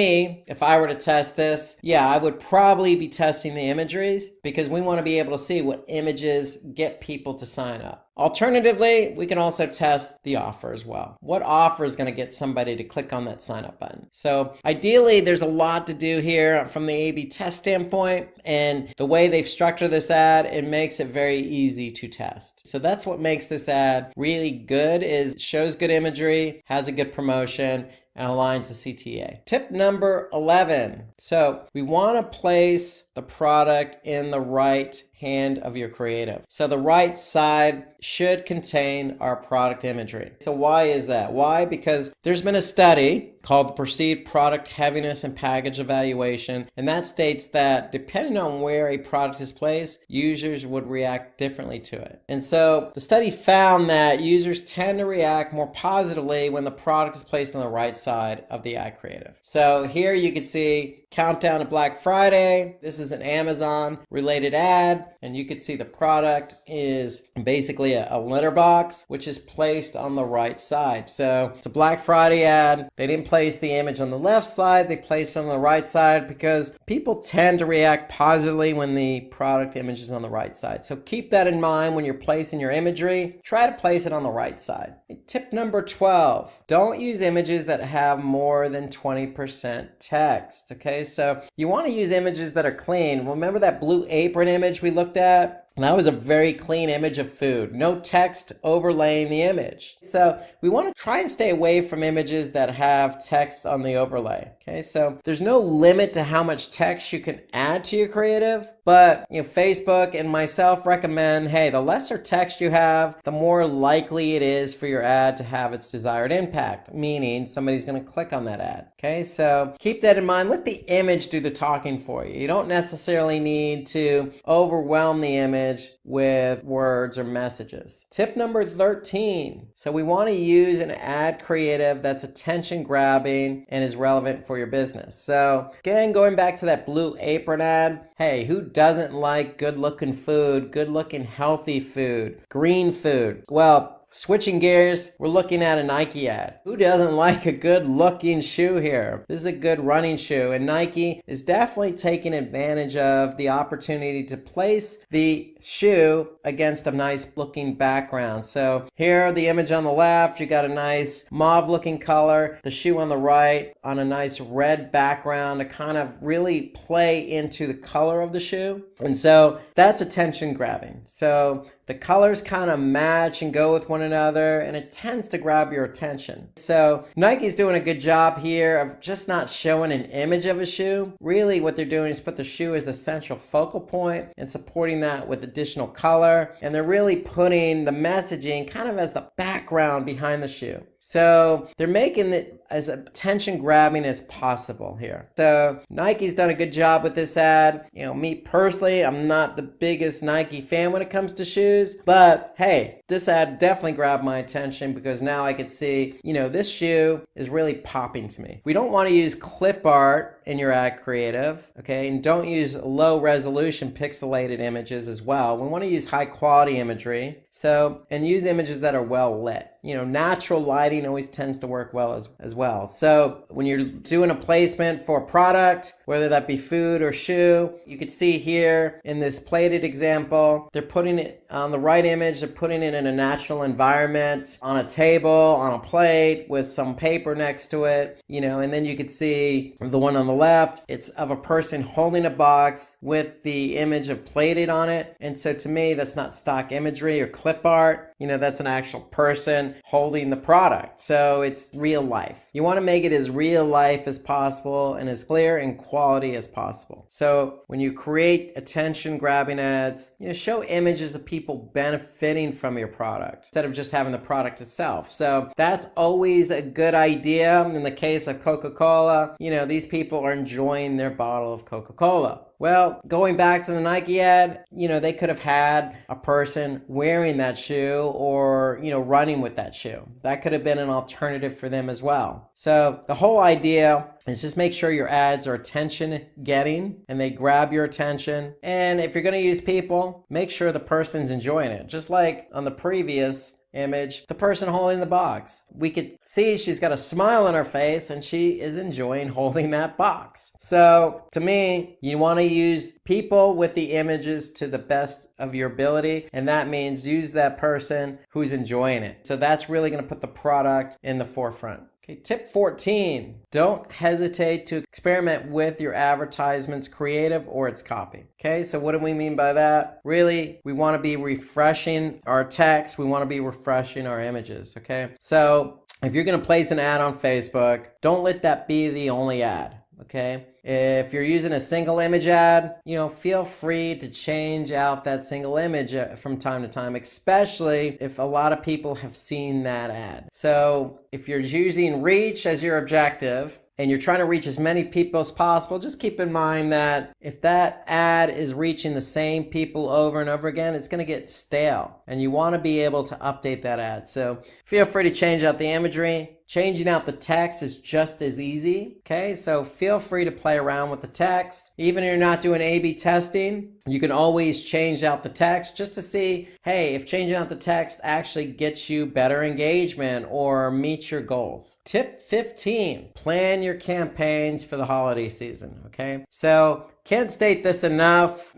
if I were to test this, I would probably be testing the imageries because we want to be able to see what images get people to sign up. Alternatively, we can also test the offer as well. What offer is going to get somebody to click on that sign up button? So ideally, there's a lot to do here from the A/B test standpoint, and the way they've structured this ad, it makes it very easy to test. So that's what makes this ad really good, is it shows good imagery, has a good promotion, and aligns the CTA. Tip number 11. So we want to place the product in the right hand of your creative. So the right side should contain our product imagery. So why is that? Why? Because there's been a study called the Perceived Product Heaviness and Package Evaluation, and that states that depending on where a product is placed, users would react differently to it. And so the study found that users tend to react more positively when the product is placed on the right side of the ad creative. So here you can see countdown to Black Friday. This is an Amazon related ad, and you can see the product is basically a litter box, which is placed on the right side. So it's a Black Friday ad. They didn't place the image on the left side, they placed it on the right side because people tend to react positively when the product image is on the right side. So keep that in mind when you're placing your imagery. Try to place it on the right side. Tip number 12, don't use images that have more than 20% text. Okay, so you want to use images that are clean. Remember that Blue Apron image we looked at? That was a very clean image of food. No text overlaying the image. So we want to try and stay away from images that have text on the overlay. Okay, so there's no limit to how much text you can add to your creative, but Facebook and myself recommend, hey, the lesser text you have, the more likely it is for your ad to have its desired impact, meaning somebody's going to click on that ad. Okay, so keep that in mind. Let the image do the talking for you. You don't necessarily need to overwhelm the image with words or messages. Tip number 13. So we want to use an ad creative that's attention grabbing and is relevant for your business. So again, going back to that Blue Apron ad, hey, who doesn't like good looking food, good looking healthy food, green food? Well, Switching gears, we're looking at a Nike ad. Who doesn't like a good looking shoe here? This is a good running shoe, and Nike is definitely taking advantage of the opportunity to place the shoe against a nice looking background. So here, the image on the left, you got a nice mauve looking color, the shoe on the right on a nice red background to kind of really play into the color of the shoe. And so that's attention grabbing. So the colors kind of match and go with one another, and it tends to grab your attention. So Nike's doing a good job here of just not showing an image of a shoe. Really what they're doing is put the shoe as the central focal point and supporting that with additional color. And they're really putting the messaging kind of as the background behind the shoe. So they're making it as attention grabbing as possible here. So Nike's done a good job with this ad. Me personally, I'm not the biggest Nike fan when it comes to shoes, but hey, this ad definitely grabbed my attention because now I could see, this shoe is really popping to me. We don't want to use clip art in your ad creative, okay? And don't use low resolution pixelated images as well. We want to use high quality imagery. And use images that are well lit. Natural lighting always tends to work well as well. So when you're doing a placement for a product, whether that be food or shoe, you can see here in this plated example, they're putting it on the right image, they're putting it in a natural environment, on a table, on a plate with some paper next to it, and then you could see the one on the left, it's of a person holding a box with the image of plated on it. And so to me, that's not stock imagery or clip art. That's an actual person holding the product. So it's real life. You want to make it as real life as possible and as clear and quality as possible. So when you create attention grabbing ads, show images of people benefiting from your product instead of just having the product itself. So that's always a good idea. In the case of Coca-Cola, these people are enjoying their bottle of Coca-Cola. Well, going back to the Nike ad, they could have had a person wearing that shoe or, running with that shoe. That could have been an alternative for them as well. So the whole idea is just make sure your ads are attention getting and they grab your attention. And if you're going to use people, make sure the person's enjoying it. Just like on the previous image, the person holding the box. We could see she's got a smile on her face and she is enjoying holding that box. So to me, you want to use people with the images to the best of your ability, and that means use that person who's enjoying it. So that's really going to put the product in the forefront. Okay, tip 14, don't hesitate to experiment with your advertisement's creative or its copy. Okay, so what do we mean by that? Really, we want to be refreshing our text. We want to be refreshing our images, okay? So if you're going to place an ad on Facebook, don't let that be the only ad. Okay, if you're using a single image ad, feel free to change out that single image from time to time, especially if a lot of people have seen that ad. So if you're using reach as your objective and you're trying to reach as many people as possible, just keep in mind that if that ad is reaching the same people over and over again, it's going to get stale, and you want to be able to update that ad. So feel free to change out the imagery. Changing out the text is just as easy, okay? So feel free to play around with the text. Even if you're not doing A/B testing, you can always change out the text just to see, hey, if changing out the text actually gets you better engagement or meets your goals. Tip 15, plan your campaigns for the holiday season, okay? So can't state this enough,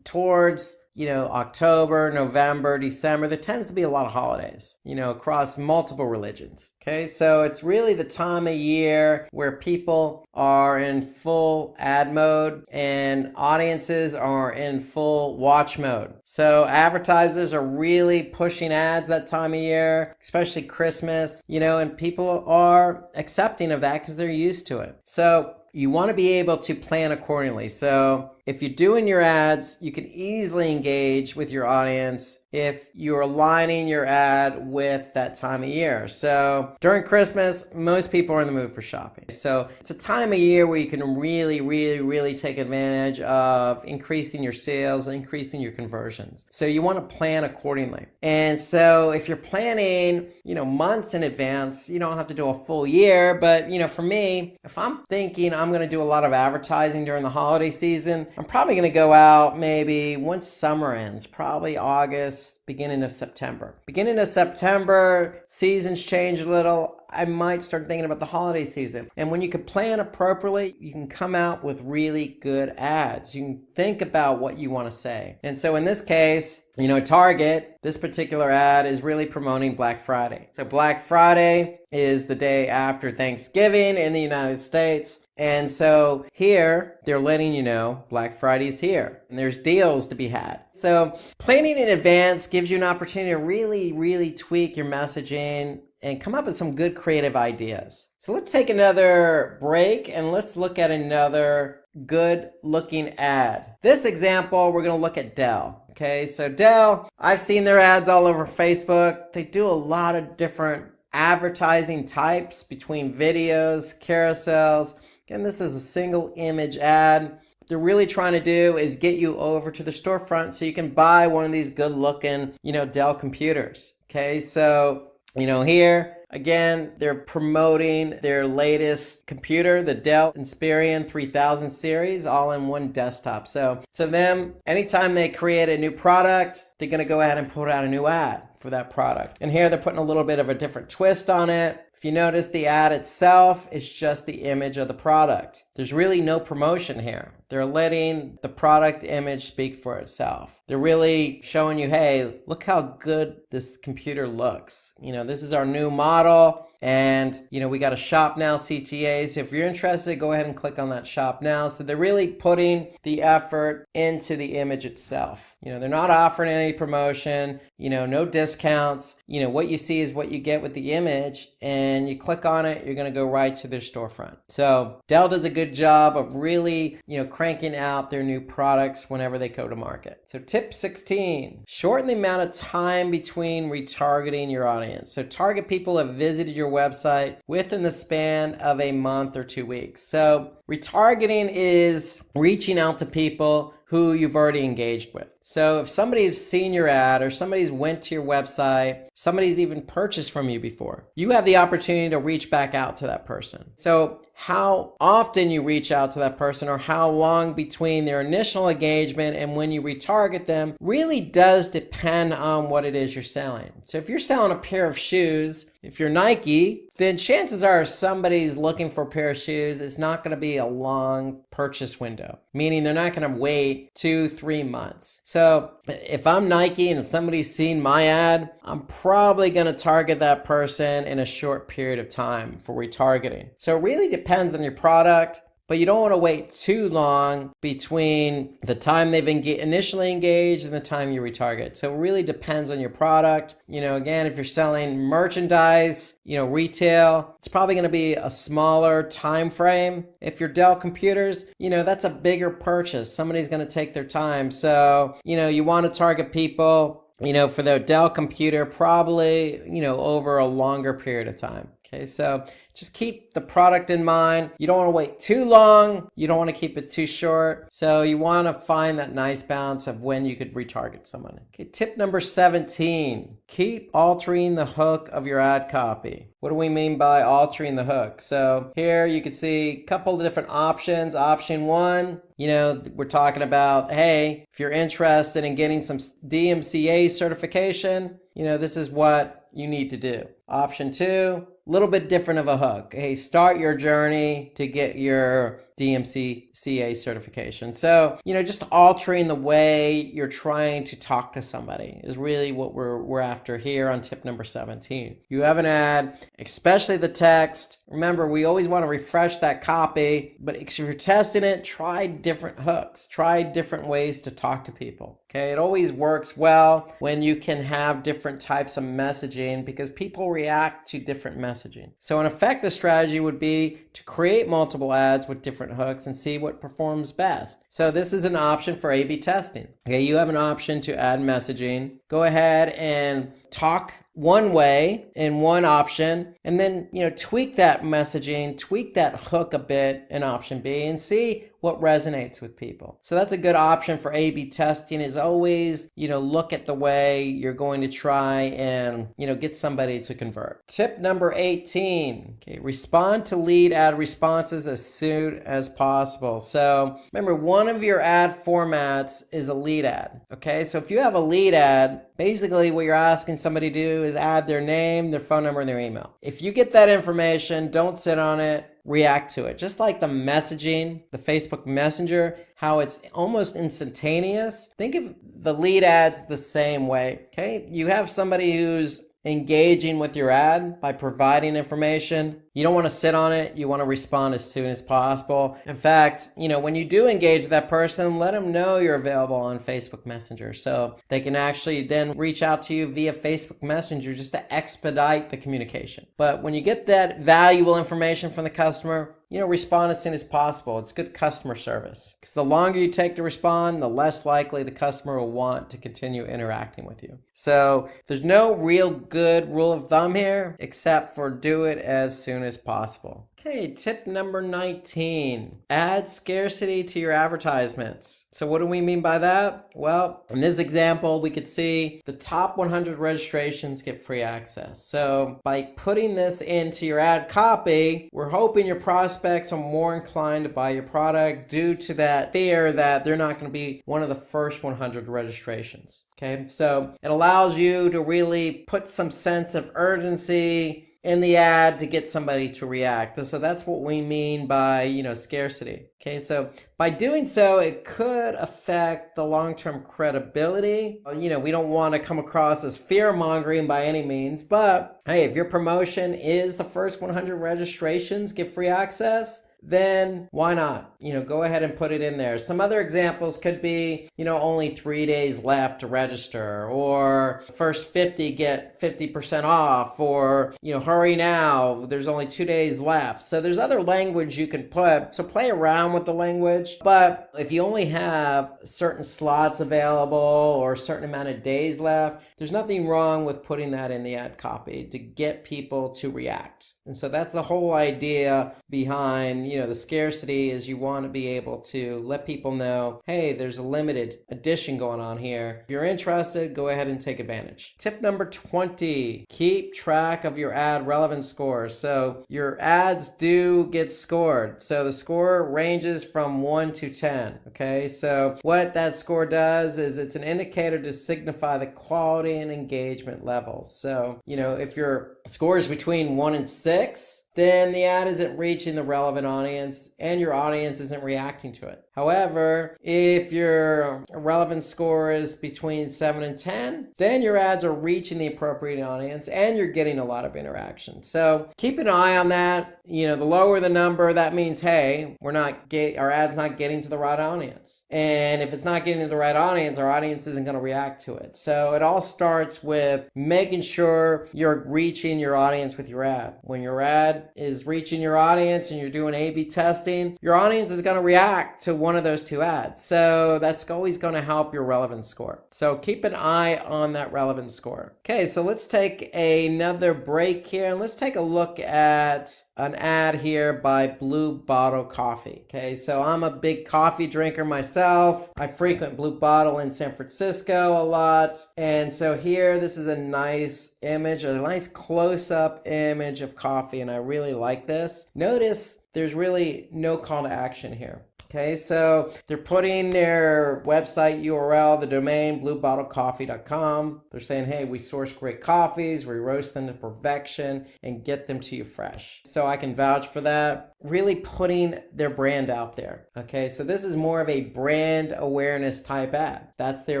towards October, November, December, there tends to be a lot of holidays, across multiple religions. Okay, so it's really the time of year where people are in full ad mode and audiences are in full watch mode. So advertisers are really pushing ads that time of year, especially Christmas, and people are accepting of that because they're used to it. So you want to be able to plan accordingly. So if you're doing your ads, you can easily engage with your audience if you're aligning your ad with that time of year. So during Christmas, most people are in the mood for shopping. So it's a time of year where you can really take advantage of increasing your sales, increasing your conversions. So you want to plan accordingly. And so if you're planning, months in advance, you don't have to do a full year. But, for me, if I'm thinking I'm going to do a lot of advertising during the holiday season, I'm probably going to go out maybe once summer ends, probably August, beginning of September. Beginning of September, seasons change a little. I might start thinking about the holiday season. And when you can plan appropriately, you can come out with really good ads. You can think about what you want to say. And so in this case, Target, this particular ad is really promoting Black Friday. So Black Friday is the day after Thanksgiving in the United States. And so here, they're letting you know Black Friday's here and there's deals to be had. So planning in advance gives you an opportunity to really, really tweak your messaging and come up with some good creative ideas. So let's take another break and let's look at another good looking ad. This example, we're going to look at Dell. Okay, so Dell, I've seen their ads all over Facebook. They do a lot of different advertising types between videos, carousels. Again, this is a single image ad. What they're really trying to do is get you over to the storefront so you can buy one of these good looking, Dell computers. Okay, so here, again, they're promoting their latest computer, the Dell Inspiron 3000 series, all in one desktop. So to them, anytime they create a new product, they're going to go ahead and put out a new ad for that product. And here they're putting a little bit of a different twist on it. If you notice, the ad itself is just the image of the product. There's really no promotion here. They're letting the product image speak for itself. They're really showing you, hey, look how good this computer looks. This is our new model. And, we got a shop now CTA. So if you're interested, go ahead and click on that shop now. So they're really putting the effort into the image itself. They're not offering any promotion, no discounts. What you see is what you get with the image, and you click on it, you're going to go right to their storefront. So Dell does a good job of really, cranking out their new products whenever they go to market. So tip 16, shorten the amount of time between retargeting your audience. So target people who have visited your website within the span of a month or 2 weeks. So retargeting is reaching out to people who you've already engaged with. So if somebody's seen your ad or somebody's went to your website, somebody's even purchased from you before, you have the opportunity to reach back out to that person. So how often you reach out to that person or how long between their initial engagement and when you retarget them really does depend on what it is you're selling. So if you're selling a pair of shoes, if you're Nike, then chances are somebody's looking for a pair of shoes. It's not going to be a long purchase window, meaning they're not going to wait 2-3 months. So if I'm Nike and somebody's seen my ad, I'm probably going to target that person in a short period of time for retargeting. So it really depends on your product. But you don't want to wait too long between the time they've initially engaged and the time you retarget. So it really depends on your product. Again, if you're selling merchandise, retail, it's probably going to be a smaller time frame. If you're Dell computers, that's a bigger purchase. Somebody's going to take their time. So, you want to target people, for their Dell computer, probably, over a longer period of time. Okay, so just keep the product in mind. You don't want to wait too long. You don't want to keep it too short. So you want to find that nice balance of when you could retarget someone. Okay, tip number 17, keep altering the hook of your ad copy. What do we mean by altering the hook? So here you can see a couple of different options. Option 1, we're talking about, hey, if you're interested in getting some DMCA certification, this is what you need to do. Option 2, a little bit different of a hook. Hey, start your journey to get your DMCA certification. So, just altering the way you're trying to talk to somebody is really what we're after here on tip number 17. You have an ad, especially the text. Remember, we always want to refresh that copy, but if you're testing it, try different hooks, try different ways to talk to people. Okay, it always works well when you can have different types of messaging because people react to different messaging. So an effective strategy would be to create multiple ads with different hooks and see what performs best. So this is an option for A/B testing. Okay, you have an option to add messaging. Go ahead and talk one way in one option, and then, tweak that messaging, tweak that hook a bit in option B, and see what resonates with people. So that's a good option for A/B testing, is always, look at the way you're going to try and, get somebody to convert. Tip number 18, okay, respond to lead ad responses as soon as possible. So remember, one of your ad formats is a lead ad, okay? So if you have a lead ad, basically what you're asking somebody to do is add their name, their phone number, and their email. If you get that information, don't sit on it, react to it. Just like the messaging, the Facebook Messenger, how it's almost instantaneous. Think of the lead ads the same way, okay? You have somebody who's engaging with your ad by providing information. You don't want to sit on it. You want to respond as soon as possible. In fact, when you do engage with that person, let them know you're available on Facebook Messenger, so they can actually then reach out to you via Facebook Messenger just to expedite the communication. But when you get that valuable information from the customer, respond as soon as possible. It's good customer service, because the longer you take to respond, the less likely the customer will want to continue interacting with you. So there's no real good rule of thumb here, except for do it as soon as possible. Okay, tip number 19, add scarcity to your advertisements. So what do we mean by that? Well, in this example, we could see the top 100 registrations get free access. So by putting this into your ad copy, we're hoping your prospects are more inclined to buy your product due to that fear that they're not going to be one of the first 100 registrations. Okay, so it allows you to really put some sense of urgency in the ad to get somebody to react. So that's what we mean by, scarcity. Okay, so by doing so, it could affect the long-term credibility. We don't want to come across as fear-mongering by any means, but hey, if your promotion is the first 100 registrations get free access, then why not? Go ahead and put it in there. Some other examples could be, only 3 days left to register, or first 50 get 50% off, or, hurry now, there's only 2 days left. So there's other language you can put. So play around with the language. But if you only have certain slots available or a certain amount of days left, there's nothing wrong with putting that in the ad copy to get people to react. And so that's the whole idea behind, the scarcity, is you want to be able to let people know, hey, there's a limited edition going on here. If you're interested, go ahead and take advantage. Tip number 20, keep track of your ad relevance scores. So your ads do get scored. So the score ranges from 1 to 10. Okay, so what that score does is it's an indicator to signify the quality and engagement levels. So, if your score is between 1 and 6, then the ad isn't reaching the relevant audience and your audience isn't reacting to it. However, if your relevance score is between 7 and 10, then your ads are reaching the appropriate audience and you're getting a lot of interaction. So keep an eye on that. The lower the number, that means, hey, our ad's not getting to the right audience. And if it's not getting to the right audience, our audience isn't going to react to it. So it all starts with making sure you're reaching your audience with your ad. When your ad is reaching your audience and you're doing A/B testing, your audience is going to react to one of those two ads. So that's always going to help your relevance score. So keep an eye on that relevance score. Okay, so let's take another break here and let's take a look at an ad here by Blue Bottle Coffee. Okay, so I'm a big coffee drinker myself. I frequent Blue Bottle in San Francisco a lot. And so here, this is a nice image, a nice close-up image of coffee, and I really like this. Notice there's really no call to action here. Okay, so they're putting their website URL, the domain, bluebottlecoffee.com. They're saying, hey, we source great coffees, we roast them to perfection, and get them to you fresh. So I can vouch for that. Really putting their brand out there. Okay, so this is more of a brand awareness type ad. That's their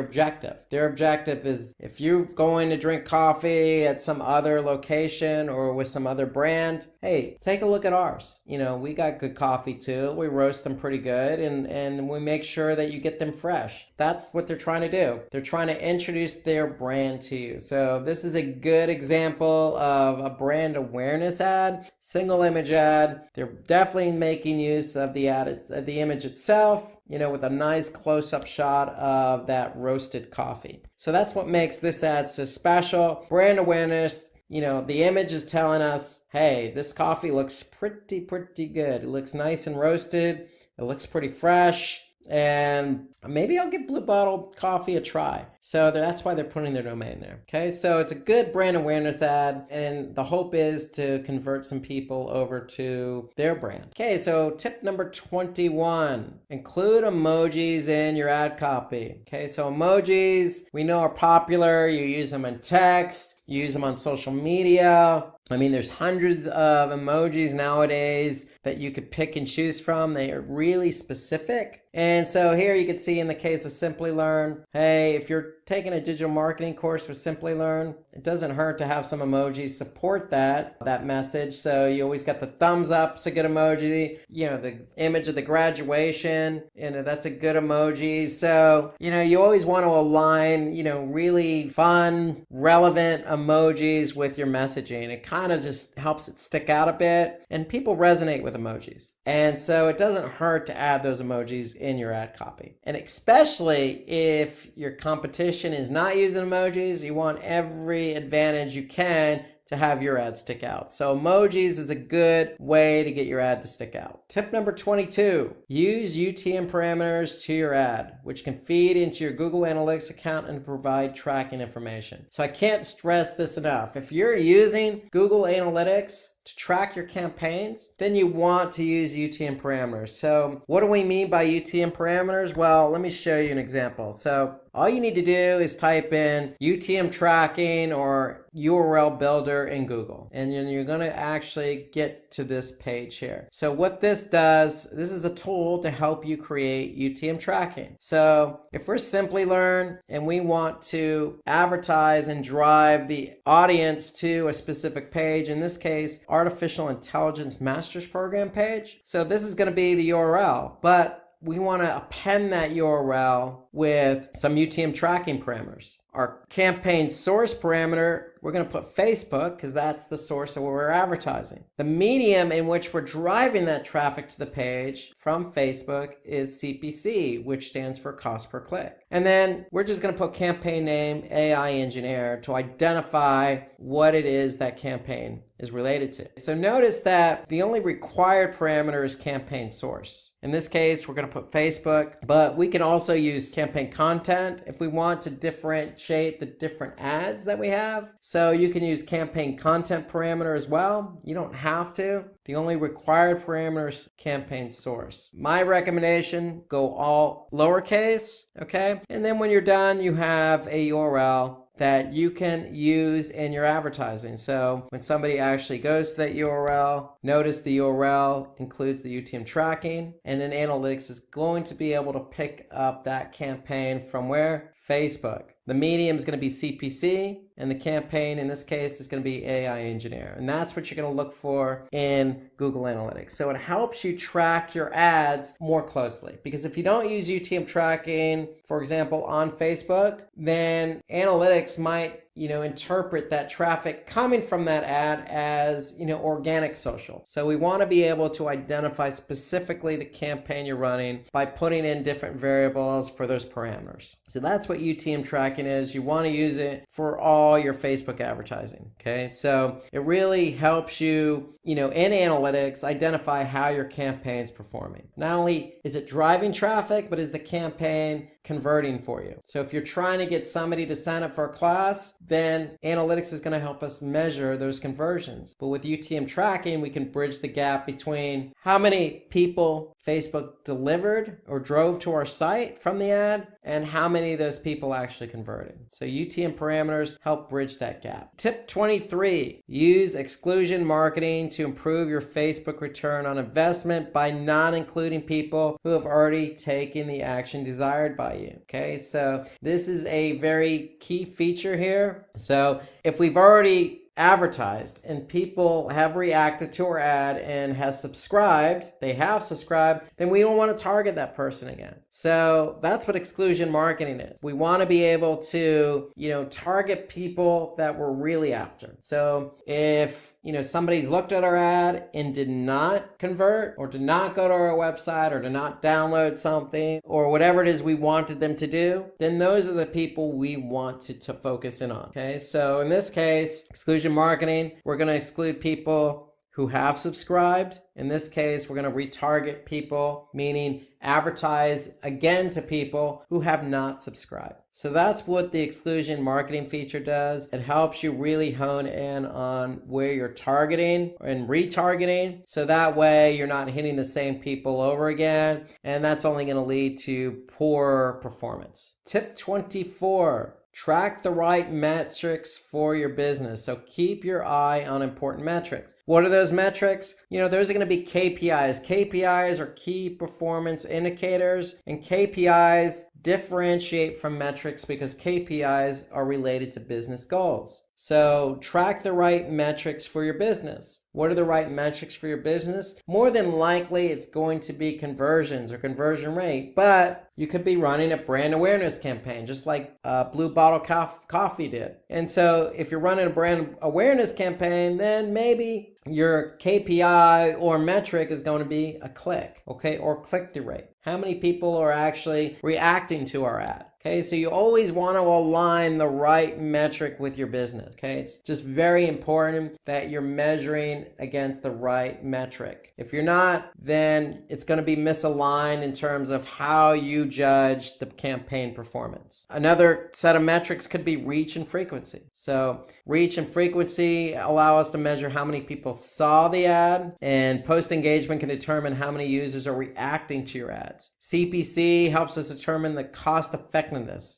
objective. Their objective is, if you're going to drink coffee at some other location or with some other brand, hey, take a look at ours. We got good coffee too. We roast them pretty good. good, and we make sure that you get them fresh. That's what they're trying to do. They're trying to introduce their brand to you. So this is a good example of a brand awareness ad, single image ad. They're definitely making use of the ad, the image itself, with a nice close-up shot of that roasted coffee. So that's what makes this ad so special. Brand awareness. The image is telling us, hey, this coffee looks pretty good. It looks nice and roasted. It looks pretty fresh. And maybe I'll give Blue Bottle Coffee a try. So that's why they're putting their domain there. Okay, so it's a good brand awareness ad, and the hope is to convert some people over to their brand. Okay, so tip number 21, include emojis in your ad copy. Okay, so emojis we know are popular. You use them in text. You use them on social media. There's hundreds of emojis nowadays that you could pick and choose from. They are really specific. And so here you can see in the case of Simplilearn, hey, if you're taking a digital marketing course with Simplilearn, it doesn't hurt to have some emojis support that message. So you always got the thumbs up, it's a good emoji. The image of the graduation, that's a good emoji. So, you always want to align, really fun, relevant emojis with your messaging. It kind of just helps it stick out a bit, and people resonate with emojis. And so it doesn't hurt to add those emojis in your ad copy. And especially if your competition is not using emojis, you want every advantage you can to have your ad stick out. So emojis is a good way to get your ad to stick out. Tip number 22, use UTM parameters to your ad, which can feed into your Google Analytics account and provide tracking information. So I can't stress this enough. If you're using Google Analytics to track your campaigns, then you want to use UTM parameters. So what do we mean by UTM parameters? Well, let me show you an example. So all you need to do is type in UTM tracking or URL builder in Google, and then you're going to actually get to this page here. So what this does, this is a tool to help you create UTM tracking. So if we're Simplilearn and we want to advertise and drive the audience to a specific page, in this case, Artificial Intelligence Master's Program page. So this is going to be the URL, but we want to append that URL with some UTM tracking parameters. Our campaign source parameter, we're going to put Facebook because that's the source of where we're advertising. The medium in which we're driving that traffic to the page from Facebook is CPC, which stands for cost per click. And then we're just going to put campaign name AI engineer to identify what it is that campaign is related to. So notice that the only required parameter is campaign source. In this case, we're going to put Facebook, but we can also use campaign content if we want to differentiate the different ads that we have. So you can use campaign content parameter as well. You don't have to. The only required parameter is campaign source. My recommendation, go all lowercase, okay? And then when you're done, you have a URL that you can use in your advertising. So when somebody actually goes to that URL, notice the URL includes the UTM tracking, and then analytics is going to be able to pick up that campaign from where? Facebook. The medium is going to be CPC, and the campaign in this case is going to be AI engineer. And that's what you're going to look for in Google Analytics. So it helps you track your ads more closely. Because if you don't use UTM tracking, for example, on Facebook, then analytics might interpret that traffic coming from that ad as, organic social. So we want to be able to identify specifically the campaign you're running by putting in different variables for those parameters. So that's what UTM tracking is. You want to use it for all your Facebook advertising. Okay. So it really helps you, in analytics, identify how your campaign's performing. Not only is it driving traffic, but is the campaign converting for you? So if you're trying to get somebody to sign up for a class, then analytics is going to help us measure those conversions. But with UTM tracking, we can bridge the gap between how many people Facebook delivered or drove to our site from the ad and how many of those people actually converted. So UTM parameters help bridge that gap. Tip 23, use exclusion marketing to improve your Facebook return on investment by not including people who have already taken the action desired by you. Okay, so this is a very key feature here. So if we've already advertised and people have reacted to our ad and they have subscribed, then we don't want to target that person again. So that's what exclusion marketing is. We want to be able to, target people that we're really after. So if somebody's looked at our ad and did not convert or did not go to our website or did not download something or whatever it is we wanted them to do, then those are the people we want to focus in on. Okay, so in this case, exclusion marketing, we're going to exclude people who have subscribed. In this case, we're going to retarget people, meaning advertise again to people who have not subscribed. So that's what the exclusion marketing feature does. It helps you really hone in on where you're targeting and retargeting. So that way you're not hitting the same people over again. And that's only going to lead to poor performance. Tip 24. Track the right metrics for your business. So keep your eye on important metrics. What are those metrics? Those are going to be KPIs. KPIs are key performance indicators, and KPIs differentiate from metrics because KPIs are related to business goals. So track the right metrics for your business. What are the right metrics for your business? More than likely, it's going to be conversions or conversion rate, but you could be running a brand awareness campaign, just like Blue Bottle Coffee did. And so if you're running a brand awareness campaign, then maybe your KPI or metric is going to be a click, okay, or click-through rate. How many people are actually reacting to our ad? Okay, so you always want to align the right metric with your business. Okay, it's just very important that you're measuring against the right metric. If you're not, then it's going to be misaligned in terms of how you judge the campaign performance. Another set of metrics could be reach and frequency. So reach and frequency allow us to measure how many people saw the ad, and post engagement can determine how many users are reacting to your ads. CPC helps us determine the cost effectiveness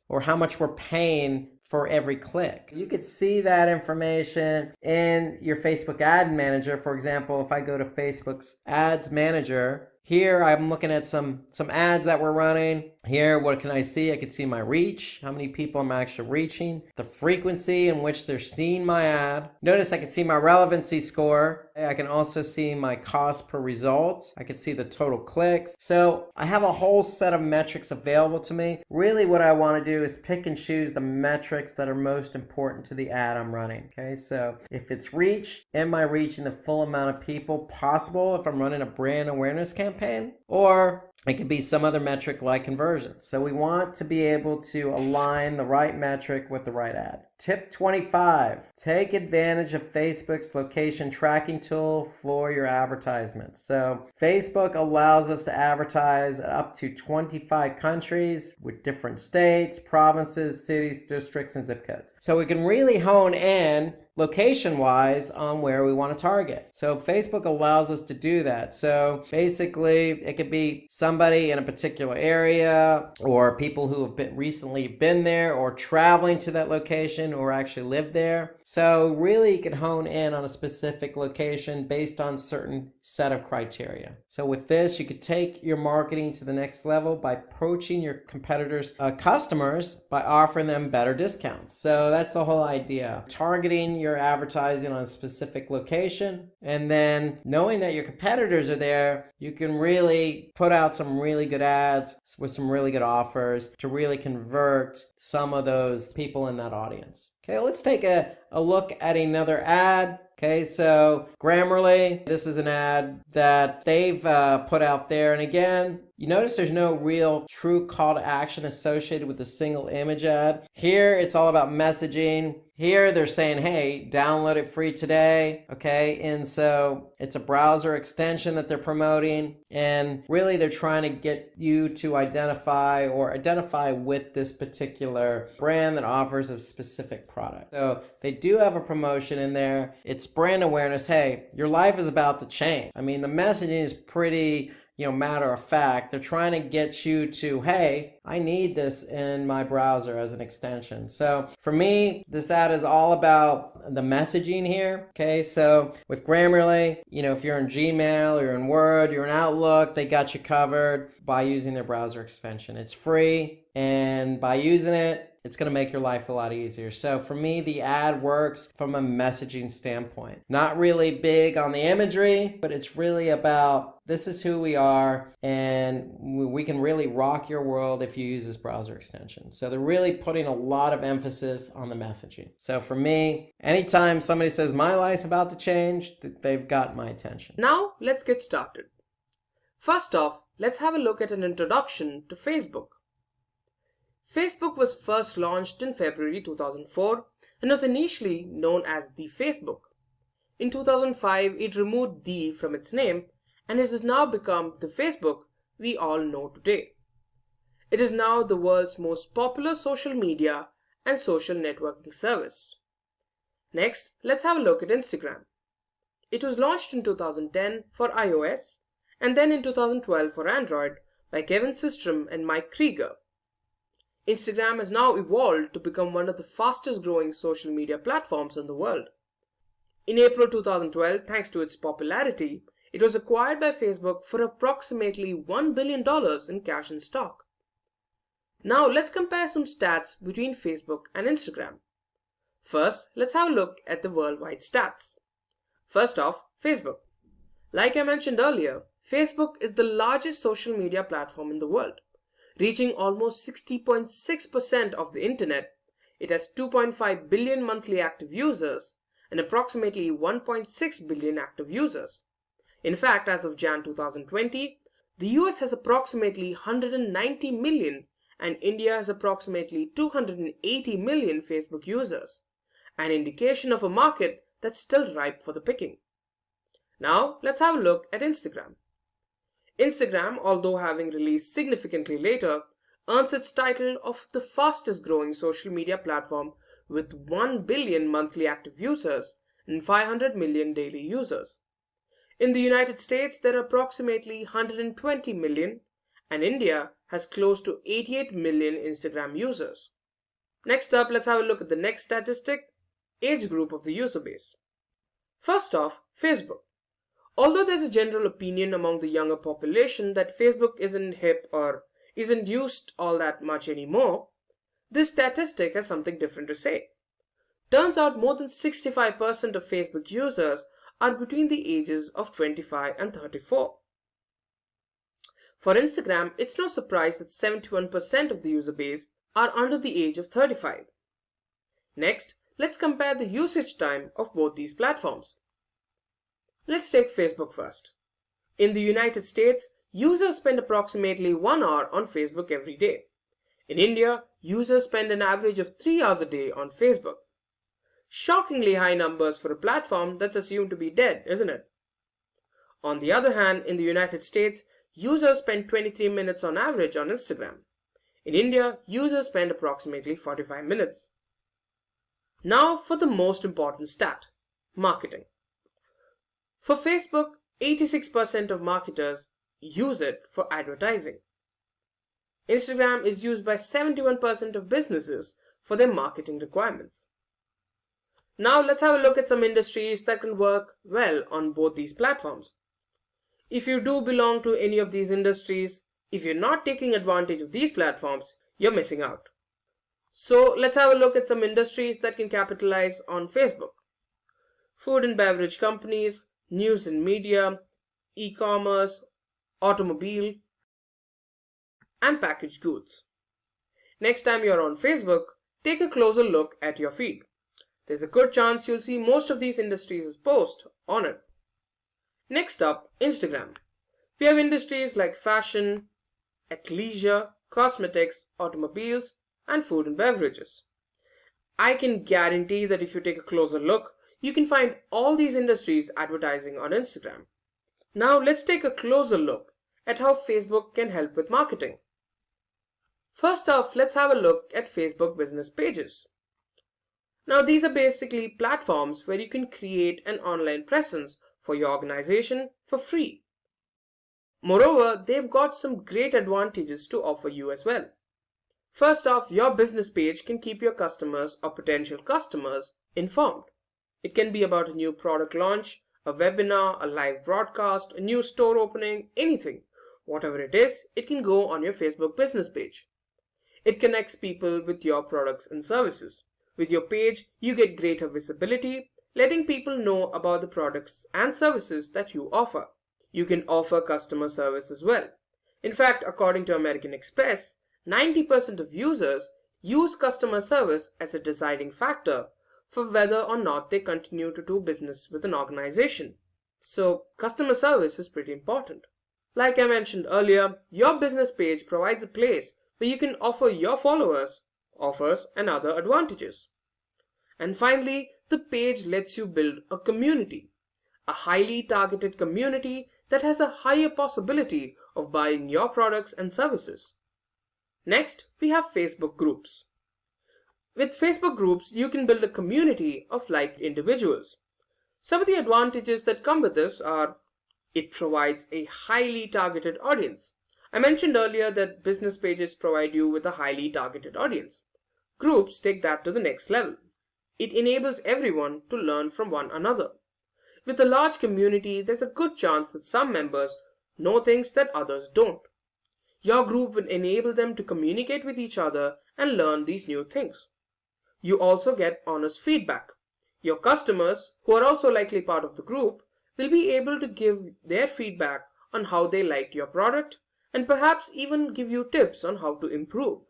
or how much we're paying for every click. You could see that information in your Facebook ad manager. For example, if I go to Facebook's ads manager, here I'm looking at some ads that we're running. Here, what can I see? I can see my reach, how many people I'm actually reaching, the frequency in which they're seeing my ad. Notice I can see my relevancy score. I can also see my cost per result. I can see the total clicks. So I have a whole set of metrics available to me. Really what I want to do is pick and choose the metrics that are most important to the ad I'm running. Okay, so if it's reach, am I reaching the full amount of people possible if I'm running a brand awareness campaign? Or it could be some other metric like conversion. So we want to be able to align the right metric with the right ad. Tip 25, take advantage of Facebook's location tracking tool for your advertisements. So Facebook allows us to advertise up to 25 countries with different states, provinces, cities, districts, and zip codes. So we can really hone in location-wise on where we want to target. So Facebook allows us to do that. So basically, it could be somebody in a particular area or people who have recently been there or traveling to that location or actually live there. So really, you can hone in on a specific location based on certain set of criteria. So with this, you could take your marketing to the next level by approaching your competitors' customers by offering them better discounts. So that's the whole idea. Targeting your advertising on a specific location, and then knowing that your competitors are there, you can really put out some really good ads with some really good offers to really convert some of those people in that audience. Okay, let's take a look at another ad. Okay, so Grammarly, this is an ad that they've put out there. And again, you notice there's no real true call to action associated with a single image ad. Here, it's all about messaging. Here, they're saying, hey, download it free today. Okay, and so it's a browser extension that they're promoting. And really, they're trying to get you to identify with this particular brand that offers a specific product. So they do have a promotion in there. It's brand awareness. Hey, your life is about to change. I mean, the messaging is pretty matter of fact. They're trying to get you to, hey, I need this in my browser as an extension. So for me, this ad is all about the messaging here. Okay, so with Grammarly, if you're in Gmail, you're in Word, you're in Outlook, they got you covered by using their browser extension. It's free, and by using it, it's going to make your life a lot easier. So for me, the ad works from a messaging standpoint. Not really big on the imagery, but it's really about this is who we are, and we can really rock your world if you use this browser extension. So they're really putting a lot of emphasis on the messaging. So for me, anytime somebody says my life's about to change, they've got my attention. Now let's get started. First off, let's have a look at an introduction to Facebook. Facebook was first launched in February 2004 and was initially known as the Facebook. In 2005, it removed the from its name, and it has now become the Facebook we all know today. It is now the world's most popular social media and social networking service. Next, let's have a look at Instagram. It was launched in 2010 for iOS and then in 2012 for Android by Kevin Systrom and Mike Krieger. Instagram has now evolved to become one of the fastest growing social media platforms in the world. In April 2012, thanks to its popularity, it was acquired by Facebook for approximately $1 billion in cash and stock. Now let's compare some stats between Facebook and Instagram. First, let's have a look at the worldwide stats. First off, Facebook. Like I mentioned earlier, Facebook is the largest social media platform in the world. Reaching almost 60.6% of the internet, it has 2.5 billion monthly active users and approximately 1.6 billion active users. In fact, as of Jan 2020, the US has approximately 190 million and India has approximately 280 million Facebook users, an indication of a market that's still ripe for the picking. Now, let's have a look at Instagram. Instagram, although having released significantly later, earns its title of the fastest growing social media platform with 1 billion monthly active users and 500 million daily users. In the United States, there are approximately 120 million, and India has close to 88 million Instagram users. Next up, let's have a look at the next statistic, age group of the user base. First off, Facebook. Although there's a general opinion among the younger population that Facebook isn't hip or isn't used all that much anymore, this statistic has something different to say. Turns out more than 65% of Facebook users are between the ages of 25 and 34. For Instagram, it's no surprise that 71% of the user base are under the age of 35. Next, let's compare the usage time of both these platforms. Let's take Facebook first. In the United States, users spend approximately 1 hour on Facebook every day. In India, users spend an average of 3 hours a day on Facebook. Shockingly high numbers for a platform that's assumed to be dead, isn't it? On the other hand, in the United States, users spend 23 minutes on average on Instagram. In India, users spend approximately 45 minutes. Now for the most important stat, marketing. For Facebook, 86% of marketers use it for advertising. Instagram is used by 71% of businesses for their marketing requirements. Now let's have a look at some industries that can work well on both these platforms. If you do belong to any of these industries, if you're not taking advantage of these platforms, you're missing out. So let's have a look at some industries that can capitalize on Facebook. Food and beverage companies, news and media, e-commerce, automobile, and packaged goods. Next time you're on Facebook, take a closer look at your feed. There's a good chance you'll see most of these industries' posts on it. Next up, Instagram. We have industries like fashion, athleisure, cosmetics, automobiles, and food and beverages. I can guarantee that if you take a closer look, you can find all these industries advertising on Instagram. Now let's take a closer look at how Facebook can help with marketing. First off, let's have a look at Facebook business pages. Now these are basically platforms where you can create an online presence for your organization for free. Moreover, they've got some great advantages to offer you as well. First off, your business page can keep your customers or potential customers informed. It can be about a new product launch, a webinar, a live broadcast, a new store opening, anything. Whatever it is, it can go on your Facebook business page. It connects people with your products and services. With your page, you get greater visibility, letting people know about the products and services that you offer. You can offer customer service as well. In fact, according to American Express, 90% of users use customer service as a deciding factor for whether or not they continue to do business with an organization. So, customer service is pretty important. Like I mentioned earlier, your business page provides a place where you can offer your followers offers and other advantages. And finally, the page lets you build a community, a highly targeted community that has a higher possibility of buying your products and services. Next, we have Facebook groups. With Facebook groups, you can build a community of like individuals. Some of the advantages that come with this are it provides a highly targeted audience. I mentioned earlier that business pages provide you with a highly targeted audience. Groups take that to the next level. It enables everyone to learn from one another. With a large community, there's a good chance that some members know things that others don't. Your group will enable them to communicate with each other and learn these new things. You also get honest feedback. Your customers, who are also likely part of the group, will be able to give their feedback on how they liked your product and perhaps even give you tips on how to improve.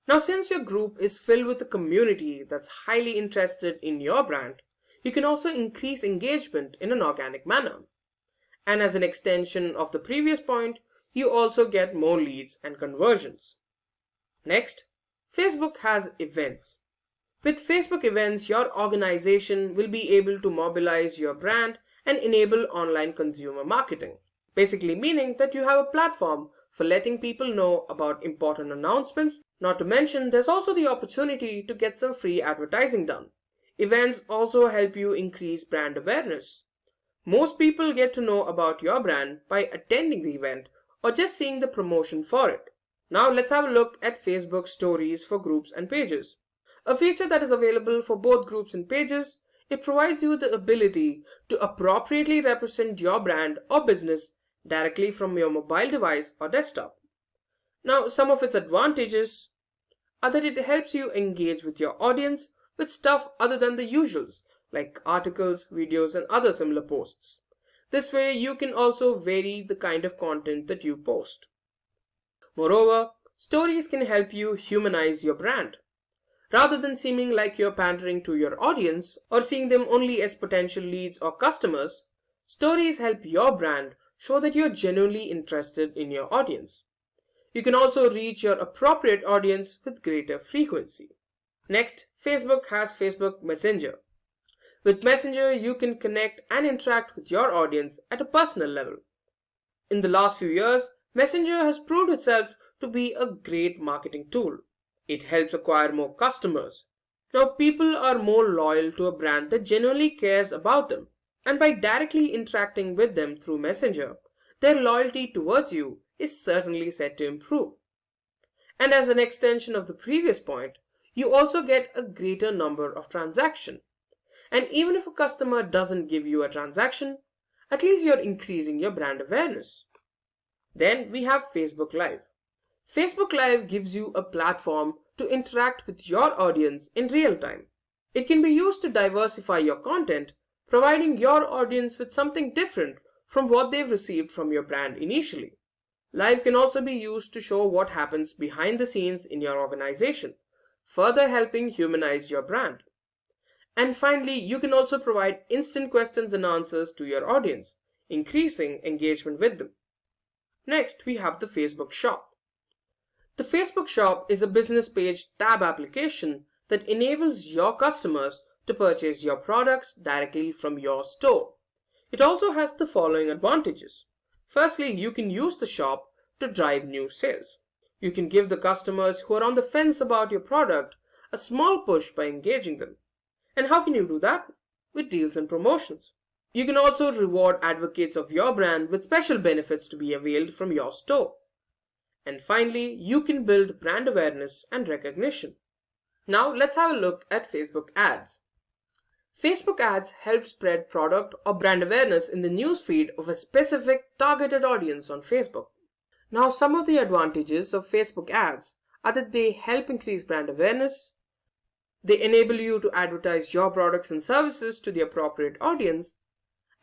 Now, since your group is filled with a community that's highly interested in your brand, you can also increase engagement in an organic manner. And as an extension of the previous point, you also get more leads and conversions. Next, Facebook has events. With Facebook events, your organization will be able to mobilize your brand and enable online consumer marketing. Basically meaning that you have a platform for letting people know about important announcements. Not to mention, there's also the opportunity to get some free advertising done. Events also help you increase brand awareness. Most people get to know about your brand by attending the event or just seeing the promotion for it. Now let's have a look at Facebook stories for groups and pages. A feature that is available for both groups and pages, it provides you the ability to appropriately represent your brand or business directly from your mobile device or desktop. Now, some of its advantages are that it helps you engage with your audience with stuff other than the usuals, like articles, videos, and other similar posts. This way, you can also vary the kind of content that you post. Moreover, stories can help you humanize your brand. Rather than seeming like you're pandering to your audience or seeing them only as potential leads or customers, stories help your brand show that you're genuinely interested in your audience. You can also reach your appropriate audience with greater frequency. Next, Facebook has Facebook Messenger. With Messenger, you can connect and interact with your audience at a personal level. In the last few years, Messenger has proved itself to be a great marketing tool. It helps acquire more customers. Now, people are more loyal to a brand that genuinely cares about them. And by directly interacting with them through Messenger, their loyalty towards you is certainly set to improve. And as an extension of the previous point, you also get a greater number of transactions. And even if a customer doesn't give you a transaction, at least you're increasing your brand awareness. Then we have Facebook Live. Facebook Live gives you a platform to interact with your audience in real time. It can be used to diversify your content, providing your audience with something different from what they've received from your brand initially. Live can also be used to show what happens behind the scenes in your organization, further helping humanize your brand. And finally, you can also provide instant questions and answers to your audience, increasing engagement with them. Next, we have the Facebook Shop. The Facebook Shop is a business page tab application that enables your customers to purchase your products directly from your store. It also has the following advantages. Firstly, you can use the shop to drive new sales. You can give the customers who are on the fence about your product a small push by engaging them. And how can you do that? With deals and promotions. You can also reward advocates of your brand with special benefits to be availed from your store. And finally, you can build brand awareness and recognition. Now let's have a look at Facebook ads. Facebook ads help spread product or brand awareness in the newsfeed of a specific targeted audience on Facebook. Now, some of the advantages of Facebook ads are that they help increase brand awareness, they enable you to advertise your products and services to the appropriate audience,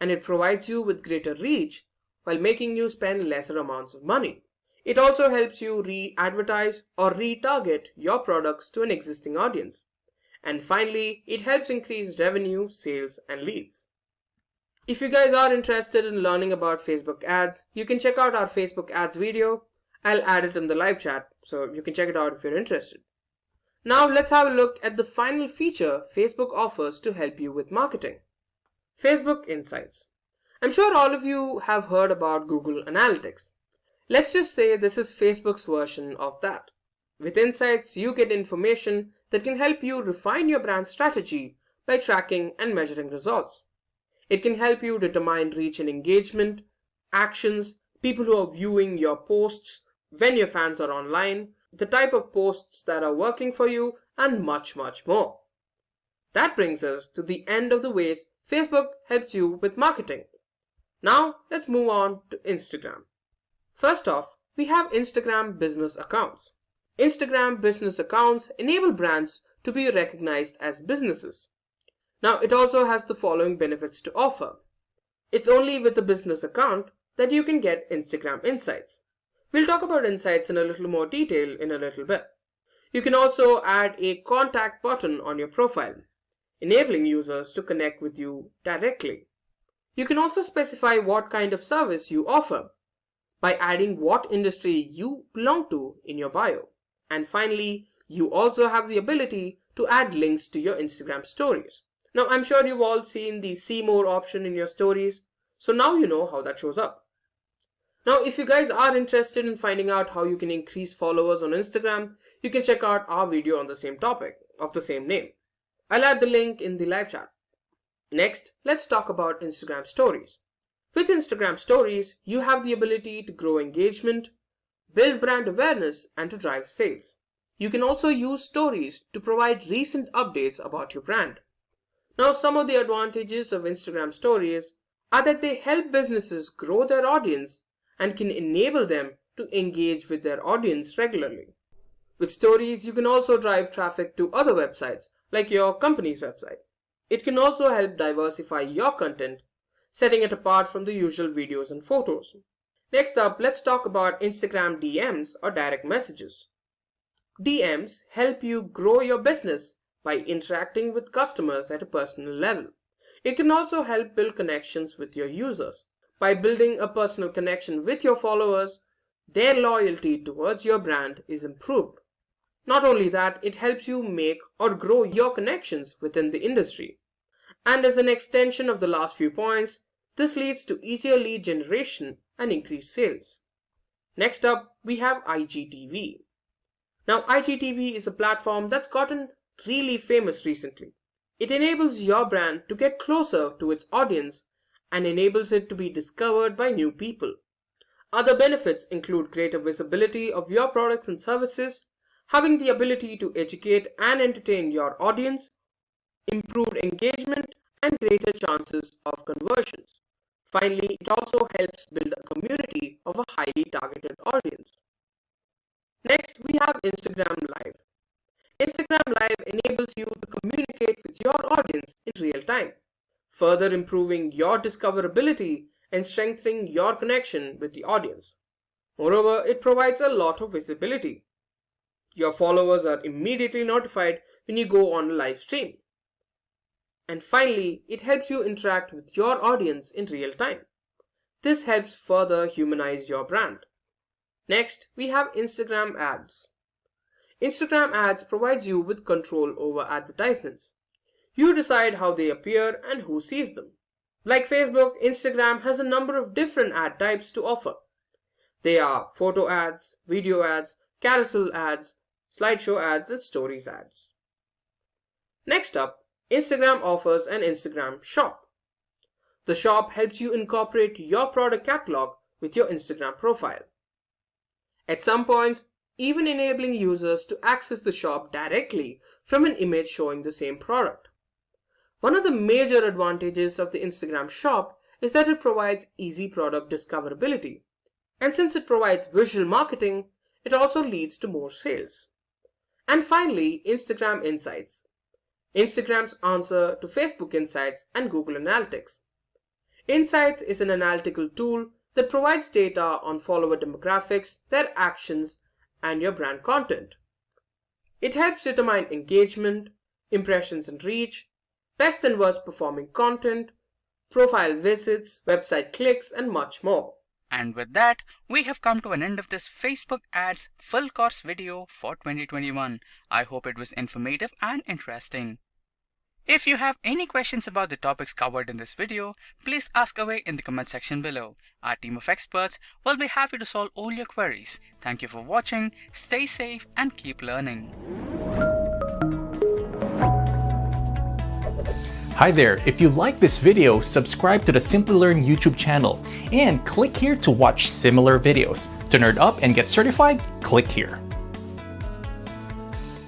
and it provides you with greater reach while making you spend lesser amounts of money. It also helps you re-advertise or retarget your products to an existing audience. And finally, it helps increase revenue, sales, and leads. If you guys are interested in learning about Facebook ads, you can check out our Facebook ads video. I'll add it in the live chat, so you can check it out if you're interested. Now let's have a look at the final feature Facebook offers to help you with marketing. Facebook Insights. I'm sure all of you have heard about Google Analytics. Let's just say this is Facebook's version of that. With Insights, you get information that can help you refine your brand strategy by tracking and measuring results. It can help you determine reach and engagement, actions, people who are viewing your posts, when your fans are online, the type of posts that are working for you, and much, much more. That brings us to the end of the ways Facebook helps you with marketing. Now, let's move on to Instagram. First off, we have Instagram business accounts. Instagram business accounts enable brands to be recognized as businesses. Now, it also has the following benefits to offer. It's only with a business account that you can get Instagram Insights. We'll talk about Insights in a little more detail in a little bit. You can also add a contact button on your profile, enabling users to connect with you directly. You can also specify what kind of service you offer by adding what industry you belong to in your bio. And finally, you also have the ability to add links to your Instagram stories. Now, I'm sure you've all seen the see more option in your stories, so now you know how that shows up. Now, if you guys are interested in finding out how you can increase followers on Instagram, you can check out our video on the same topic of the same name. I'll add the link in the live chat. Next, let's talk about Instagram stories. With Instagram stories, you have the ability to grow engagement, build brand awareness, and to drive sales. You can also use stories to provide recent updates about your brand. Now, some of the advantages of Instagram stories are that they help businesses grow their audience and can enable them to engage with their audience regularly. With stories, you can also drive traffic to other websites, like your company's website. It can also help diversify your content, setting it apart from the usual videos and photos. Next up, let's talk about Instagram DMs or direct messages. DMs help you grow your business by interacting with customers at a personal level. It can also help build connections with your users. By building a personal connection with your followers, their loyalty towards your brand is improved. Not only that, it helps you make or grow your connections within the industry. And as an extension of the last few points, this leads to easier lead generation and increased sales. Next up, we have IGTV. Now, IGTV is a platform that's gotten really famous recently. It enables your brand to get closer to its audience and enables it to be discovered by new people. Other benefits include greater visibility of your products and services, having the ability to educate and entertain your audience, improved engagement, and greater chances of conversions. Finally, it also helps build a community of a highly targeted audience. Next, we have Instagram Live. Instagram Live enables you to communicate with your audience in real time, further improving your discoverability and strengthening your connection with the audience. Moreover, it provides a lot of visibility. Your followers are immediately notified when you go on a live stream. And finally, it helps you interact with your audience in real time. This helps further humanize your brand. Next, we have Instagram ads. Instagram ads provides you with control over advertisements. You decide how they appear and who sees them. Like Facebook, Instagram has a number of different ad types to offer. They are photo ads, video ads, carousel ads, slideshow ads, and stories ads. Next up, Instagram offers an Instagram shop. The shop helps you incorporate your product catalog with your Instagram profile. At some points, even enabling users to access the shop directly from an image showing the same product. One of the major advantages of the Instagram shop is that it provides easy product discoverability. And since it provides visual marketing, it also leads to more sales. And finally, Instagram Insights. Instagram's answer to Facebook Insights and Google Analytics. Insights is an analytical tool that provides data on follower demographics, their actions, and your brand content. It helps determine engagement, impressions and reach, best and worst performing content, profile visits, website clicks, and much more. And with that, we have come to an end of this Facebook ads full course video for 2021. I hope it was informative and interesting. If you have any questions about the topics covered in this video, please ask away in the comment section below. Our team of experts will be happy to solve all your queries. Thank you for watching, stay safe and keep learning. Hi there, if you like this video, subscribe to the Simplilearn YouTube channel and click here to watch similar videos. To nerd up and get certified, click here.